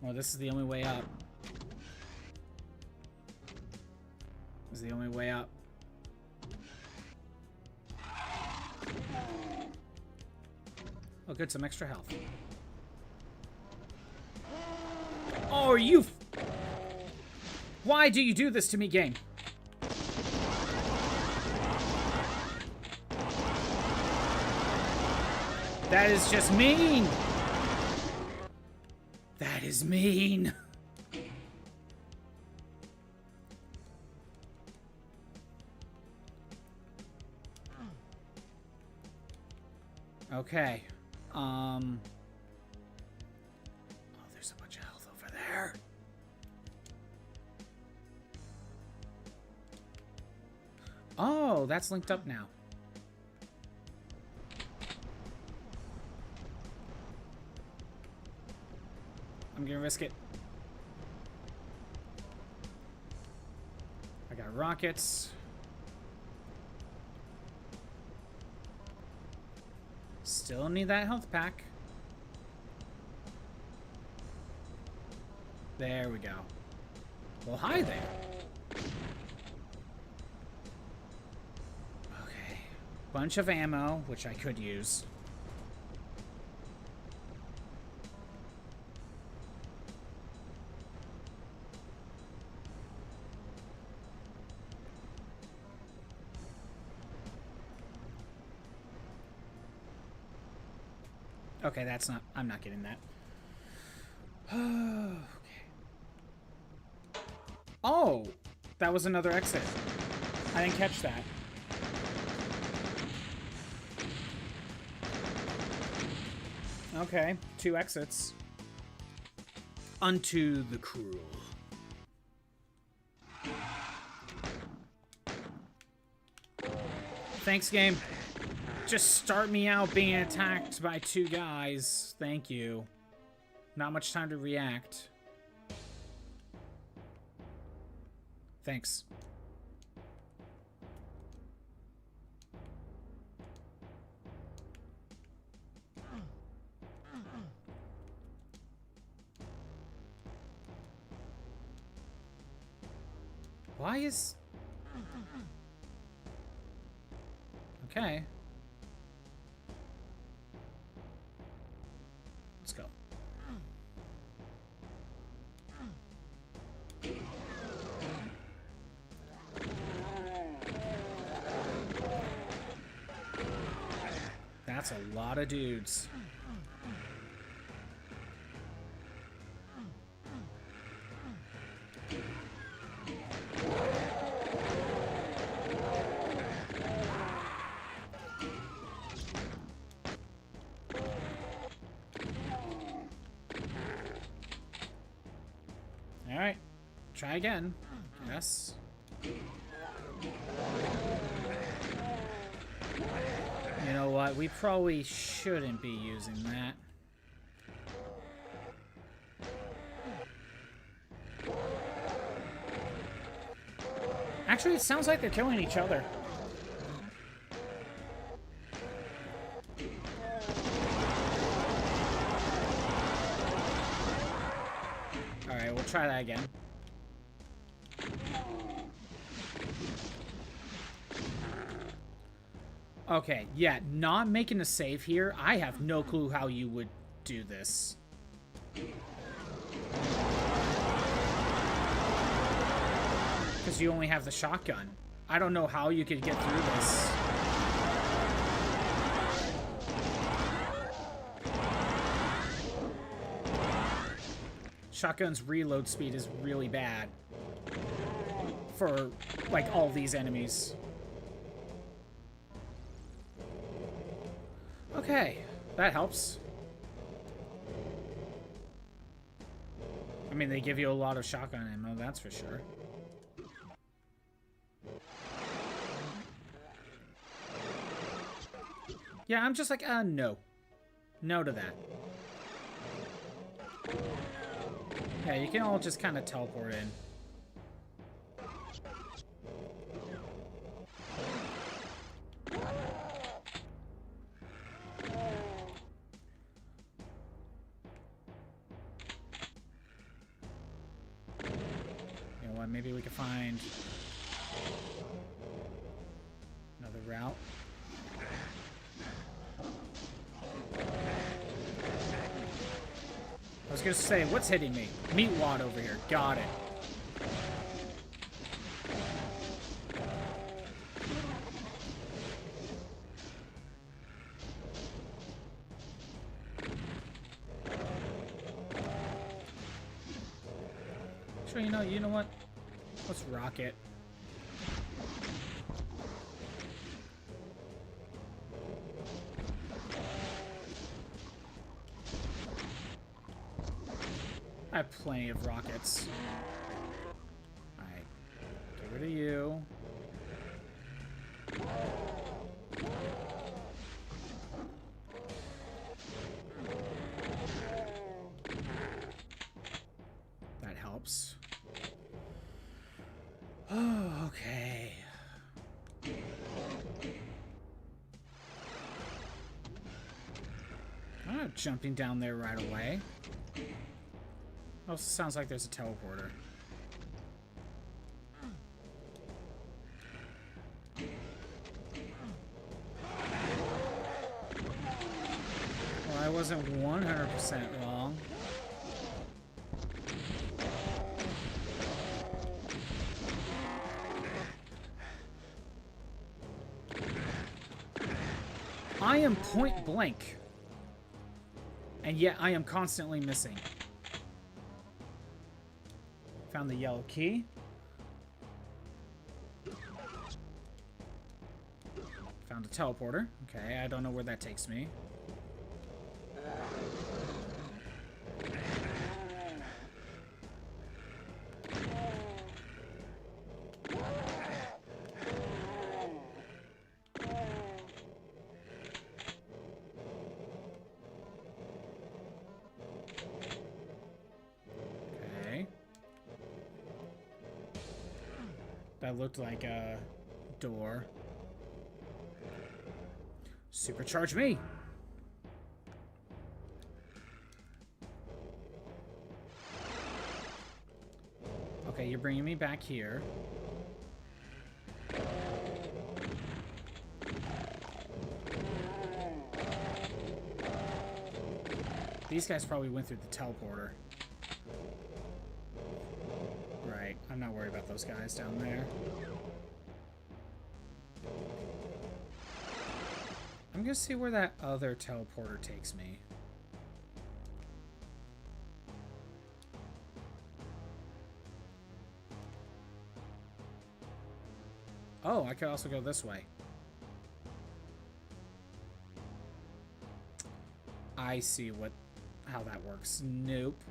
Well, this is the only way up. This is the only way up. Oh, good, some extra health. Oh, are you... Why do you do this to me, game? That is just mean. That is mean. Okay. Oh, there's a bunch of health over there. Oh, that's linked up now. I'm gonna risk it. I got rockets. Still need that health pack. There we go. Well, hi there. Okay. Bunch of ammo, which I could use. Okay, that's not... I'm not getting that. Okay. Oh! That was another exit. I didn't catch that. Okay, 2 exits. Unto the cruel. Thanks, game. Just start me out being attacked by 2 guys. Thank you. Not much time to react. Thanks. Why is... Okay. Let's go. That's a lot of dudes. Alright. Try again. Yes. You know what? We probably shouldn't be using that. Actually, it sounds like they're killing each other. Alright, we'll try that again. Okay, yeah, not making a save here. I have no clue how you would do this. Because you only have the shotgun. I don't know how you could get through this. Shotgun's reload speed is really bad for, like, all these enemies. Okay, that helps. I mean, they give you a lot of shotgun ammo, that's for sure. Yeah, I'm just like, no. No to that. Yeah, you can all just kind of teleport in. You know what, maybe we can find another route. I was gonna say, what's hitting me? Meat wad over here. Got it. Sure, you know what? Let's rock it. I have plenty of rockets. Alright. Get rid of you. That helps. Oh, okay. I'm not jumping down there right away. Also sounds like there's a teleporter. Well, I wasn't 100% wrong. I am point blank. And yet I am constantly missing. Found the yellow key. Found a teleporter. Okay, I don't know where that takes me. That looked like a door. Supercharge me! Okay, you're bringing me back here. These guys probably went through the teleporter. Right, I'm not worried about those guys down there. I'm gonna see where that other teleporter takes me. Oh, I could also go this way. I see how that works. Nope.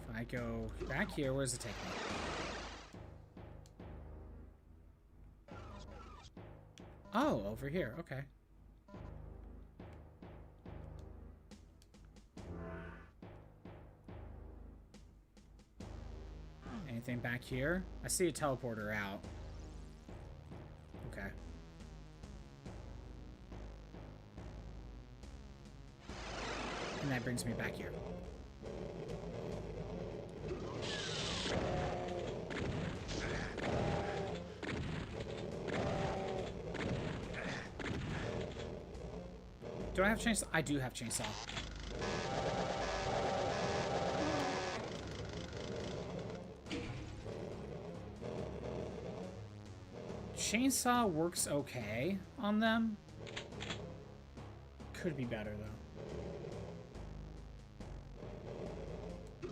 If I go back here, where does it take me? Oh, over here. Okay. Anything back here? I see a teleporter out. Okay. And that brings me back here. Do I have chainsaw? I do have chainsaw. Chainsaw works okay on them. Could be better though.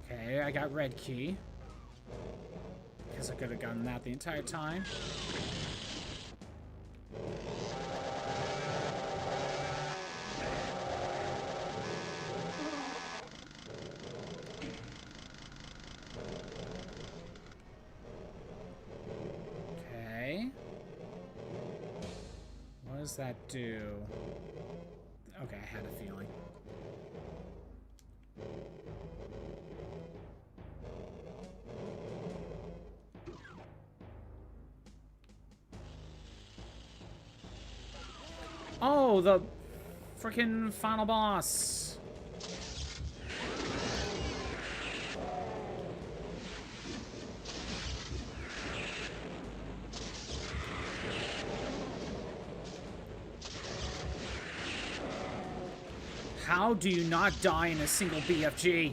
Okay, I got red key. Guess I could have gotten that the entire time. does that do? Okay, I had a feeling. Oh, the freaking final boss. How do you not die in a single BFG?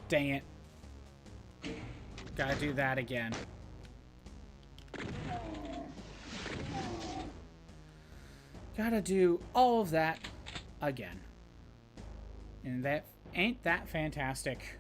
Dang it. Gotta do that again. Gotta do all of that again. And that ain't that fantastic.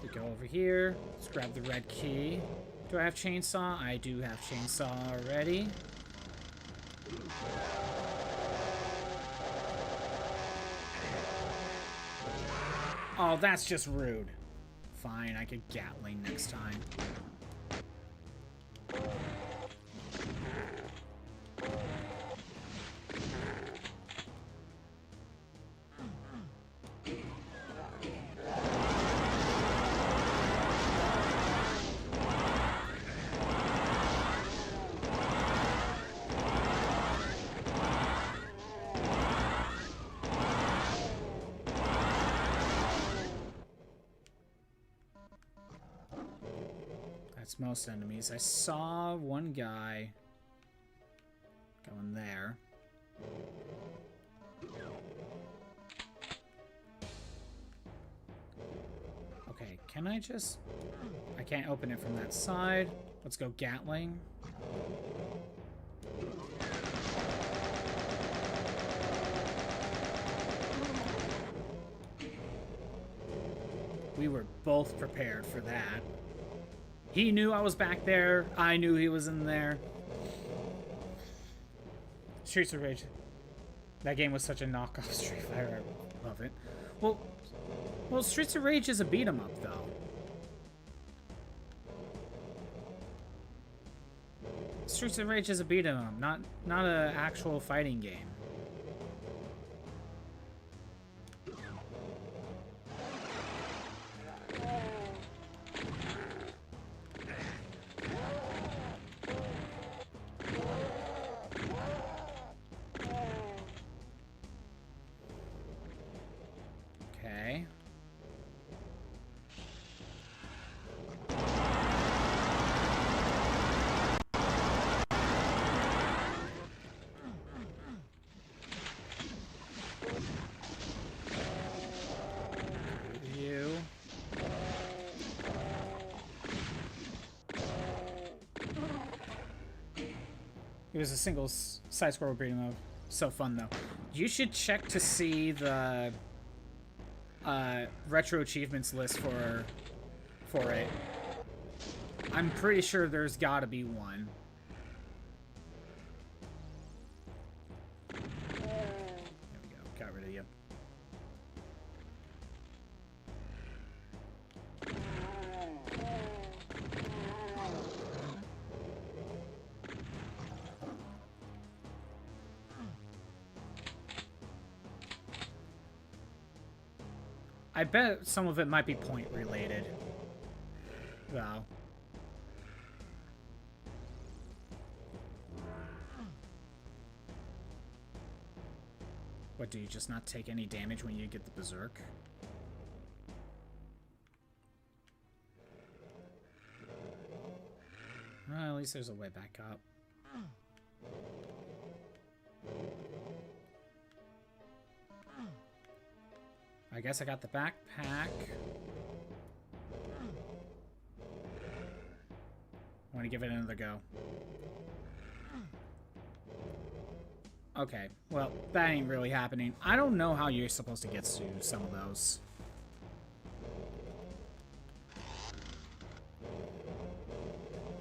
We go over here. Let's grab the red key. Do I have chainsaw? I do have chainsaw already. Oh, that's just rude. Fine, I could Gatling next time. Most enemies. I saw one guy going there. Okay, can I just... I can't open it from that side. Let's go Gatling. We were both prepared for that. He knew I was back there. I knew he was in there. Streets of Rage. That game was such a knockoff Street Fighter. I love it. Well, Streets of Rage is a beat 'em up, though. Streets of Rage is a beat 'em up, not an actual fighting game. It was a single side-scroller beating up. So fun, though. You should check to see the retro achievements list for it. I'm pretty sure there's got to be one. There we go. Got rid of you. I bet some of it might be point related, though. What, do you just not take any damage when you get the Berserk? Well, at least there's a way back up. I guess I got the backpack. I want to give it another go. Okay, well, that ain't really happening. I don't know how you're supposed to get to some of those.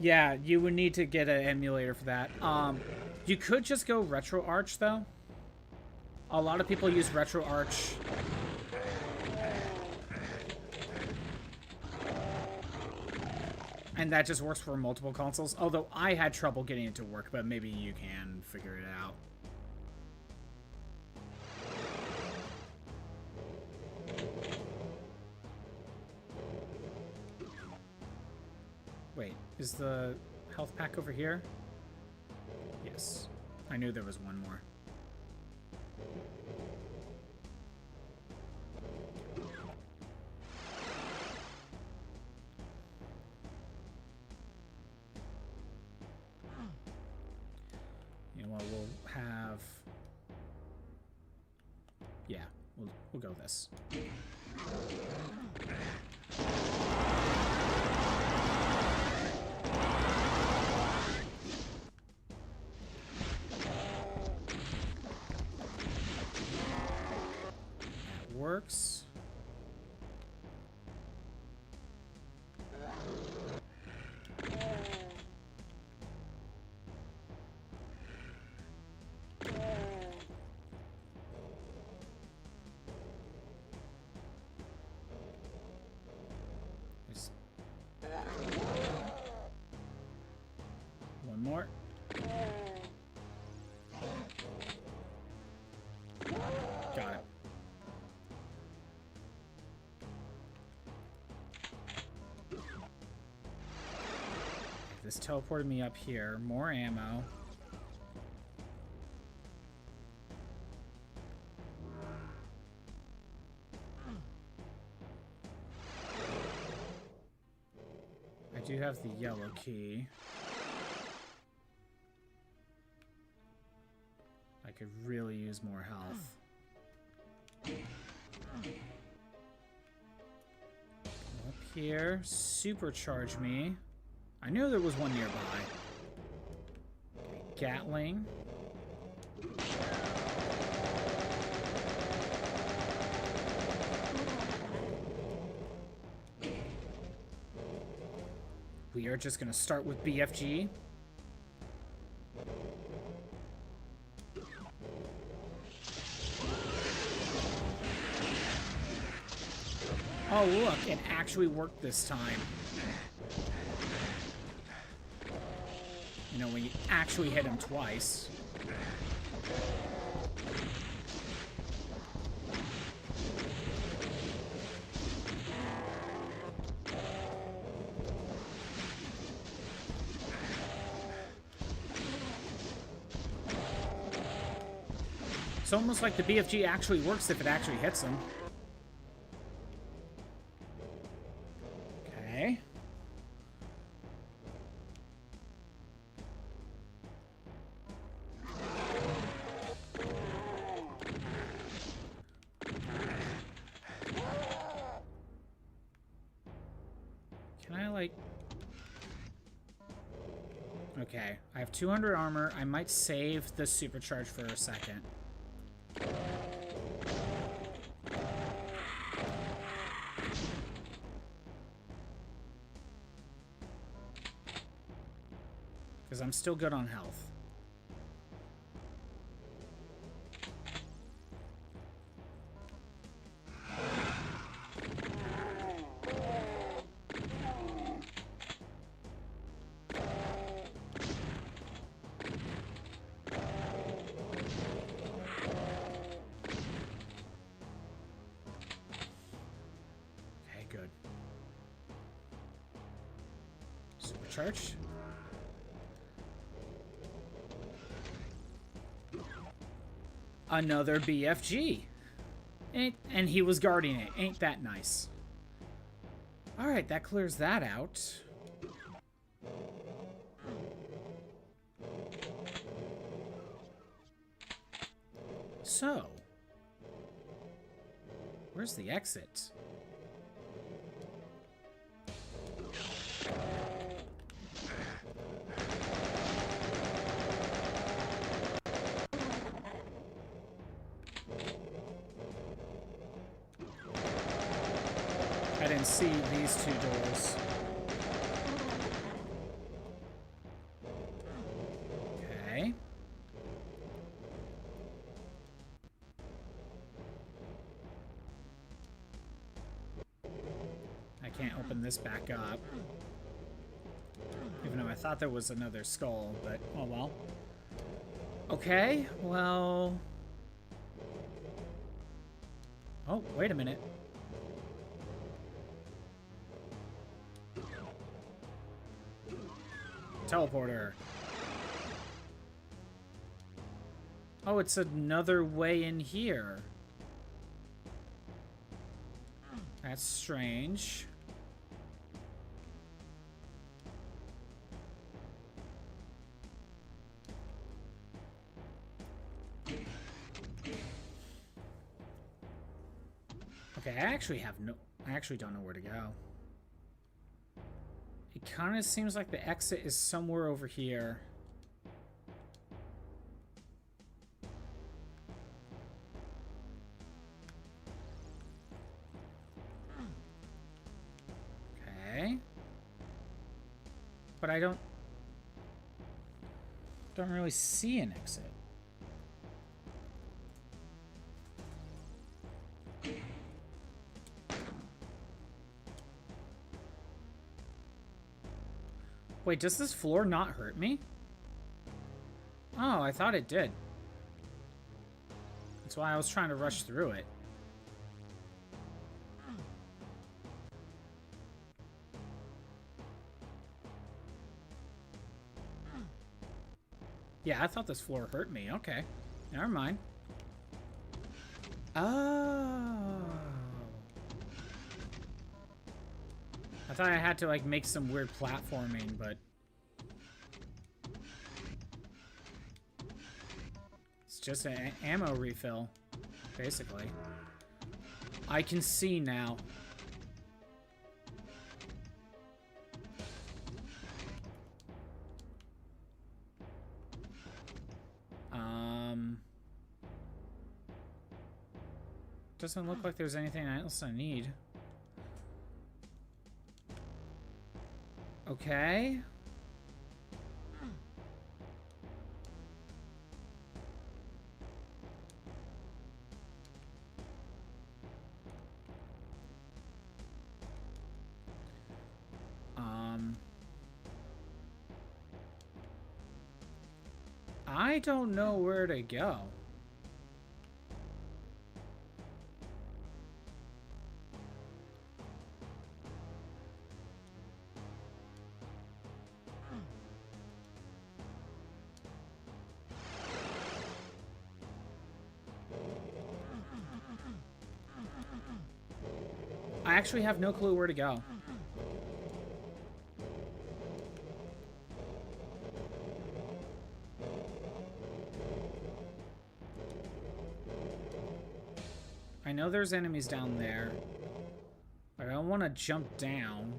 Yeah, you would need to get an emulator for that. You could just go RetroArch, though. A lot of people use RetroArch. And that just works for multiple consoles. Although I had trouble getting it to work, but maybe you can figure it out. Wait, is the health pack over here? Yes. I knew there was one more. You know what, we'll have... Yeah, we'll go with this. Works. There's one more. Got it. This teleported me up here. More ammo. I do have the yellow key. I could really use more health. Up here. Supercharge me. I knew there was one nearby. Okay, Gatling. We are just going to start with BFG. Oh, look, it actually worked this time. You know, when you actually hit him twice. It's almost like the BFG actually works if it actually hits him. Okay. Okay, I have 200 armor. I might save the supercharge for a second. Because I'm still good on health. Supercharge. Another BFG. And he was guarding it. Ain't that nice? Alright, that clears that out. So. Where's the exit? I didn't see these two doors. Okay. I can't open this back up. Even though I thought there was another skull, but oh well. Okay, well... Oh, wait a minute. Teleporter. Oh, it's another way in here. That's strange. Okay, I actually don't know where to go. It kind of seems like the exit is somewhere over here. Okay. But I don't really see an exit. Wait, does this floor not hurt me? Oh, I thought it did. That's why I was trying to rush through it. Yeah, I thought this floor hurt me. Okay. Never mind. Oh. I thought I had to, like, make some weird platforming, but... It's just an ammo refill, basically. I can see now. Doesn't look like there's anything else I need. Okay. I don't know where to go. I actually have no clue where to go. I know there's enemies down there, but I don't want to jump down.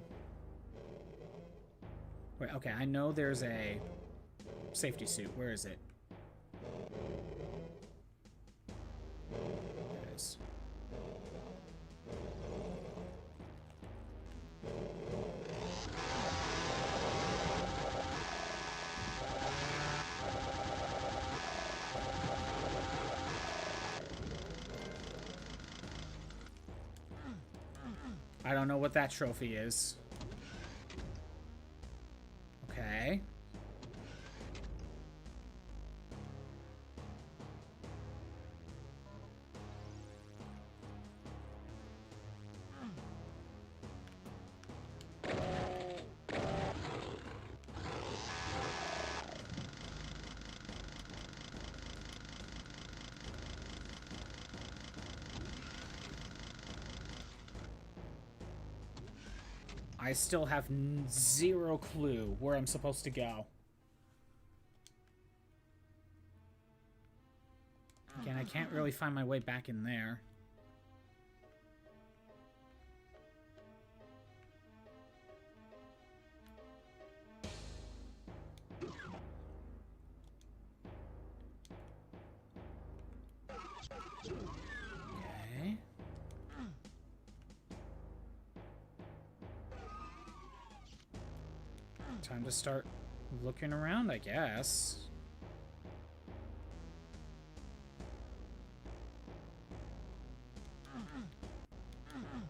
Wait, okay, I know there's a safety suit. Where is it? There it is. I don't know what that trophy is. Okay. I still have zero clue where I'm supposed to go. Again, I can't really find my way back in there. Okay. Time to start looking around, I guess.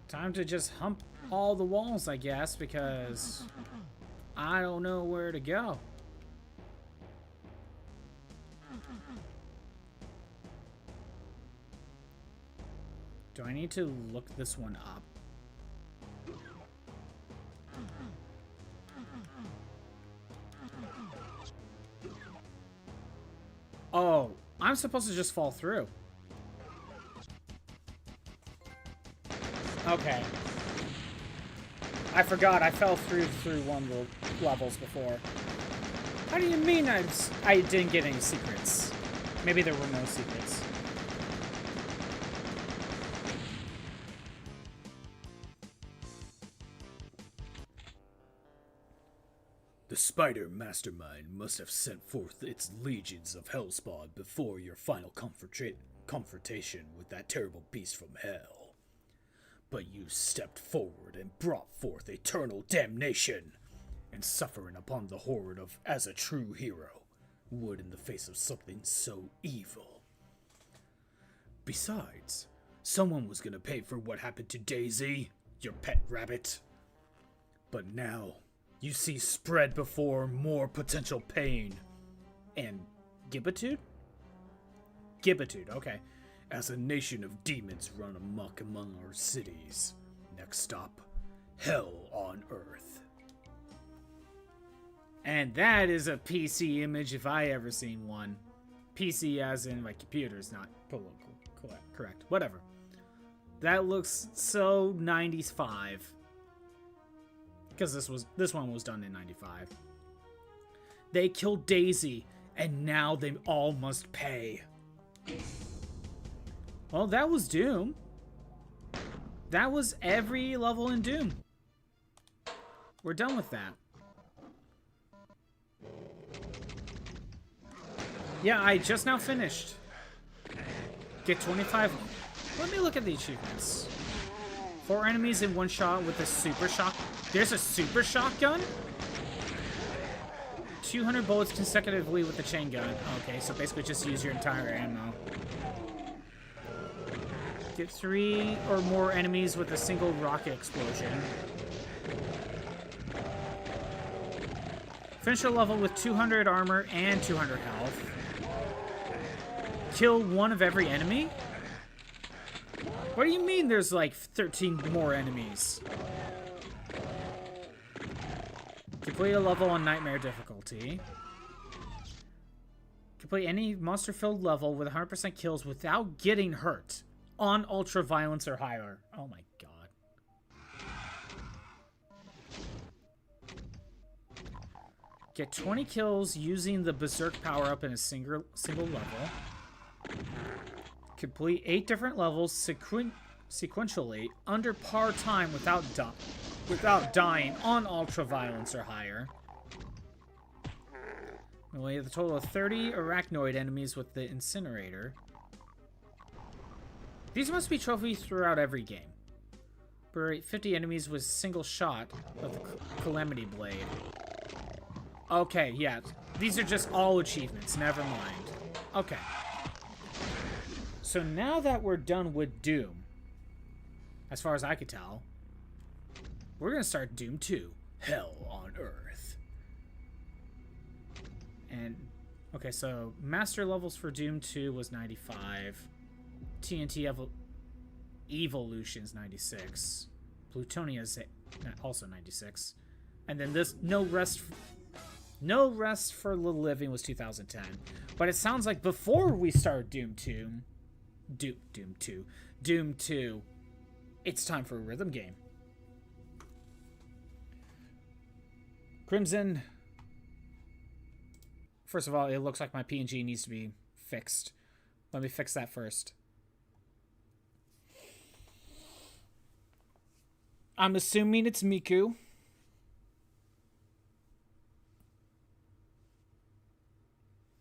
Time to just hump all the walls, I guess, because I don't know where to go. Do I need to look this one up? Oh, I'm supposed to just fall through. Okay. I forgot I fell through one of the levels before. How do you mean I didn't get any secrets? Maybe there were no secrets. The spider mastermind must have sent forth its legions of hellspawn before your final confrontation with that terrible beast from hell. But you stepped forward and brought forth eternal damnation, and suffering upon the horde of as a true hero would in the face of something so evil. Besides, someone was gonna pay for what happened to Daisy, your pet rabbit. But now, you see spread before more potential pain. And Gibitude? Gibitude, okay. As a nation of demons run amok among our cities. Next stop, hell on earth. And that is a PC image if I ever seen one. PC as in my computer's not political. Correct. Whatever. That looks so 95. Because this one was done in 95. They killed Daisy, and now they all must pay. Well, that was Doom. That was every level in Doom. We're done with that. Yeah, I just now finished. Get 25. Let me look at the achievements. 4 enemies in one shot with a super shock. There's a super shotgun? 200 bullets consecutively with the chain gun. Okay, so basically just use your entire ammo. Get 3 or more enemies with a single rocket explosion. Finish a level with 200 armor and 200 health. Kill 1 of every enemy? What do you mean there's like 13 more enemies? Complete a level on Nightmare difficulty. Complete any monster-filled level with 100% kills without getting hurt on Ultra Violence or higher. Oh my god. Get 20 kills using the Berserk power-up in a single level. Complete 8 different levels sequentially under par time without dying on Ultra Violence or higher. And we have a total of 30 arachnoid enemies with the incinerator. These must be trophies throughout every game. Berate 50 enemies with single shot of the Calamity Blade. Okay, yeah. These are just all achievements, never mind. Okay. So now that we're done with Doom, as far as I could tell, we're going to start Doom 2, Hell on Earth. And, okay, so master levels for Doom 2 was 95. TNT Evolution's 96. Plutonia's also 96. And then this No Rest for the Living was 2010. But it sounds like before we start Doom 2, it's time for a rhythm game. Crimson. First of all, it looks like my PNG needs to be fixed. Let me fix that first. I'm assuming it's Miku.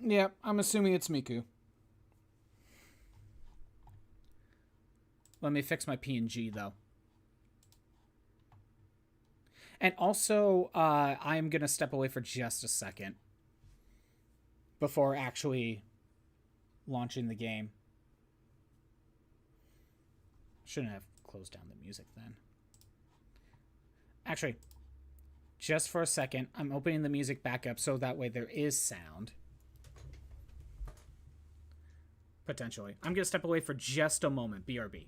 Yep, I'm assuming it's Miku. Let me fix my PNG though. And also, I'm gonna step away for just a second before actually launching the game. Shouldn't have closed down the music then. Actually, just for a second, I'm opening the music back up so that way there is sound. Potentially. I'm gonna step away for just a moment. BRB.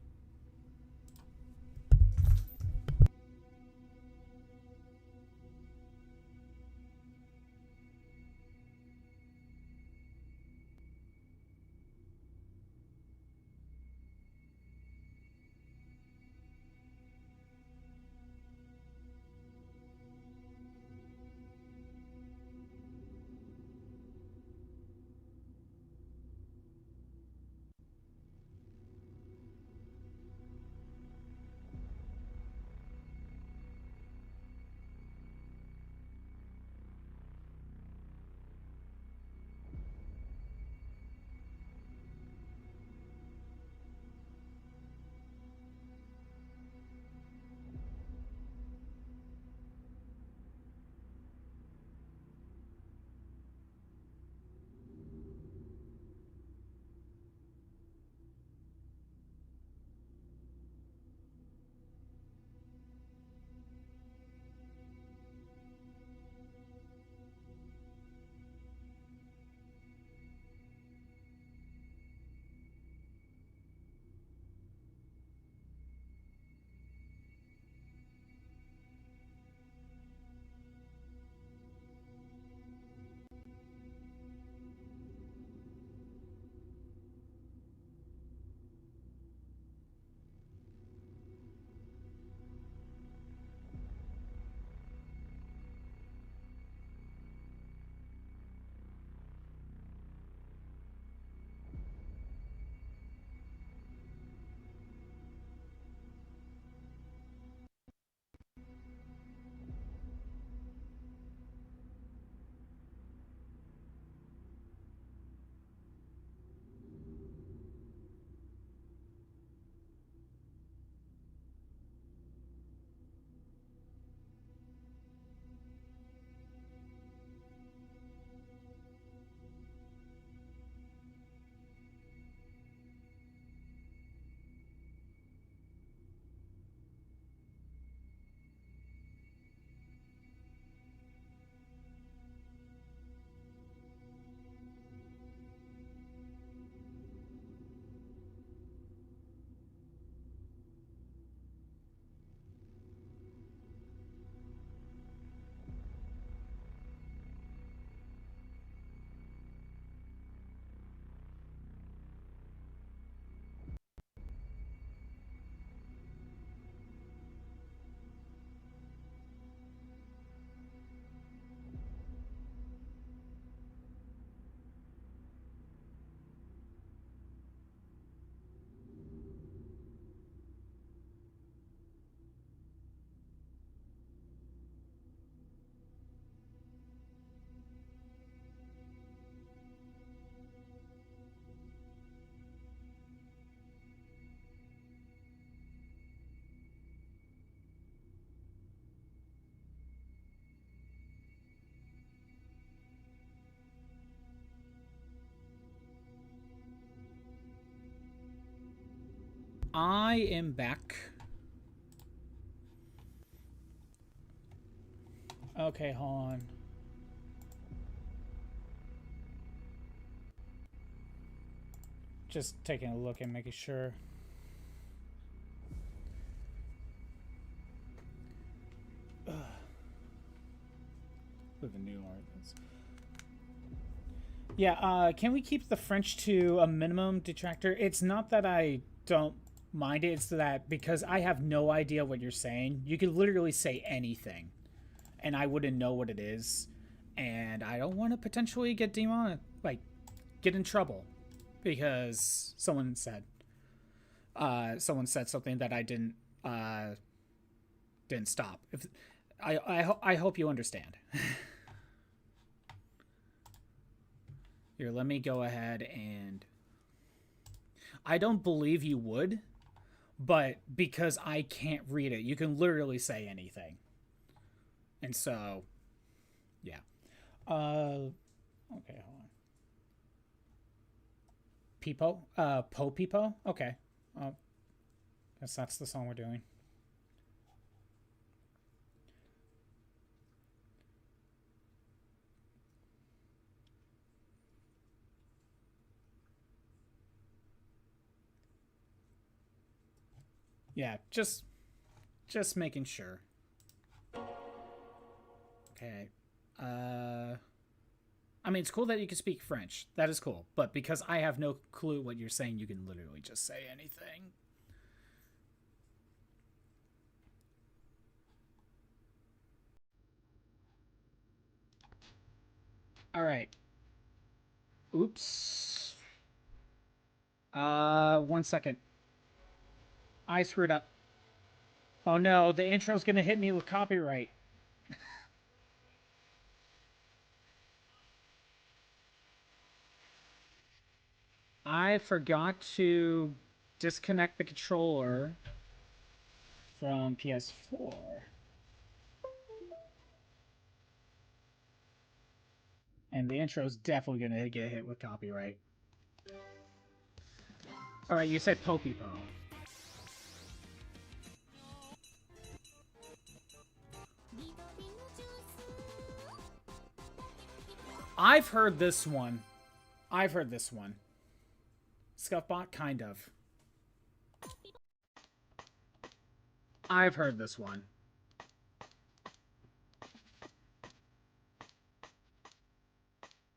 I am back. Okay, hold on. Just taking a look and making sure. With the new art. Yeah, can we keep the French to a minimum detractor? It's not that I don't mind it, it's that because I have no idea what you're saying. You could literally say anything, and I wouldn't know what it is. And I don't want to potentially get get in trouble because someone said something that I didn't stop. If I hope you understand. Here, let me go ahead and... I don't believe you would, but because I can't read it, you can literally say anything. And so, yeah. Okay, hold on. Peepo? Po Peepo? Okay. Guess that's the song we're doing. Yeah, just making sure. Okay. I mean, it's cool that you can speak French. That is cool. But because I have no clue what you're saying, you can literally just say anything. All right. Oops. 1 second. I screwed up. Oh no, the intro's gonna hit me with copyright. I forgot to disconnect the controller from PS4. And the intro's definitely gonna get hit with copyright. Alright, you said Popipo. I've heard this one. Scuffbot, kind of. I've heard this one.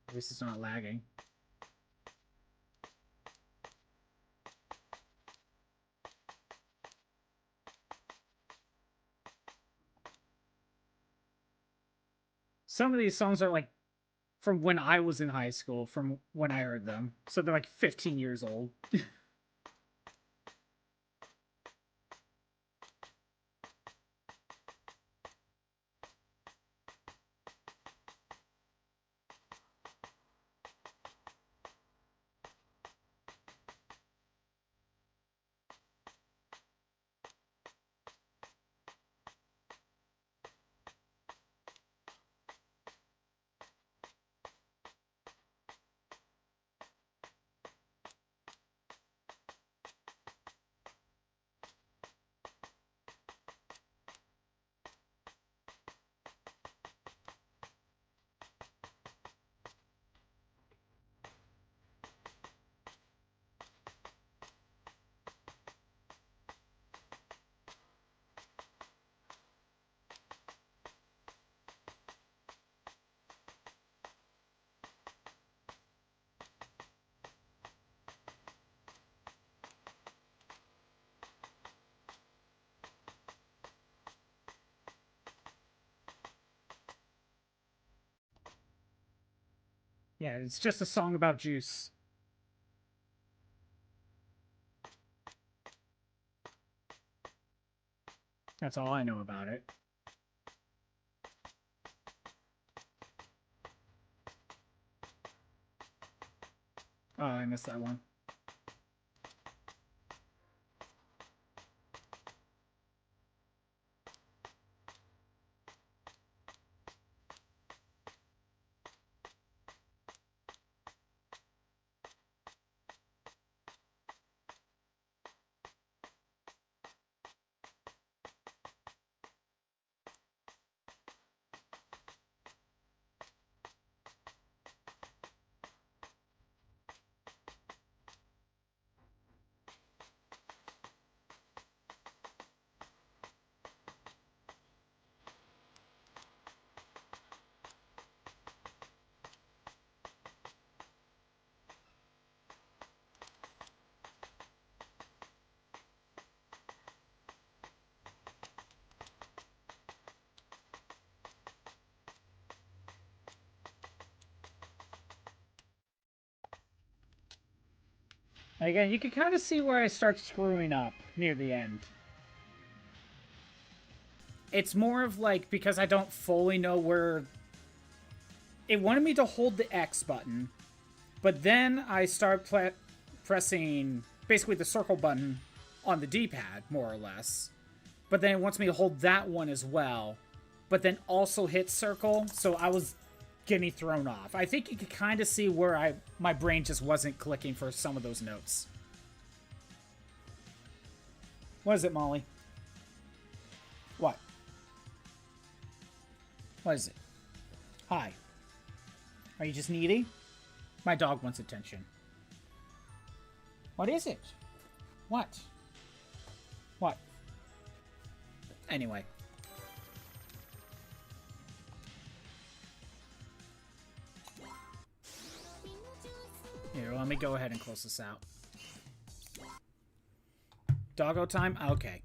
At least it's not lagging. Some of these songs are like from when I was in high school, from when I heard them. So they're like 15 years old. Yeah, it's just a song about juice. That's all I know about it. Oh, I missed that one. Again, you can kind of see where I start screwing up near the end. It's more of like, because I don't fully know where... It wanted me to hold the X button, but then I start pressing basically the circle button on the D-pad, more or less. But then it wants me to hold that one as well, but then also hit circle, so I was getting thrown off. I think you could kind of see where my brain just wasn't clicking for some of those notes. What is it, Molly? What? What is it? Hi. Are you just needy? My dog wants attention. What is it? What? What? Anyway. Here, let me go ahead and close this out. Doggo time? Okay.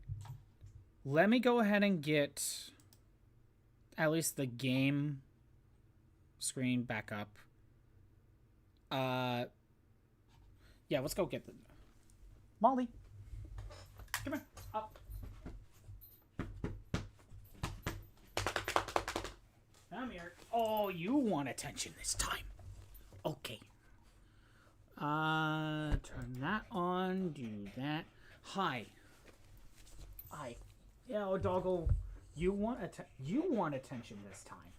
Let me go ahead and get at least the game screen back up. Yeah, let's go get the... Molly. Come here. Up. Come here. Oh, you want attention this time. Okay. Turn that on. Do that. Hi. Hi. Yeah, oh, doggo. You want attention this time.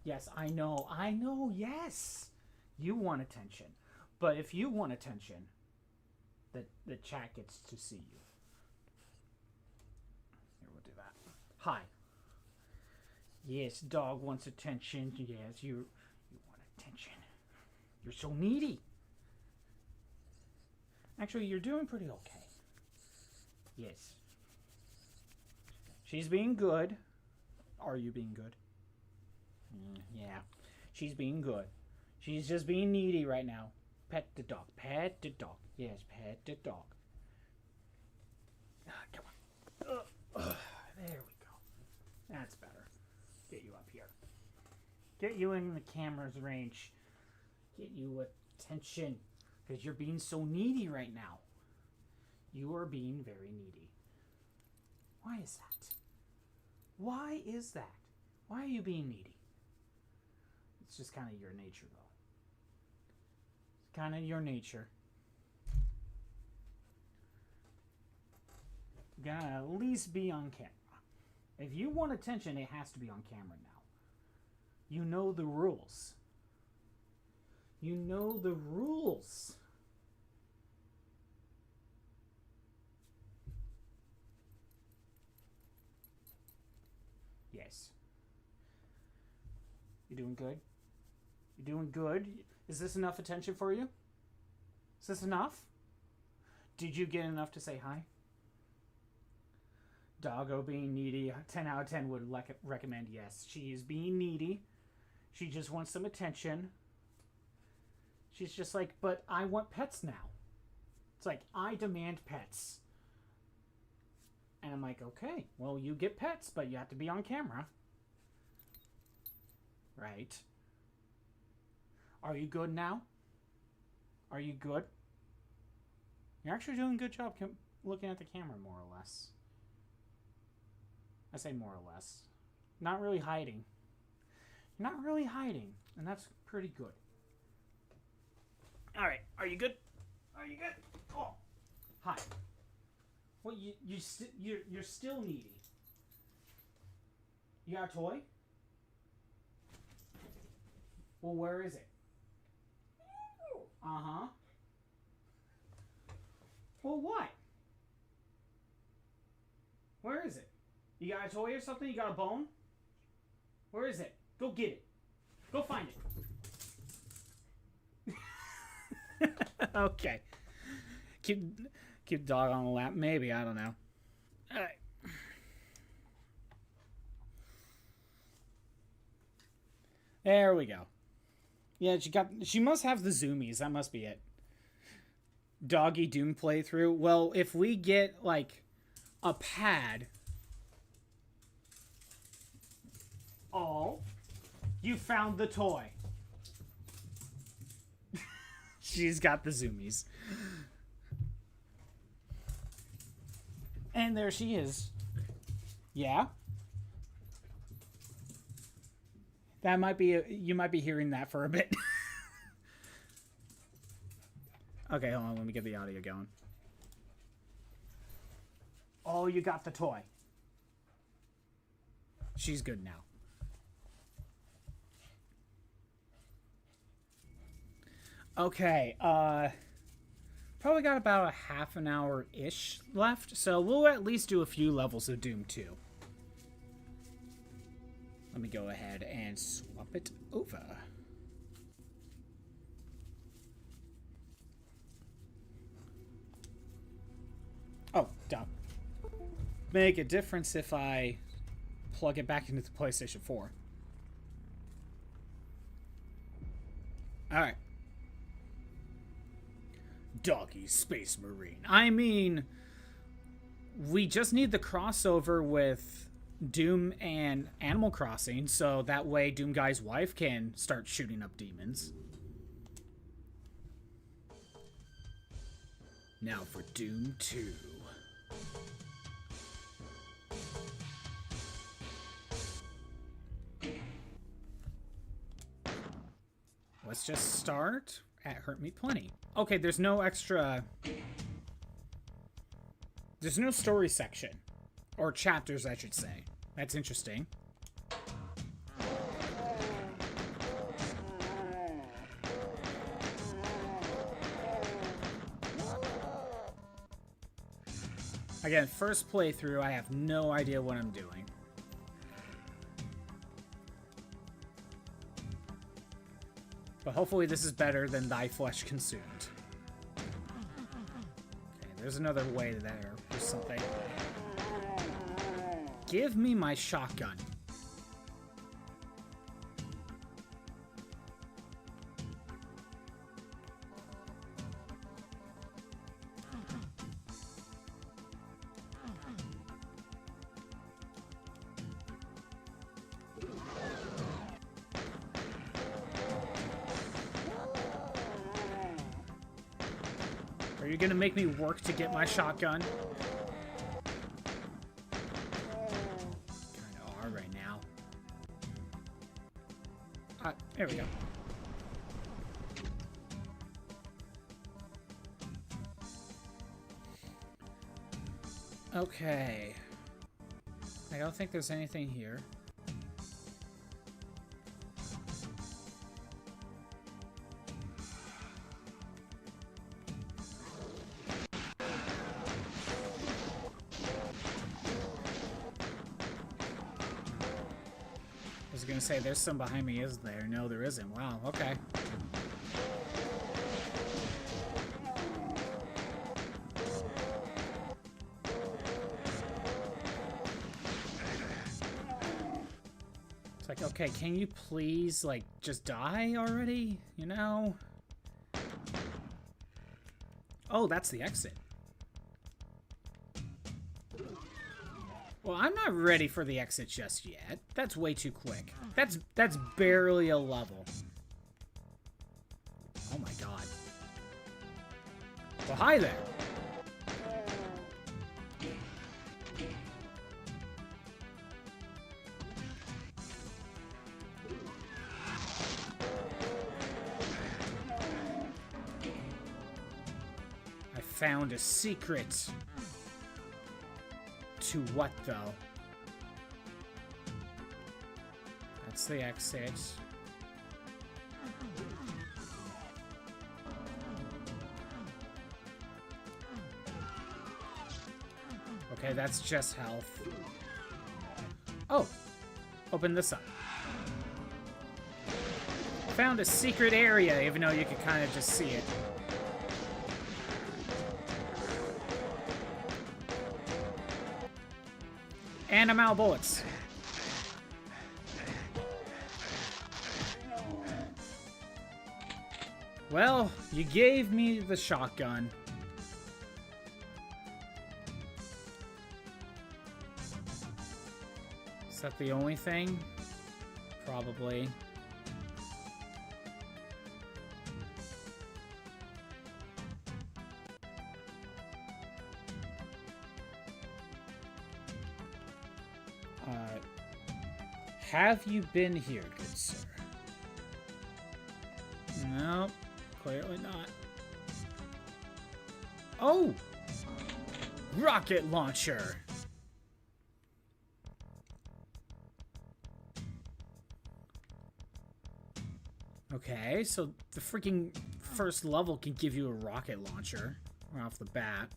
Yes, I know. I know. Yes. You want attention. But if you want attention, the chat gets to see you. Here, we'll do that. Hi. Yes, dog wants attention. Yes, you want attention. You're so needy. Actually, you're doing pretty okay. Yes. She's being good. Are you being good? Yeah. She's being good. She's just being needy right now. Pet the dog. Pet the dog. Yes, pet the dog. Come on. There we go. That's better. Get you up here. Get you in the camera's range. Get you attention. Because you're being so needy right now. You are being very needy. Why is that? Why is that? Why are you being needy? It's just kind of your nature, though. It's kind of your nature. You gotta at least be on camera. If you want attention, it has to be on camera now. You know the rules. You know the rules. Yes. You doing good? You doing good? Is this enough attention for you? Is this enough? Did you get enough to say hi? Doggo being needy. 10 out of 10 would recommend yes. She is being needy. She just wants some attention. She's just like, but I want pets now. It's like, I demand pets. And I'm like, okay, well, you get pets, but you have to be on camera. Right. Are you good now? Are you good? You're actually doing a good job looking at the camera, more or less. I say more or less. Not really hiding. You're not really hiding, and that's pretty good. All right, are you good? Are you good? Oh, hi. Well, you're still needy. You got a toy? Well, where is it? Uh-huh. Well, what? Where is it? You got a toy or something? You got a bone? Where is it? Go get it. Go find it. Okay. Keep dog on the lap. Maybe. I don't know. All right. There we go. Yeah, she must have the zoomies. That must be it. Doggy Doom playthrough. Well, if we get like a pad. Oh, you found the toy. She's got the zoomies. And there she is. Yeah. That might be you might be hearing that for a bit. Okay, hold on, let me get the audio going. Oh, you got the toy. She's good now. Okay, probably got about a half an hour-ish left, so we'll at least do a few levels of Doom 2. Let me go ahead and swap it over. Oh, dumb. Make a difference if I plug it back into the PlayStation 4. Alright. Doggy Space Marine. I mean, we just need the crossover with Doom and Animal Crossing, so that way Doom Guy's wife can start shooting up demons. Now for Doom 2. Let's just start at Hurt Me Plenty. Okay, there's no extra... There's no story section. Or chapters, I should say. That's interesting. Again, first playthrough, I have no idea what I'm doing. But hopefully this is better than Thy Flesh Consumed. Okay, there's another way there. There's something. Give me my shotgun. Are you gonna make me work to get my shotgun? Kinda are right now. There we go. Okay. I don't think there's anything here. I was gonna say, there's some behind me, is there? No, there isn't. Wow, okay. It's like, okay, can you please, like, just die already? You know? Oh, that's the exit. Well, I'm not ready for the exit just yet. That's way too quick. That's barely a level. Oh my god. Well, hi there. I found a secret. To what, though? That's the exit. Okay, that's just health. Oh! Open this up. Found a secret area, even though you could kind of just see it. And I'm out of bullets. Well, you gave me the shotgun. Is that the only thing? Probably. Have you been here, good sir? Nope, clearly not. Oh! Rocket launcher! Okay, so the freaking first level can give you a rocket launcher right off the bat.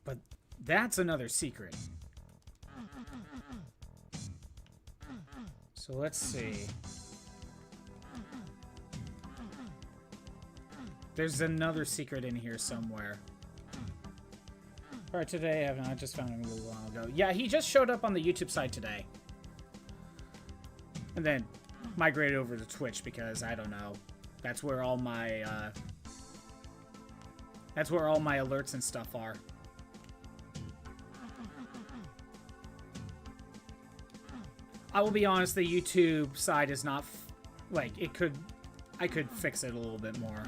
But that's another secret. So let's see. There's another secret in here somewhere. Alright, today I just found him a little while ago. Yeah, he just showed up on the YouTube side today. And then migrated over to Twitch because, I don't know, that's where all my alerts and stuff are. I will be honest, the YouTube side is not, like, I could fix it a little bit more.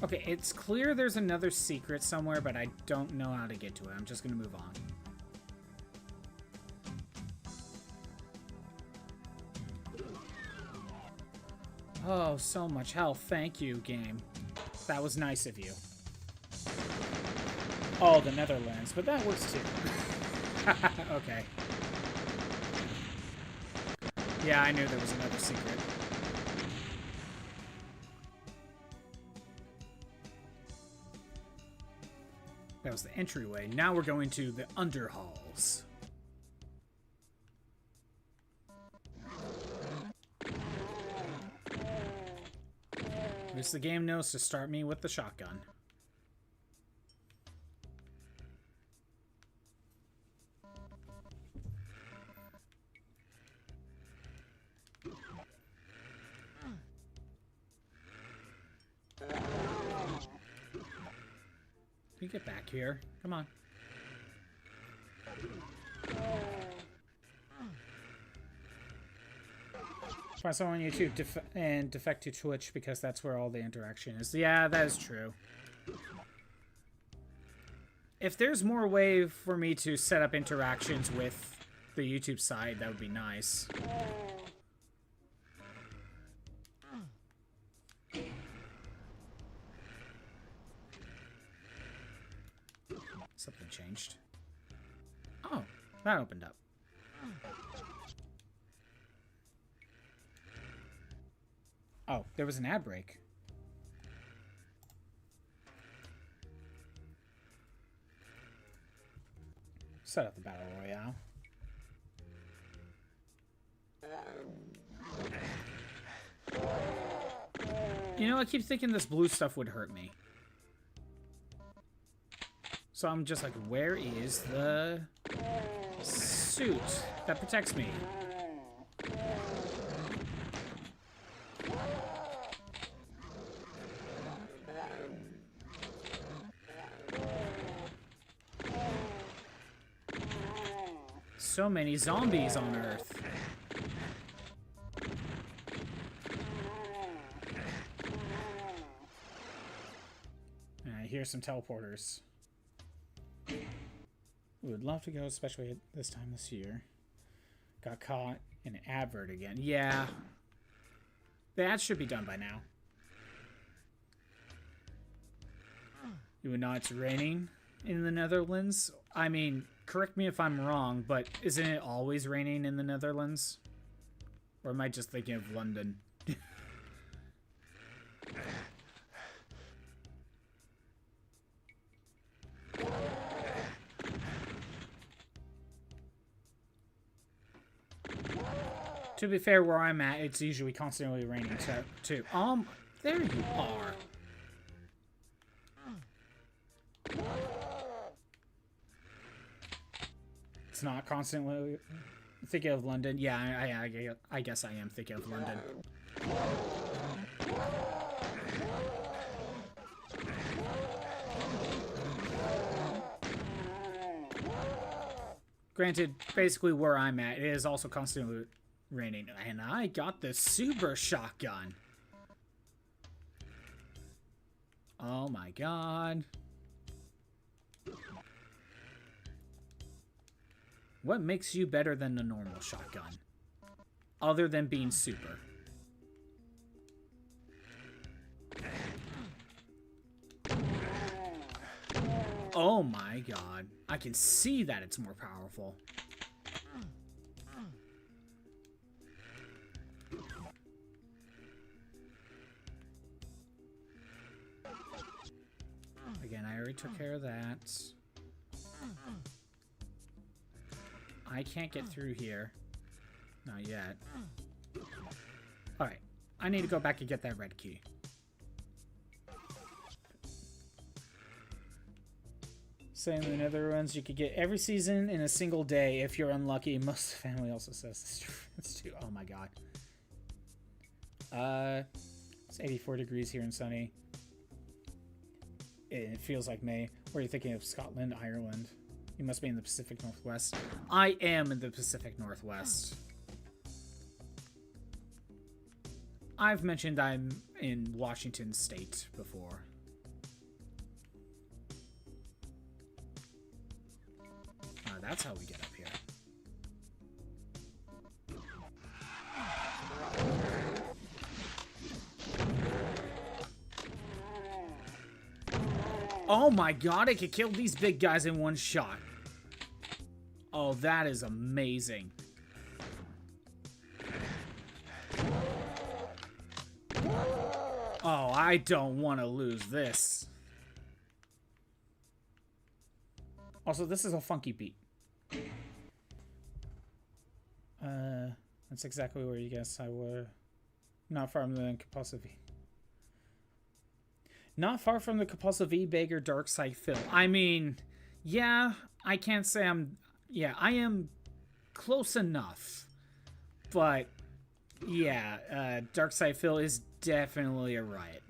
Okay, it's clear there's another secret somewhere, but I don't know how to get to it. I'm just gonna move on. Oh, so much health. Thank you, game. That was nice of you. Oh, the Netherlands, but that works too. Okay. Yeah, I knew there was another secret. That was the entryway. Now we're going to the Underhalls. At least the game knows to start me with the shotgun. You get back here. Come on. Find someone on YouTube and defect to Twitch because that's where all the interaction is. Yeah, that is true. If there's more way for me to set up interactions with the YouTube side, that would be nice. Something changed. Oh, that opened up. Oh, there was an ad break. Set up the Battle Royale. You know, I keep thinking this blue stuff would hurt me. So I'm just like, where is the suit that protects me? So many zombies on Earth. Alright, here's some teleporters. We would love to go, especially at this time this year. Got caught in an advert again. Yeah. The ad should be done by now. You would know it's raining in the Netherlands? I mean, correct me if I'm wrong, but isn't it always raining in the Netherlands? Or am I just thinking of London? To be fair, where I'm at, it's usually constantly raining too. There you are. It's not constantly thinking of London. Yeah, I guess I am thinking of London. Granted, basically where I'm at, it is also constantly raining, and I got the super shotgun. Oh my god. What makes you better than the normal shotgun? Other than being super. Oh my god. I can see that it's more powerful. Again, I already took care of that. I can't get through here. Not yet. Alright. I need to go back and get that red key. Same in the other ones, you could get every season in a single day if you're unlucky. Most family also says this. It's too. Oh my god. It's 84 degrees here in sunny. It feels like May. Or are you thinking of Scotland, Ireland? You must be in the Pacific Northwest. I am in the Pacific Northwest. I've mentioned I'm in Washington State before. That's how we get up here. Oh my god, I could kill these big guys in one shot. Oh, that is amazing. Oh, I don't want to lose this. Also, this is a funky beat. That's exactly where you guess I were. Not far from the compulsive E. Not far from the compulsive E-Beggar Dark Side Phil. I mean, yeah, I can't say I'm... Yeah, I am close enough. But, yeah, Dark Side Phil is definitely a riot.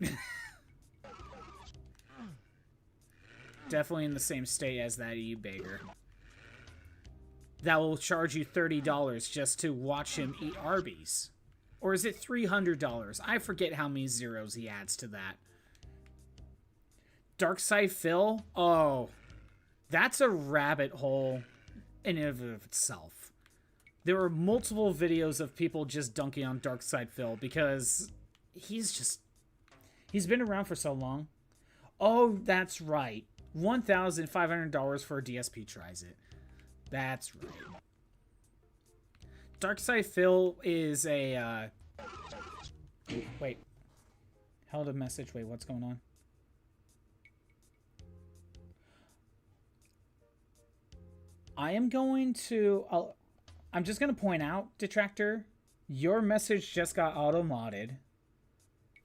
Definitely in the same state as that E-Beggar. That will charge you $30 just to watch him eat Arby's. Or is it $300? I forget how many zeros he adds to that. Darkside Phil? Oh, that's a rabbit hole in and of itself. There were multiple videos of people just dunking on Darkside Phil because he's been around for so long. Oh, that's right. $1,500 for a DSP tries it. That's right. Darkside Phil is a, wait. Held a message. Wait, what's going on? I am going to... I'm just going to point out, Detractor, your message just got auto-modded.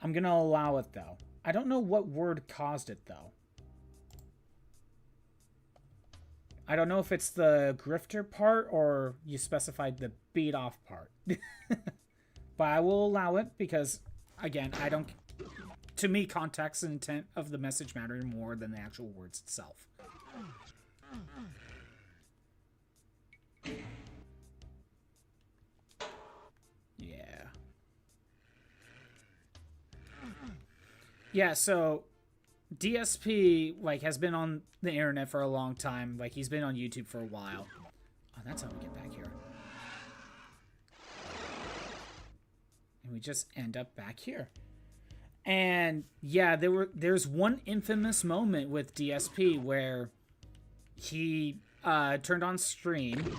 I'm going to allow it, though. I don't know what word caused it, though. I don't know if it's the grifter part or you specified the beat off part. But I will allow it because, again, I don't... To me, context and intent of the message matter more than the actual words itself. Yeah. Yeah, so... DSP, like, has been on the internet for a long time. Like, he's been on YouTube for a while. Oh, that's how we get back here. And we just end up back here. And, yeah, there's one infamous moment with DSP where he turned on stream,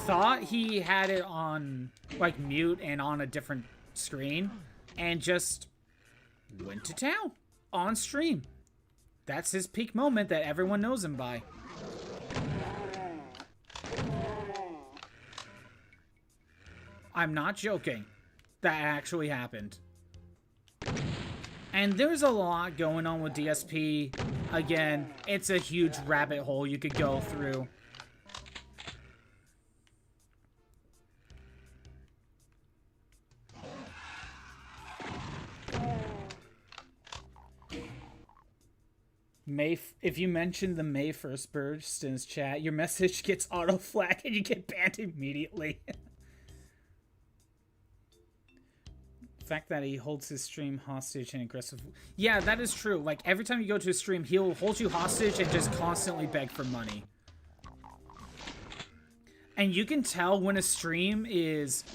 thought he had it on, like, mute and on a different screen, and just went to town. On stream. That's his peak moment that everyone knows him by. I'm not joking. That actually happened. And there's a lot going on with DSP. Again, it's a huge rabbit hole you could go through. If you mention the May 1st burst in his chat, your message gets auto-flagged and you get banned immediately. The fact that he holds his stream hostage and aggressive... Yeah, that is true. Like, every time you go to a stream, he'll hold you hostage and just constantly beg for money. And you can tell when a stream is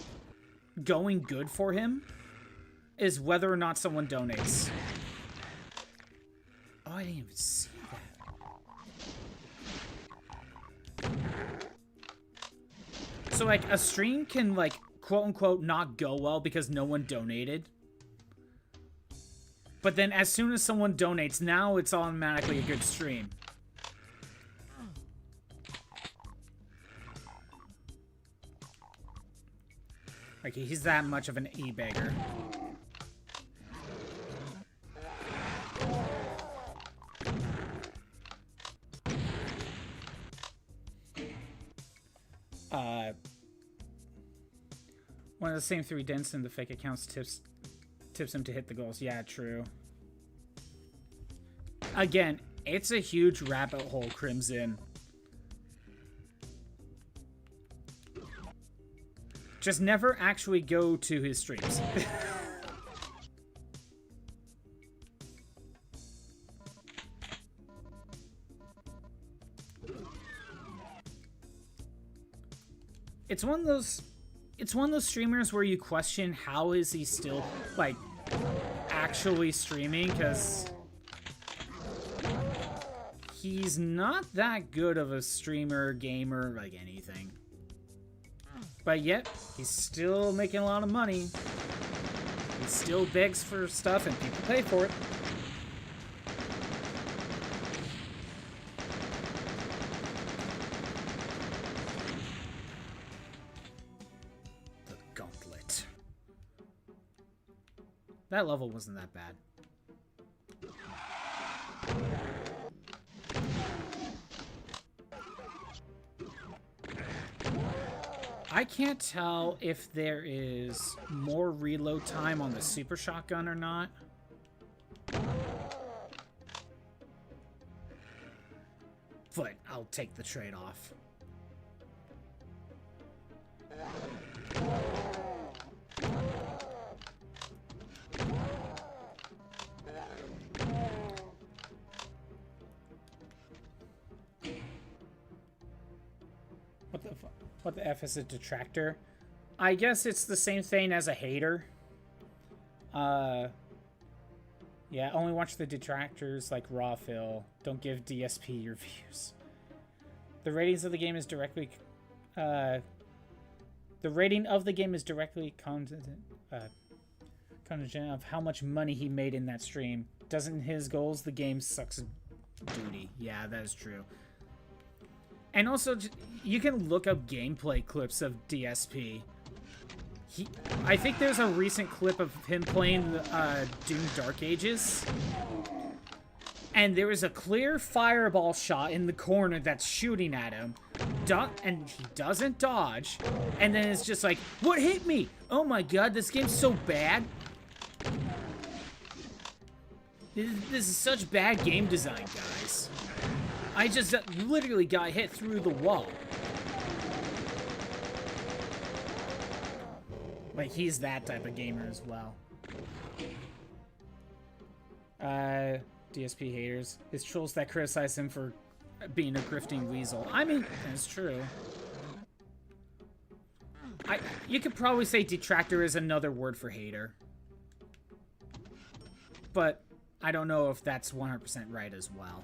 going good for him is whether or not someone donates. Oh, I didn't even see that. So, like, a stream can, like, quote-unquote not go well because no one donated. But then as soon as someone donates, now it's automatically a good stream. Like, he's that much of an e-beggar. One of the same 3 dents in the fake accounts tips him to hit the goals. Yeah, true. Again, it's a huge rabbit hole, Crimson. Just never actually go to his streams. It's one of those streamers where you question how is he still, like, actually streaming, because he's not that good of a streamer, gamer, like anything. But yet, he's still making a lot of money. He still begs for stuff and people pay for it. The Gauntlet. That level wasn't that bad. I can't tell if there is more reload time on the super shotgun or not. But I'll take the trade-off. What the fuck? What the F is a detractor? I guess it's the same thing as a hater. Yeah, only watch the detractors like Raw Phil. Don't give DSP your views. The ratings of the game is directly... the rating of the game is directly contingent of how much money he made in that stream. Doesn't his goals, the game sucks duty. Yeah, that is true. And also, you can look up gameplay clips of DSP. I think there's a recent clip of him playing Doom Dark Ages. And there is a clear fireball shot in the corner that's shooting at him. And he doesn't dodge. And then it's just like, what hit me? Oh my god, this game's so bad. This is such bad game design, guys. I just literally got hit through the wall. Like, he's that type of gamer as well. DSP haters. His trolls that criticize him for being a grifting weasel. I mean, that's true. You could probably say detractor is another word for hater. But I don't know if that's 100% right as well.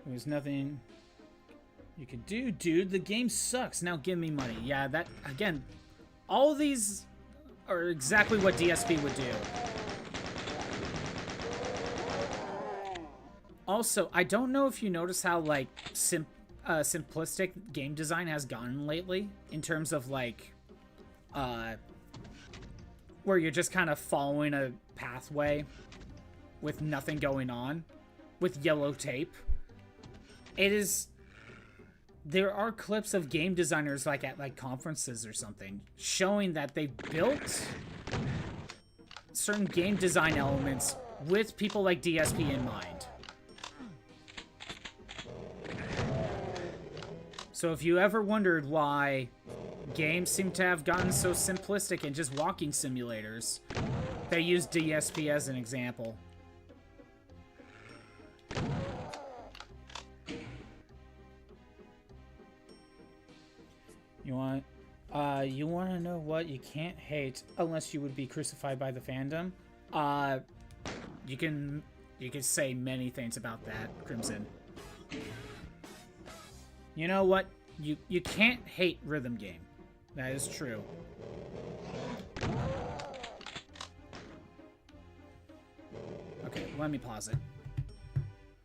There's nothing you can do, dude. The game sucks. Now give me money. Yeah, that, again, all of these are exactly what DSP would do. Also, I don't know if you notice how, like, simplistic game design has gotten lately, in terms of, like, where you're just kind of following a pathway with nothing going on, with yellow tape. It is... There are clips of game designers, like, at, like, conferences or something, showing that they built certain game design elements with people like DSP in mind. So if you ever wondered why games seem to have gotten so simplistic and just walking simulators, they use DSP as an example. You want You want to know what you can't hate unless you would be crucified by the fandom? You can say many things about that, Crimson. You know what? You can't hate rhythm game. That is true. Okay, let me pause it.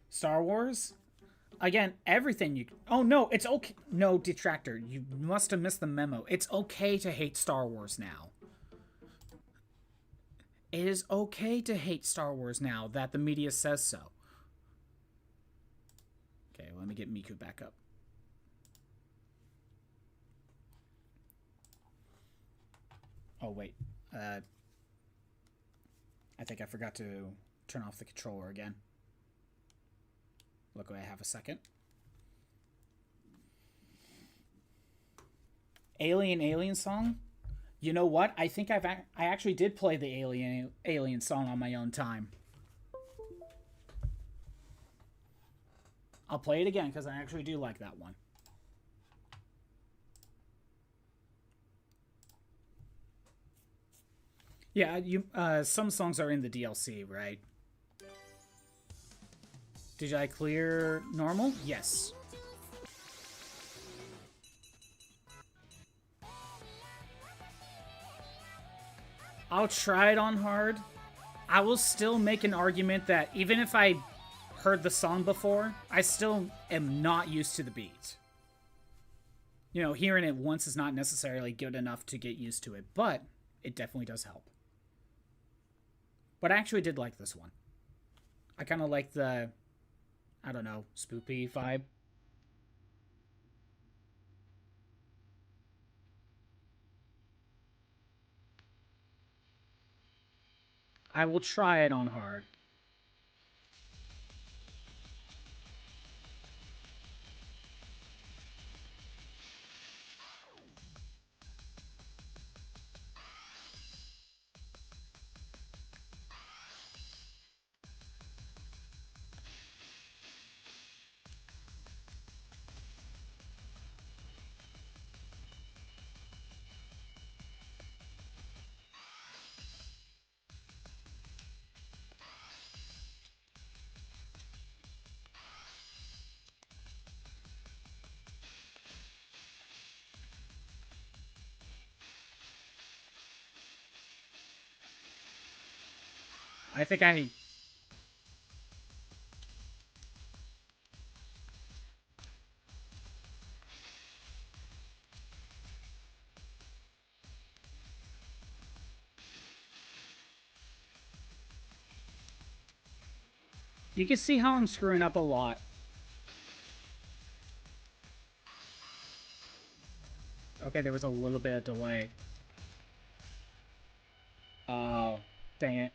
Star Wars? Again, everything you... Oh, no, it's okay. No, Detractor, you must have missed the memo. It's okay to hate Star Wars now. It is okay to hate Star Wars now that the media says so. Okay, let me get Miku back up. Oh, wait. I think I forgot to turn off the controller again. Look, I have a second. Alien song? You know what? I think I actually did play the Alien song on my own time. I'll play it again because I actually do like that one. Yeah, some songs are in the DLC, right? Did I clear normal? Yes. I'll try it on hard. I will still make an argument that even if I heard the song before, I still am not used to the beat. You know, hearing it once is not necessarily good enough to get used to it, but it definitely does help. But I actually did like this one. I kind of like the, I don't know, spoopy vibe. I will try it on hard. I think I... You can see how I'm screwing up a lot. Okay, there was a little bit of delay. Oh, dang it.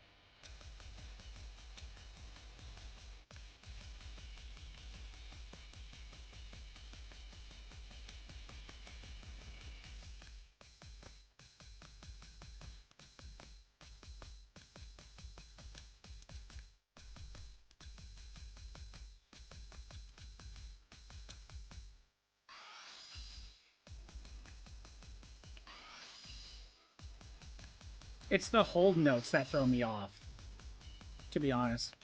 It's the hold notes that throw me off, to be honest.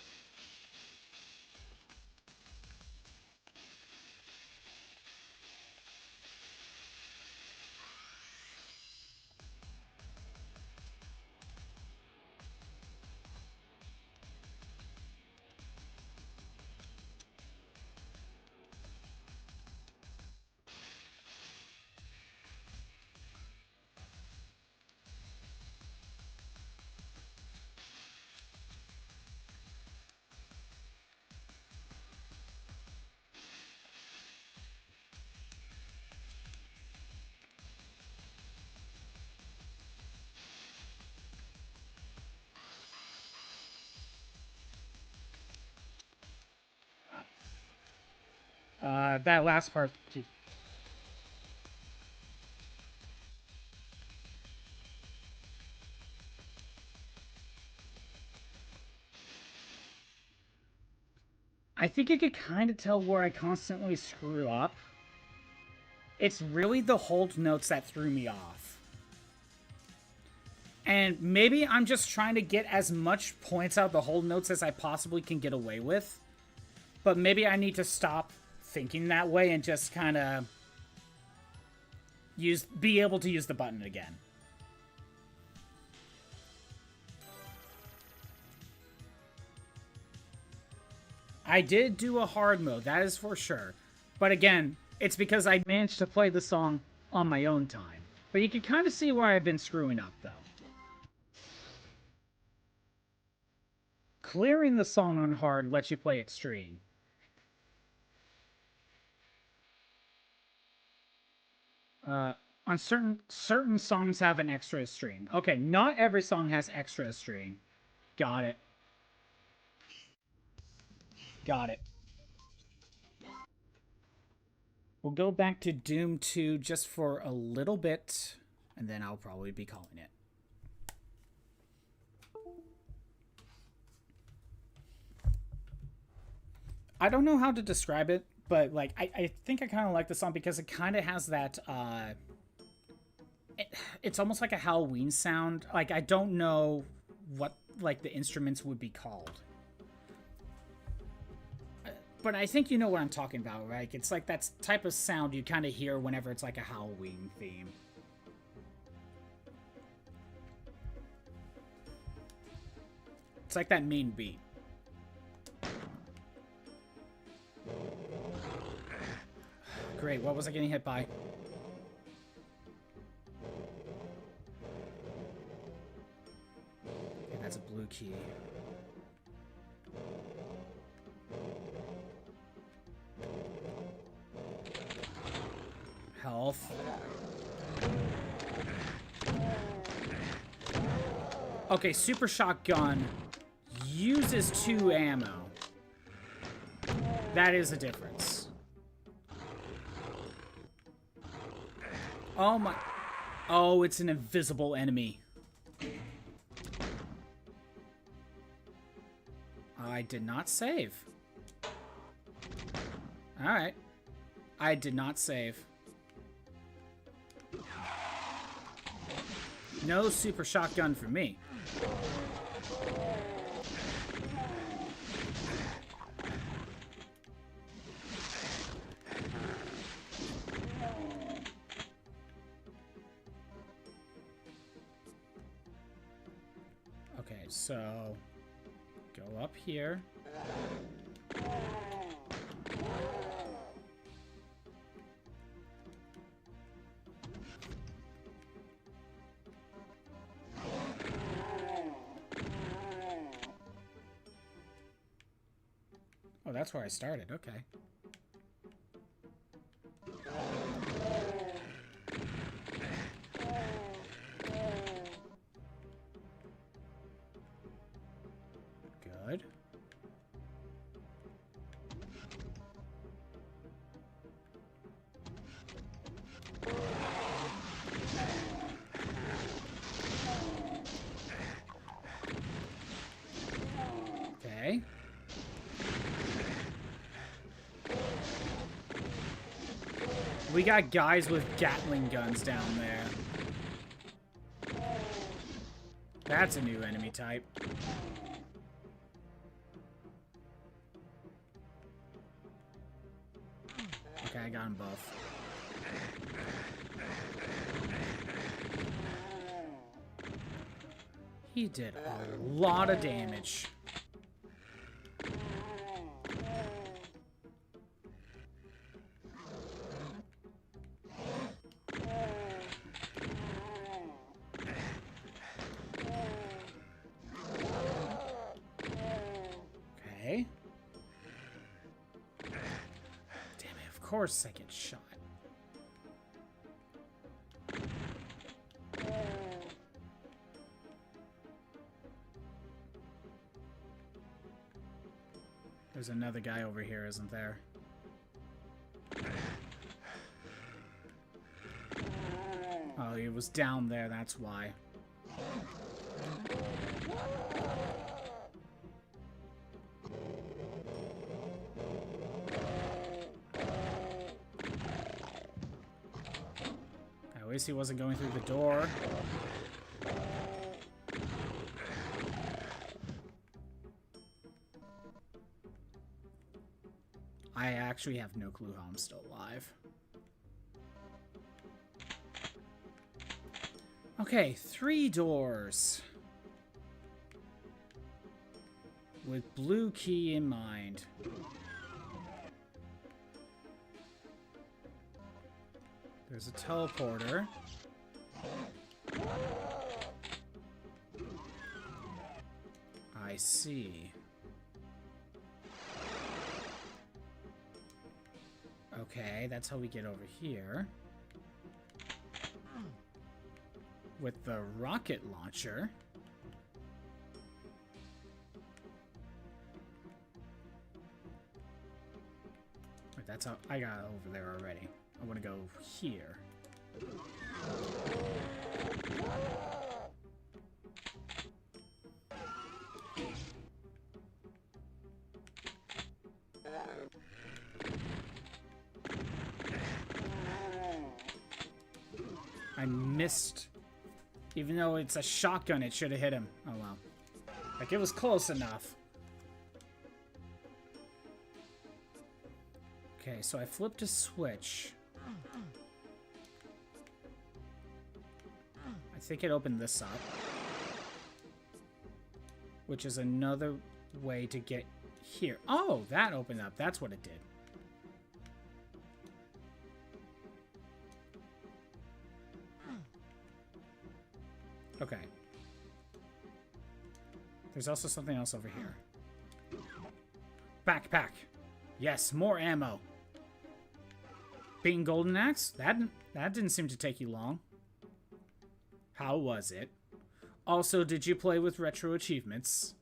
That last part... I think you could kind of tell where I constantly screw up. It's really the hold notes that threw me off. And maybe I'm just trying to get as much points out of the hold notes as I possibly can get away with. But maybe I need to stop thinking that way and just kind of be able to use the button again. I did do a hard mode, that is for sure. But again, it's because I managed to play the song on my own time. But you can kind of see where I've been screwing up, though. Clearing the song on hard lets you play extreme. On certain songs have an extra stream. Okay, not every song has extra stream. Got it. Got it. We'll go back to Doom 2 just for a little bit, and then I'll probably be calling it. I don't know how to describe it, but like I think I kind of like the song because it kind of has that it's almost like a Halloween sound. Like I don't know what like the instruments would be called. But I think you know what I'm talking about, right? It's like that type of sound you kind of hear whenever it's like a Halloween theme. It's like that main beat. Great, what was I getting hit by? Okay, that's a blue key. Health. Okay, super shotgun uses 2 ammo. That is a difference. Oh my... Oh, it's an invisible enemy. I did not save. Alright. I did not save. No super shotgun for me. Okay, so go up here. Oh, that's where I started. Okay. Good. Okay. We got guys with Gatling guns down there. That's a new enemy type. Okay, I got them both. He did a lot of damage. Okay. Damn it, of course I get shot. There's another guy over here, isn't there? Oh, he was down there, that's why. At least he wasn't going through the door. I actually have no clue how I'm still alive. Okay, 3 doors. With blue key in mind. There's a teleporter. I see. Okay, that's how we get over here. With the rocket launcher. Wait, that's how I got over there already. I want to go here. I missed. Even though it's a shotgun, it should have hit him. Oh well. Like, it was close enough. Okay, so I flipped a switch. I think it opened this up. Which is another way to get here. Oh, that opened up. That's what it did. Okay. There's also something else over here. Backpack. Yes, more ammo. Being Golden Axe? That didn't seem to take you long. How was it? Also, did you play with retro achievements?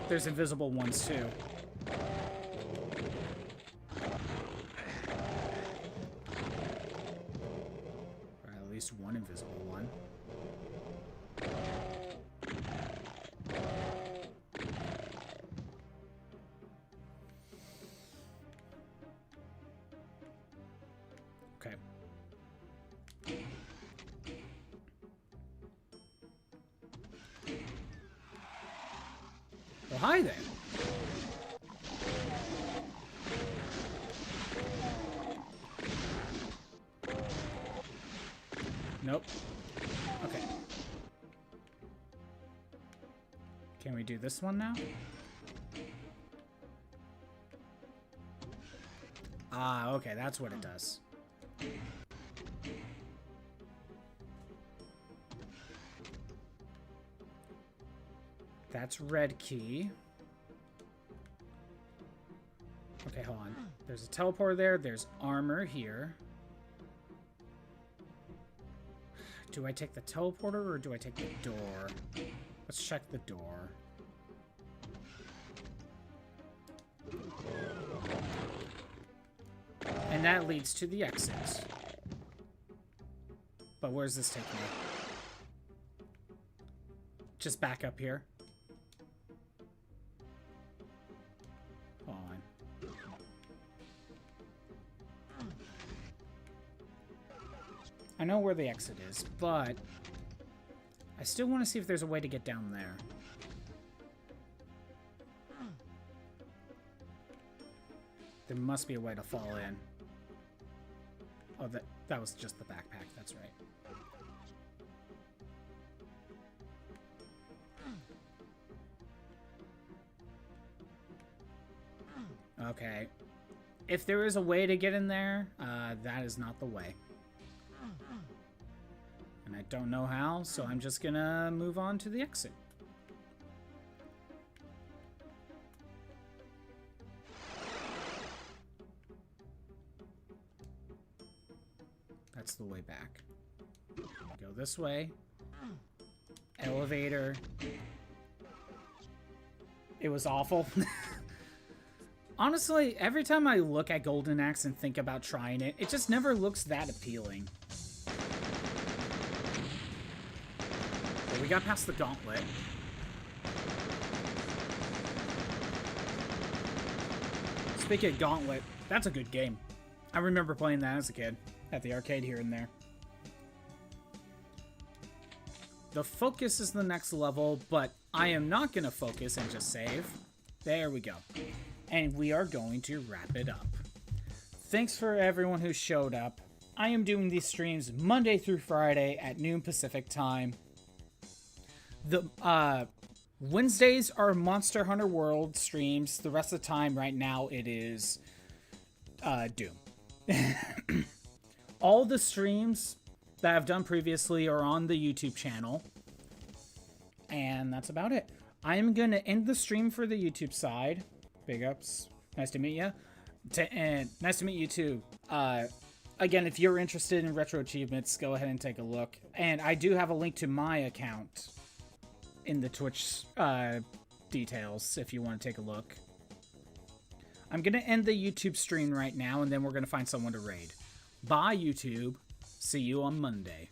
There's invisible ones too. Or at least one invisible one. Okay. Well, hi there. Nope. Okay. Can we do this one now? Ah, okay, that's what it does. That's red key. Okay, hold on. There's a teleporter there. There's armor here. Do I take the teleporter or do I take the door? Let's check the door. And that leads to the exit. But where's this taking me? Just back up here. Hold on. I know where the exit is, but I still want to see if there's a way to get down there. There must be a way to fall in. Oh, that was just the backpack. That's right. Okay. If there is a way to get in there, that is not the way. And I don't know how, so I'm just gonna move on to the exit. That's the way back. Go this way, elevator. It was awful. Honestly, every time I look at Golden Axe and think about trying it, it just never looks that appealing. But we got past the gauntlet. Speaking of Gauntlet, that's a good game. I remember playing that as a kid at the arcade here and there. The focus is the next level, but I am not going to focus and just save. There we go. And we are going to wrap it up. Thanks for everyone who showed up. I am doing these streams Monday through Friday at noon Pacific time. The Wednesdays are Monster Hunter World streams. The rest of the time right now it is Doom. All the streams that I've done previously are on the YouTube channel. And that's about it. I am going to end the stream for the YouTube side. Big ups. Nice to meet you. And nice to meet you too. Again, if you're interested in retro achievements, go ahead and take a look. And I do have a link to my account in the Twitch details if you want to take a look. I'm going to end the YouTube stream right now, and then we're going to find someone to raid. Bye, YouTube. See you on Monday.